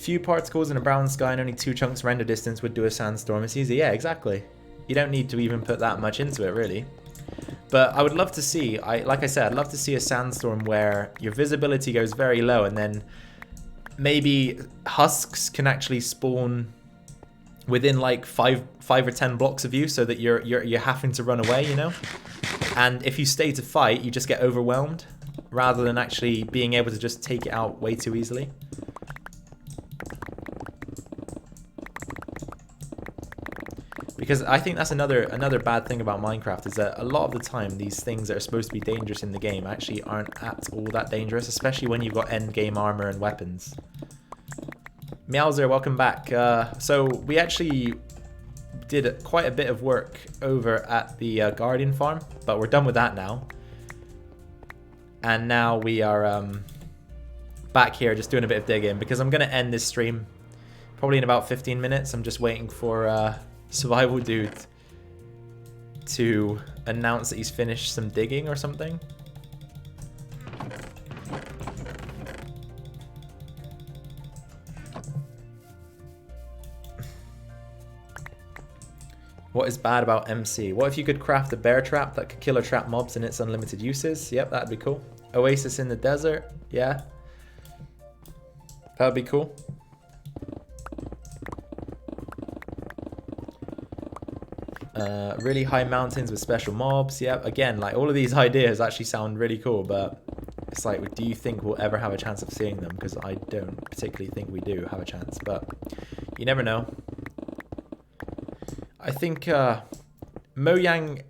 Few particles in a brown sky and only 2 chunks render distance would do a sandstorm. It's easy. Yeah, exactly. You don't need to even put that much into it, really. But I would love to see, like I said, I'd love to see a sandstorm where your visibility goes very low, and then maybe husks can actually spawn within like 5 or 10 blocks of you, so that you're having to run away, you know? And if you stay to fight, you just get overwhelmed rather than actually being able to just take it out way too easily. Because I think that's another bad thing about Minecraft, is that a lot of the time these things that are supposed to be dangerous in the game actually aren't at all that dangerous, especially when you've got end game armor and weapons. Meowser, welcome back. So we actually did quite a bit of work over at the Guardian farm, but we're done with that now. And now we are back here just doing a bit of digging, because I'm going to end this stream probably in about 15 minutes. I'm just waiting for Survival Dude to announce that he's finished some digging or something. What is bad about MC? What if you could craft a bear trap that could kill or trap mobs in its unlimited uses? Yep, that'd be cool. Oasis in the desert? Yeah. That'd be cool. Really high mountains with special mobs. Yep, again, like all of these ideas actually sound really cool, but it's like, do you think we'll ever have a chance of seeing them? Because I don't particularly think we do have a chance, but you never know. I think Mojang,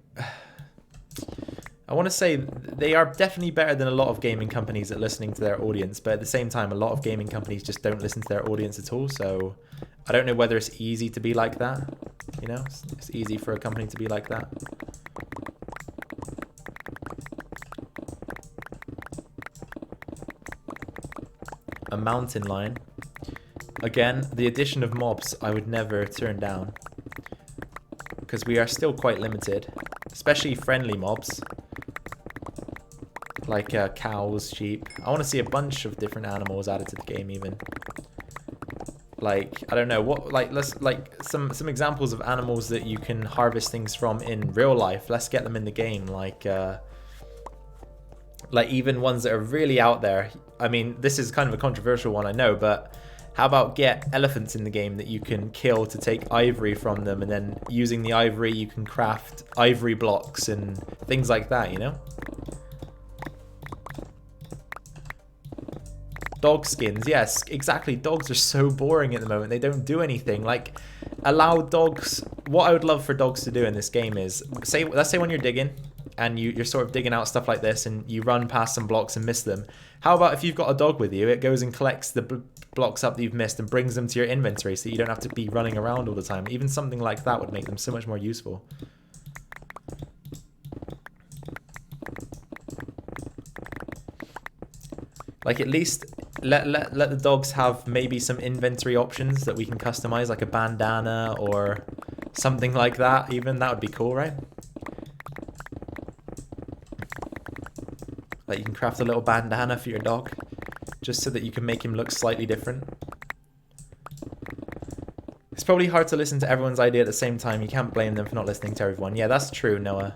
I want to say they are definitely better than a lot of gaming companies at listening to their audience, but at the same time, a lot of gaming companies just don't listen to their audience at all, so I don't know whether it's easy to be like that. You know, it's easy for a company to be like that. A mountain lion. Again, the addition of mobs I would never turn down, because we are still quite limited, especially friendly mobs like cows, sheep. I want to see a bunch of different animals added to the game even. Like, I don't know, what, like, let's, like, some examples of animals that you can harvest things from in real life. Let's get them in the game, like even ones that are really out there. I mean, this is kind of a controversial one, I know, but how about get elephants in the game that you can kill to take ivory from them, and then using the ivory you can craft ivory blocks and things like that, you know? Dog skins, yes, exactly. Dogs are so boring at the moment. They don't do anything. Like, allow dogs... What I would love for dogs to do in this game is, let's say when you're digging, and you're sort of digging out stuff like this, and you run past some blocks and miss them. How about if you've got a dog with you, it goes and collects the blocks up that you've missed and brings them to your inventory, so you don't have to be running around all the time. Even something like that would make them so much more useful. Like, at least let the dogs have maybe some inventory options that we can customize, like a bandana or something like that. Even that would be cool, right? Like, you can craft a little bandana for your dog, just so that you can make him look slightly different. It's probably hard to listen to everyone's idea at the same time. You can't blame them for not listening to everyone. Yeah, that's true, Noah.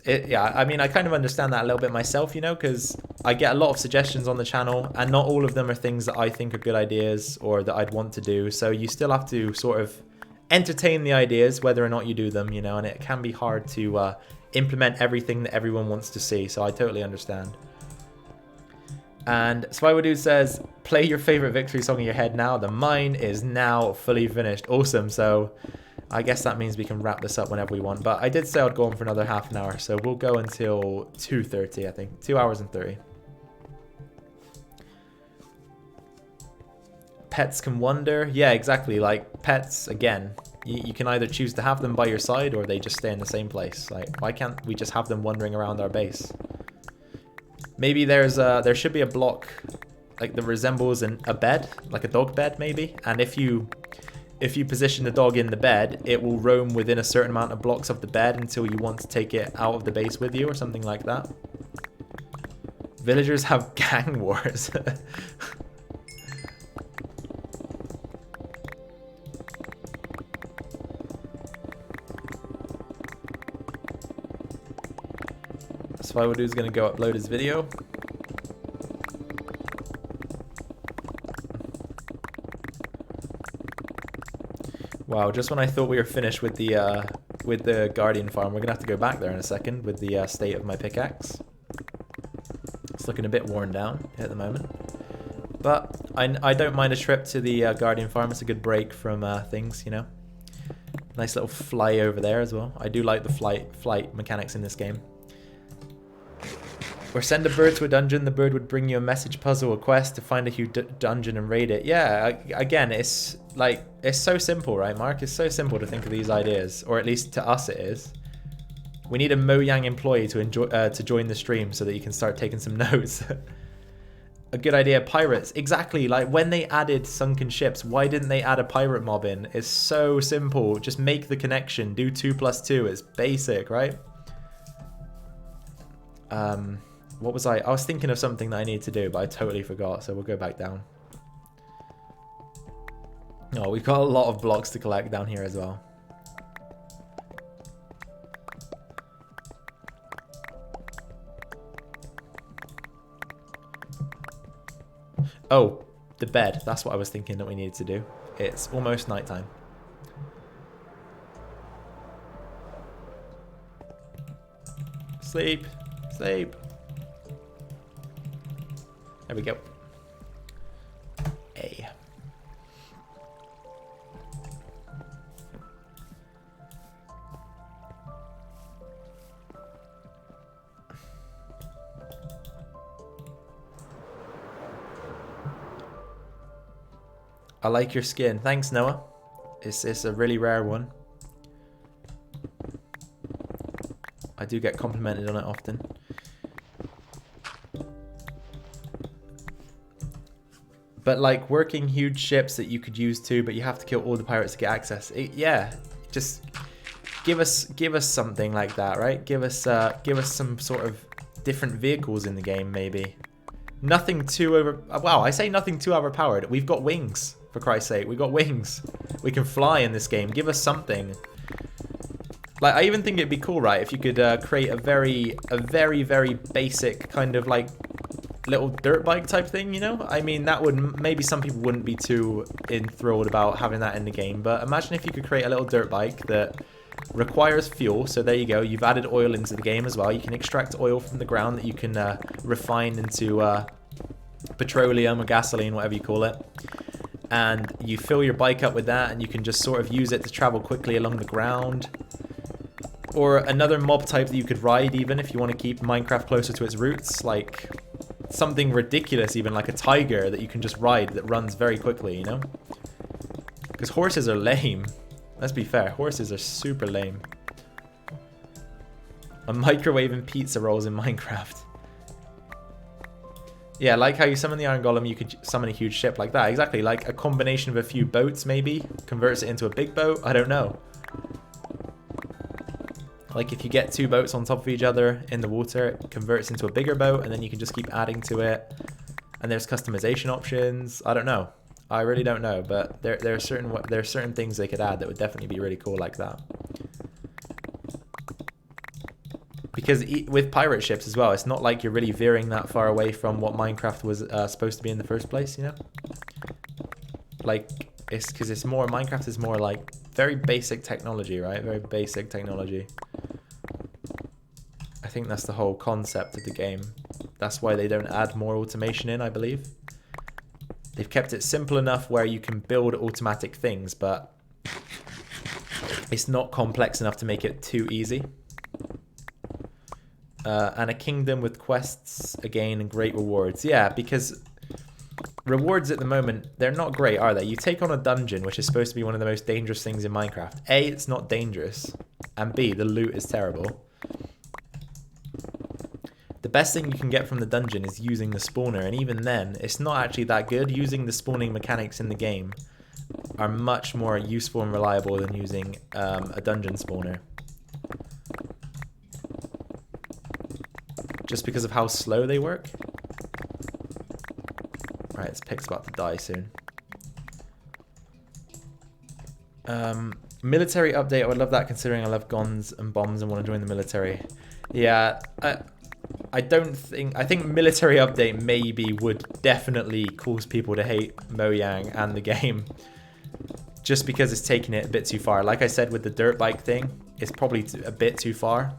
Yeah, I mean, I kind of understand that a little bit myself, you know, because I get a lot of suggestions on the channel, and not all of them are things that I think are good ideas or that I'd want to do. So you still have to sort of entertain the ideas, whether or not you do them, you know, and it can be hard to implement everything that everyone wants to see. So I totally understand. And Spywood says, play your favorite victory song in your head now. The mine is now fully finished. Awesome. So I guess that means we can wrap this up whenever we want. But I did say I'd go on for another half an hour. So we'll go until 2:30, I think. 2 hours and 30. Pets can wander. Yeah, exactly. Like, pets, again, you can either choose to have them by your side or they just stay in the same place. Like, why can't we just have them wandering around our base? Maybe there should be a block like that resembles a bed, like a dog bed maybe. And if you position the dog in the bed, it will roam within a certain amount of blocks of the bed until you want to take it out of the base with you or something like that. Villagers have gang wars. Spywood's gonna go upload his video. Wow, just when I thought we were finished with the Guardian farm, we're gonna have to go back there in a second with the state of my pickaxe. It's looking a bit worn down at the moment, but I don't mind a trip to the Guardian farm. It's a good break from things, you know. Nice little fly over there as well. I do like the flight mechanics in this game. Or send a bird to a dungeon. The bird would bring you a message, puzzle, a quest to find a huge dungeon and raid it. Yeah, again, it's like, it's so simple, right, Mark? It's so simple to think of these ideas, or at least to us it is. We need a Mojang employee to join the stream so that you can start taking some notes. A good idea, pirates. Exactly, like when they added sunken ships, why didn't they add a pirate mob in? It's so simple. Just make the connection. Do 2 + 2. It's basic, right? What was I was thinking of something that I need to do, but I totally forgot, so we'll go back down. Oh, we've got a lot of blocks to collect down here as well. Oh, the bed. That's what I was thinking that we needed to do. It's almost nighttime. Sleep. Sleep. There we go. A. I like your skin. Thanks, Noah. It's a really rare one. I do get complimented on it often. But like working huge ships that you could use too, but you have to kill all the pirates to get access. Yeah, just give us something like that, right? Give us some sort of different vehicles in the game, maybe. Nothing too wow, I say nothing too overpowered. We've got wings, for Christ's sake. We've got wings. We can fly in this game. Give us something. Like, I even think it'd be cool, right, if you could create a very basic kind of like little dirt bike type thing, you know? I mean, that would, maybe some people wouldn't be too enthralled about having that in the game, but imagine if you could create a little dirt bike that requires fuel. So there you go, you've added oil into the game as well. You can extract oil from the ground that you can refine into petroleum or gasoline, whatever you call it. And you fill your bike up with that, and you can just sort of use it to travel quickly along the ground. Or another mob type that you could ride, even if you want to keep Minecraft closer to its roots, like something ridiculous, even like a tiger that you can just ride that runs very quickly, you know? Because horses are lame. Let's be fair, horses are super lame. A microwave and pizza rolls in Minecraft. Yeah, like how you summon the Iron Golem, you could summon a huge ship like that. Exactly, like a combination of a few boats maybe, converts it into a big boat. I don't know. Like if you get 2 boats on top of each other in the water, it converts into a bigger boat, and then you can just keep adding to it. And there's customization options. I don't know. I really don't know, but there are certain things they could add that would definitely be really cool like that. Because with pirate ships as well, it's not like you're really veering that far away from what Minecraft was supposed to be in the first place, you know? Like, it's because it's more, Minecraft is more like very basic technology, right? Very basic technology. I think that's the whole concept of the game. That's why they don't add more automation in, I believe. They've kept it simple enough where you can build automatic things, but it's not complex enough to make it too easy. And a kingdom with quests, again, and great rewards. Yeah, because rewards at the moment, they're not great, are they? You take on a dungeon, which is supposed to be one of the most dangerous things in Minecraft. A, it's not dangerous. And B, the loot is terrible. The best thing you can get from the dungeon is using the spawner, and even then, it's not actually that good. Using the spawning mechanics in the game are much more useful and reliable than using a dungeon spawner. Just because of how slow they work. Right, this pig's about to die soon. Military update, I would love that considering I love guns and bombs and want to join the military. Yeah, I think military update maybe would definitely cause people to hate Mojang and the game. Just because it's taking it a bit too far. Like I said with the dirt bike thing, it's probably a bit too far.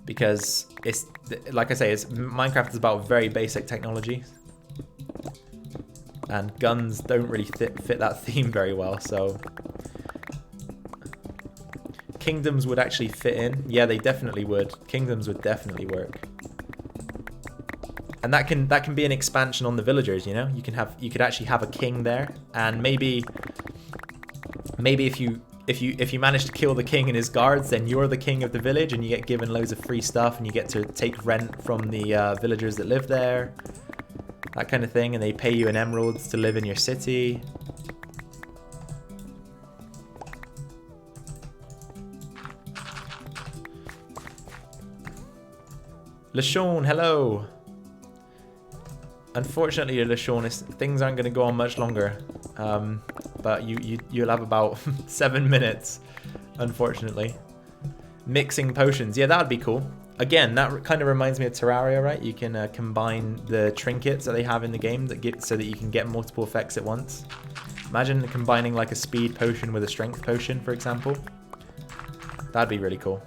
Because it's, like I say, Minecraft is about very basic technology. And guns don't really fit that theme very well, so... Kingdoms would actually fit in. Yeah, they definitely would. Kingdoms would definitely work. And that can be an expansion on the villagers, you know? You could actually have a king there, and maybe if you manage to kill the king and his guards, then you're the king of the village and you get given loads of free stuff and you get to take rent from the villagers that live there. That kind of thing, and they pay you in emeralds to live in your city. LeSean, hello! Unfortunately, LeSean, things aren't going to go on much longer. But you'll have about 7 minutes, unfortunately. Mixing potions. Yeah, that would be cool. Again, that kind of reminds me of Terraria, right? You can combine the trinkets that they have in the game so that you can get multiple effects at once. Imagine combining like a speed potion with a strength potion, for example. That'd be really cool.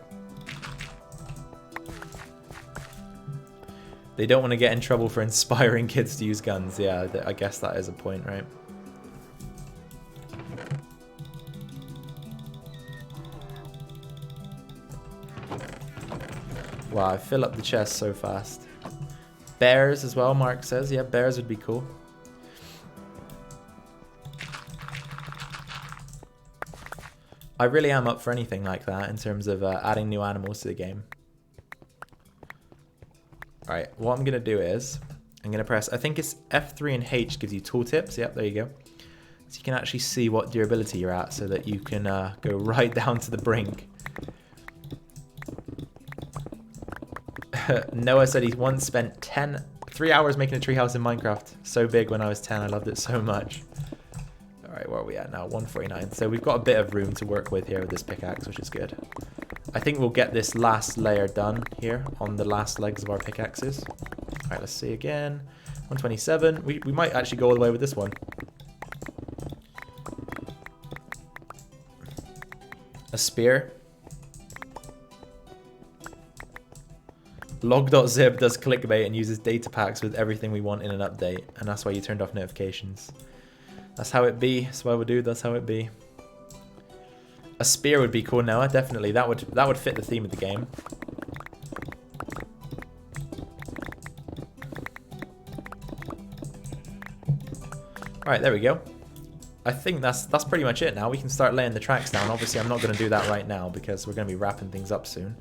They don't want to get in trouble for inspiring kids to use guns. Yeah, I guess that is a point, right? Wow, I fill up the chest so fast. Bears as well, Mark says. Yeah, bears would be cool. I really am up for anything like that in terms of adding new animals to the game. Alright, what I'm going to do is, I'm going to press, I think it's F3 and H gives you tooltips. Yep, there you go. So you can actually see what durability you're at so that you can go right down to the brink. Noah said he once spent 3 hours making a treehouse in Minecraft. So big when I was 10, I loved it so much. Alright, where are we at now? 149. So we've got a bit of room to work with here with this pickaxe, which is good. I think we'll get this last layer done here on the last legs of our pickaxes. Alright, let's see again. 127. We might actually go all the way with this one. A spear. Log.zip does clickbait and uses data packs with everything we want in an update, and that's why you turned off notifications. That's how it be. That's why we do. That's how it be. A spear would be cool, Noah. Definitely, that would fit the theme of the game. All right, there we go. I think that's pretty much it. Now we can start laying the tracks down. Obviously, I'm not going to do that right now because we're going to be wrapping things up soon.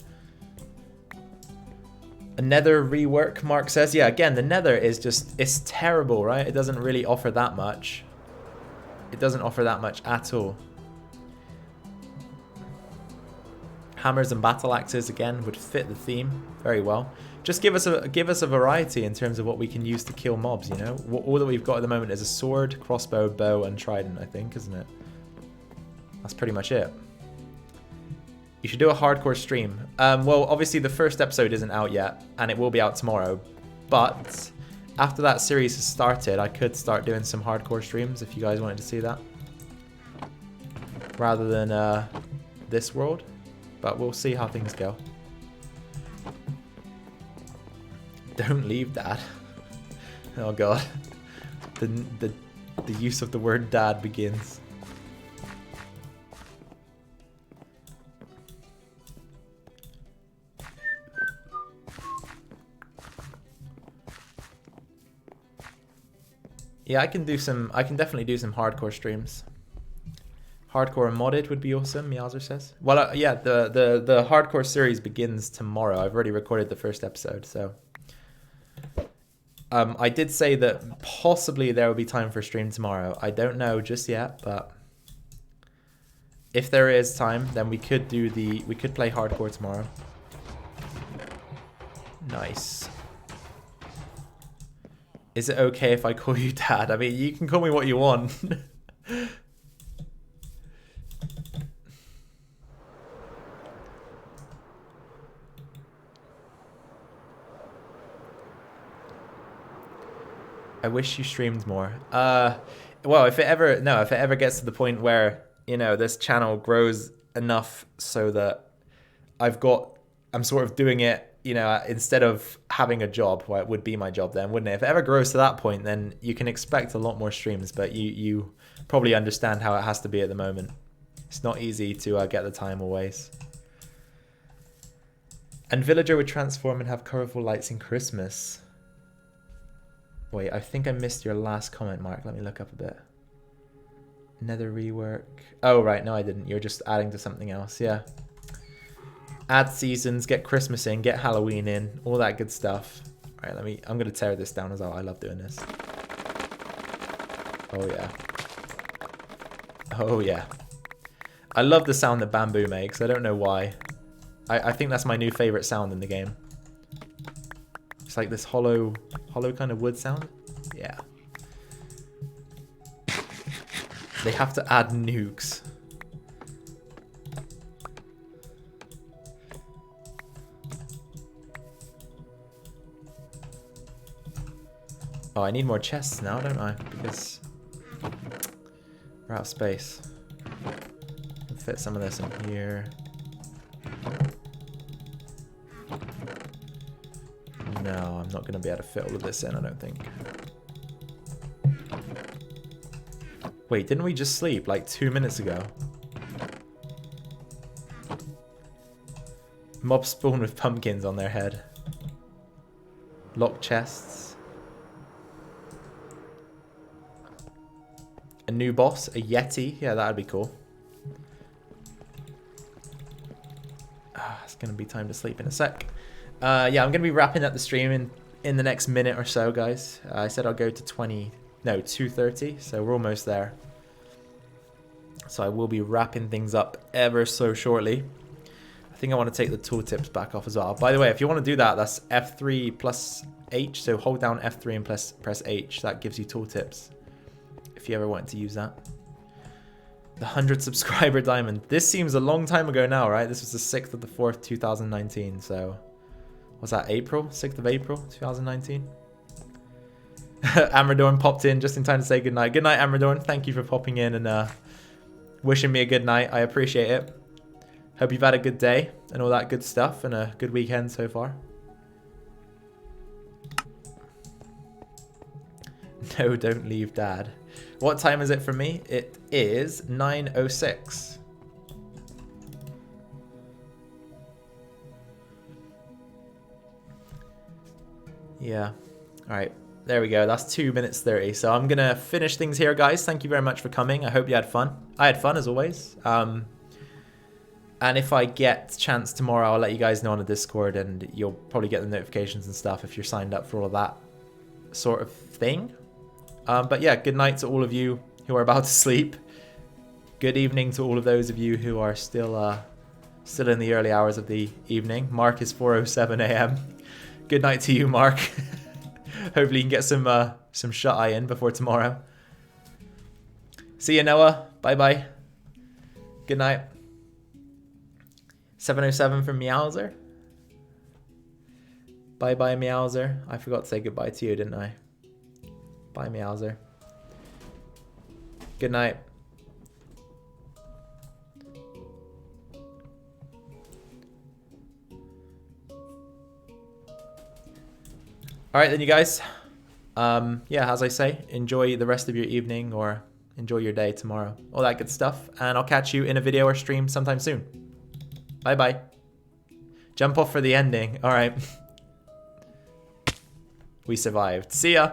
A Nether rework, Mark says. Yeah, again, the Nether is just, it's terrible, right? It doesn't really offer that much. It doesn't offer that much at all. Hammers and battle axes, again, would fit the theme very well. Just give us a variety in terms of what we can use to kill mobs, you know? All that we've got at the moment is a sword, crossbow, bow, and trident, I think, isn't it? That's pretty much it. You should do a hardcore stream. Well, obviously the first episode isn't out yet, and it will be out tomorrow. But after that series has started, I could start doing some hardcore streams if you guys wanted to see that. Rather than this world. But we'll see how things go. Don't leave, Dad. Oh God. The use of the word dad begins. Yeah, I can definitely do some hardcore streams. Hardcore and modded would be awesome, Meowser says. Well, yeah, the hardcore series begins tomorrow. I've already recorded the first episode, so. I did say that possibly there will be time for a stream tomorrow. I don't know just yet, but if there is time, then we could play hardcore tomorrow. Nice. Is it okay if I call you Dad? I mean, you can call me what you want. I wish you streamed more. Well, if it ever gets to the point where, you know, this channel grows enough so that I'm sort of doing it, you know, instead of having a job, well, it would be my job then, wouldn't it? If it ever grows to that point, then you can expect a lot more streams, but you probably understand how it has to be at the moment. It's not easy to get the time always. And Villager would transform and have colorful lights in Christmas. Wait, I think I missed your last comment, Mark. Let me look up a bit. Nether rework. Oh, right. No, I didn't. You're just adding to something else. Yeah. Add seasons, get Christmas in, get Halloween in, all that good stuff. All right, I'm going to tear this down as well. I love doing this. Oh, yeah. Oh, yeah. I love the sound that bamboo makes. I don't know why. I think that's my new favorite sound in the game. It's like this hollow kind of wood sound. Yeah. They have to add nukes. Oh, I need more chests now, don't I? Because we're out of space. I'll fit some of this in here. No, I'm not going to be able to fit all of this in, I don't think. Wait, didn't we just sleep like 2 minutes ago? Mobs spawn with pumpkins on their head. Locked chests. A new boss, a Yeti. Yeah, that'd be cool. It's going to be time to sleep in a sec. Yeah, I'm going to be wrapping up the stream in the next minute or so, guys. I said I'll go to 2:30, so we're almost there. So I will be wrapping things up ever so shortly. I think I want to take the tooltips back off as well. By the way, if you want to do that, that's F3 plus H. So hold down F3 and press H. That gives you tooltips. If you ever wanted to use that. The 100 subscriber diamond. This seems a long time ago now, right? This was the 6th of the 4th, 2019. So, was that April? 6th of April, 2019? Amradorn popped in just in time to say goodnight. Good night, Amradorn. Thank you for popping in and wishing me a good night. I appreciate it. Hope you've had a good day and all that good stuff and a good weekend so far. No, don't leave, Dad. What time is it for me? It is 9:06. Yeah. All right. There we go. That's 2:30. So I'm going to finish things here, guys. Thank you very much for coming. I hope you had fun. I had fun as always. And if I get chance tomorrow, I'll let you guys know on the Discord, and you'll probably get the notifications and stuff if you're signed up for all of that sort of thing. But yeah, good night to all of you who are about to sleep. Good evening to all of those of you who are still in the early hours of the evening. Mark is 4:07 a.m. Good night to you, Mark. Hopefully you can get some shut-eye in before tomorrow. See you, Noah. Bye-bye. Good night. 7:07 from Meowser. Bye-bye, Meowser. I forgot to say goodbye to you, didn't I? Bye, Meowser. Good night. Alright then, you guys. Yeah, as I say, enjoy the rest of your evening or enjoy your day tomorrow. All that good stuff. And I'll catch you in a video or stream sometime soon. Bye-bye. Jump off for the ending. Alright. We survived. See ya.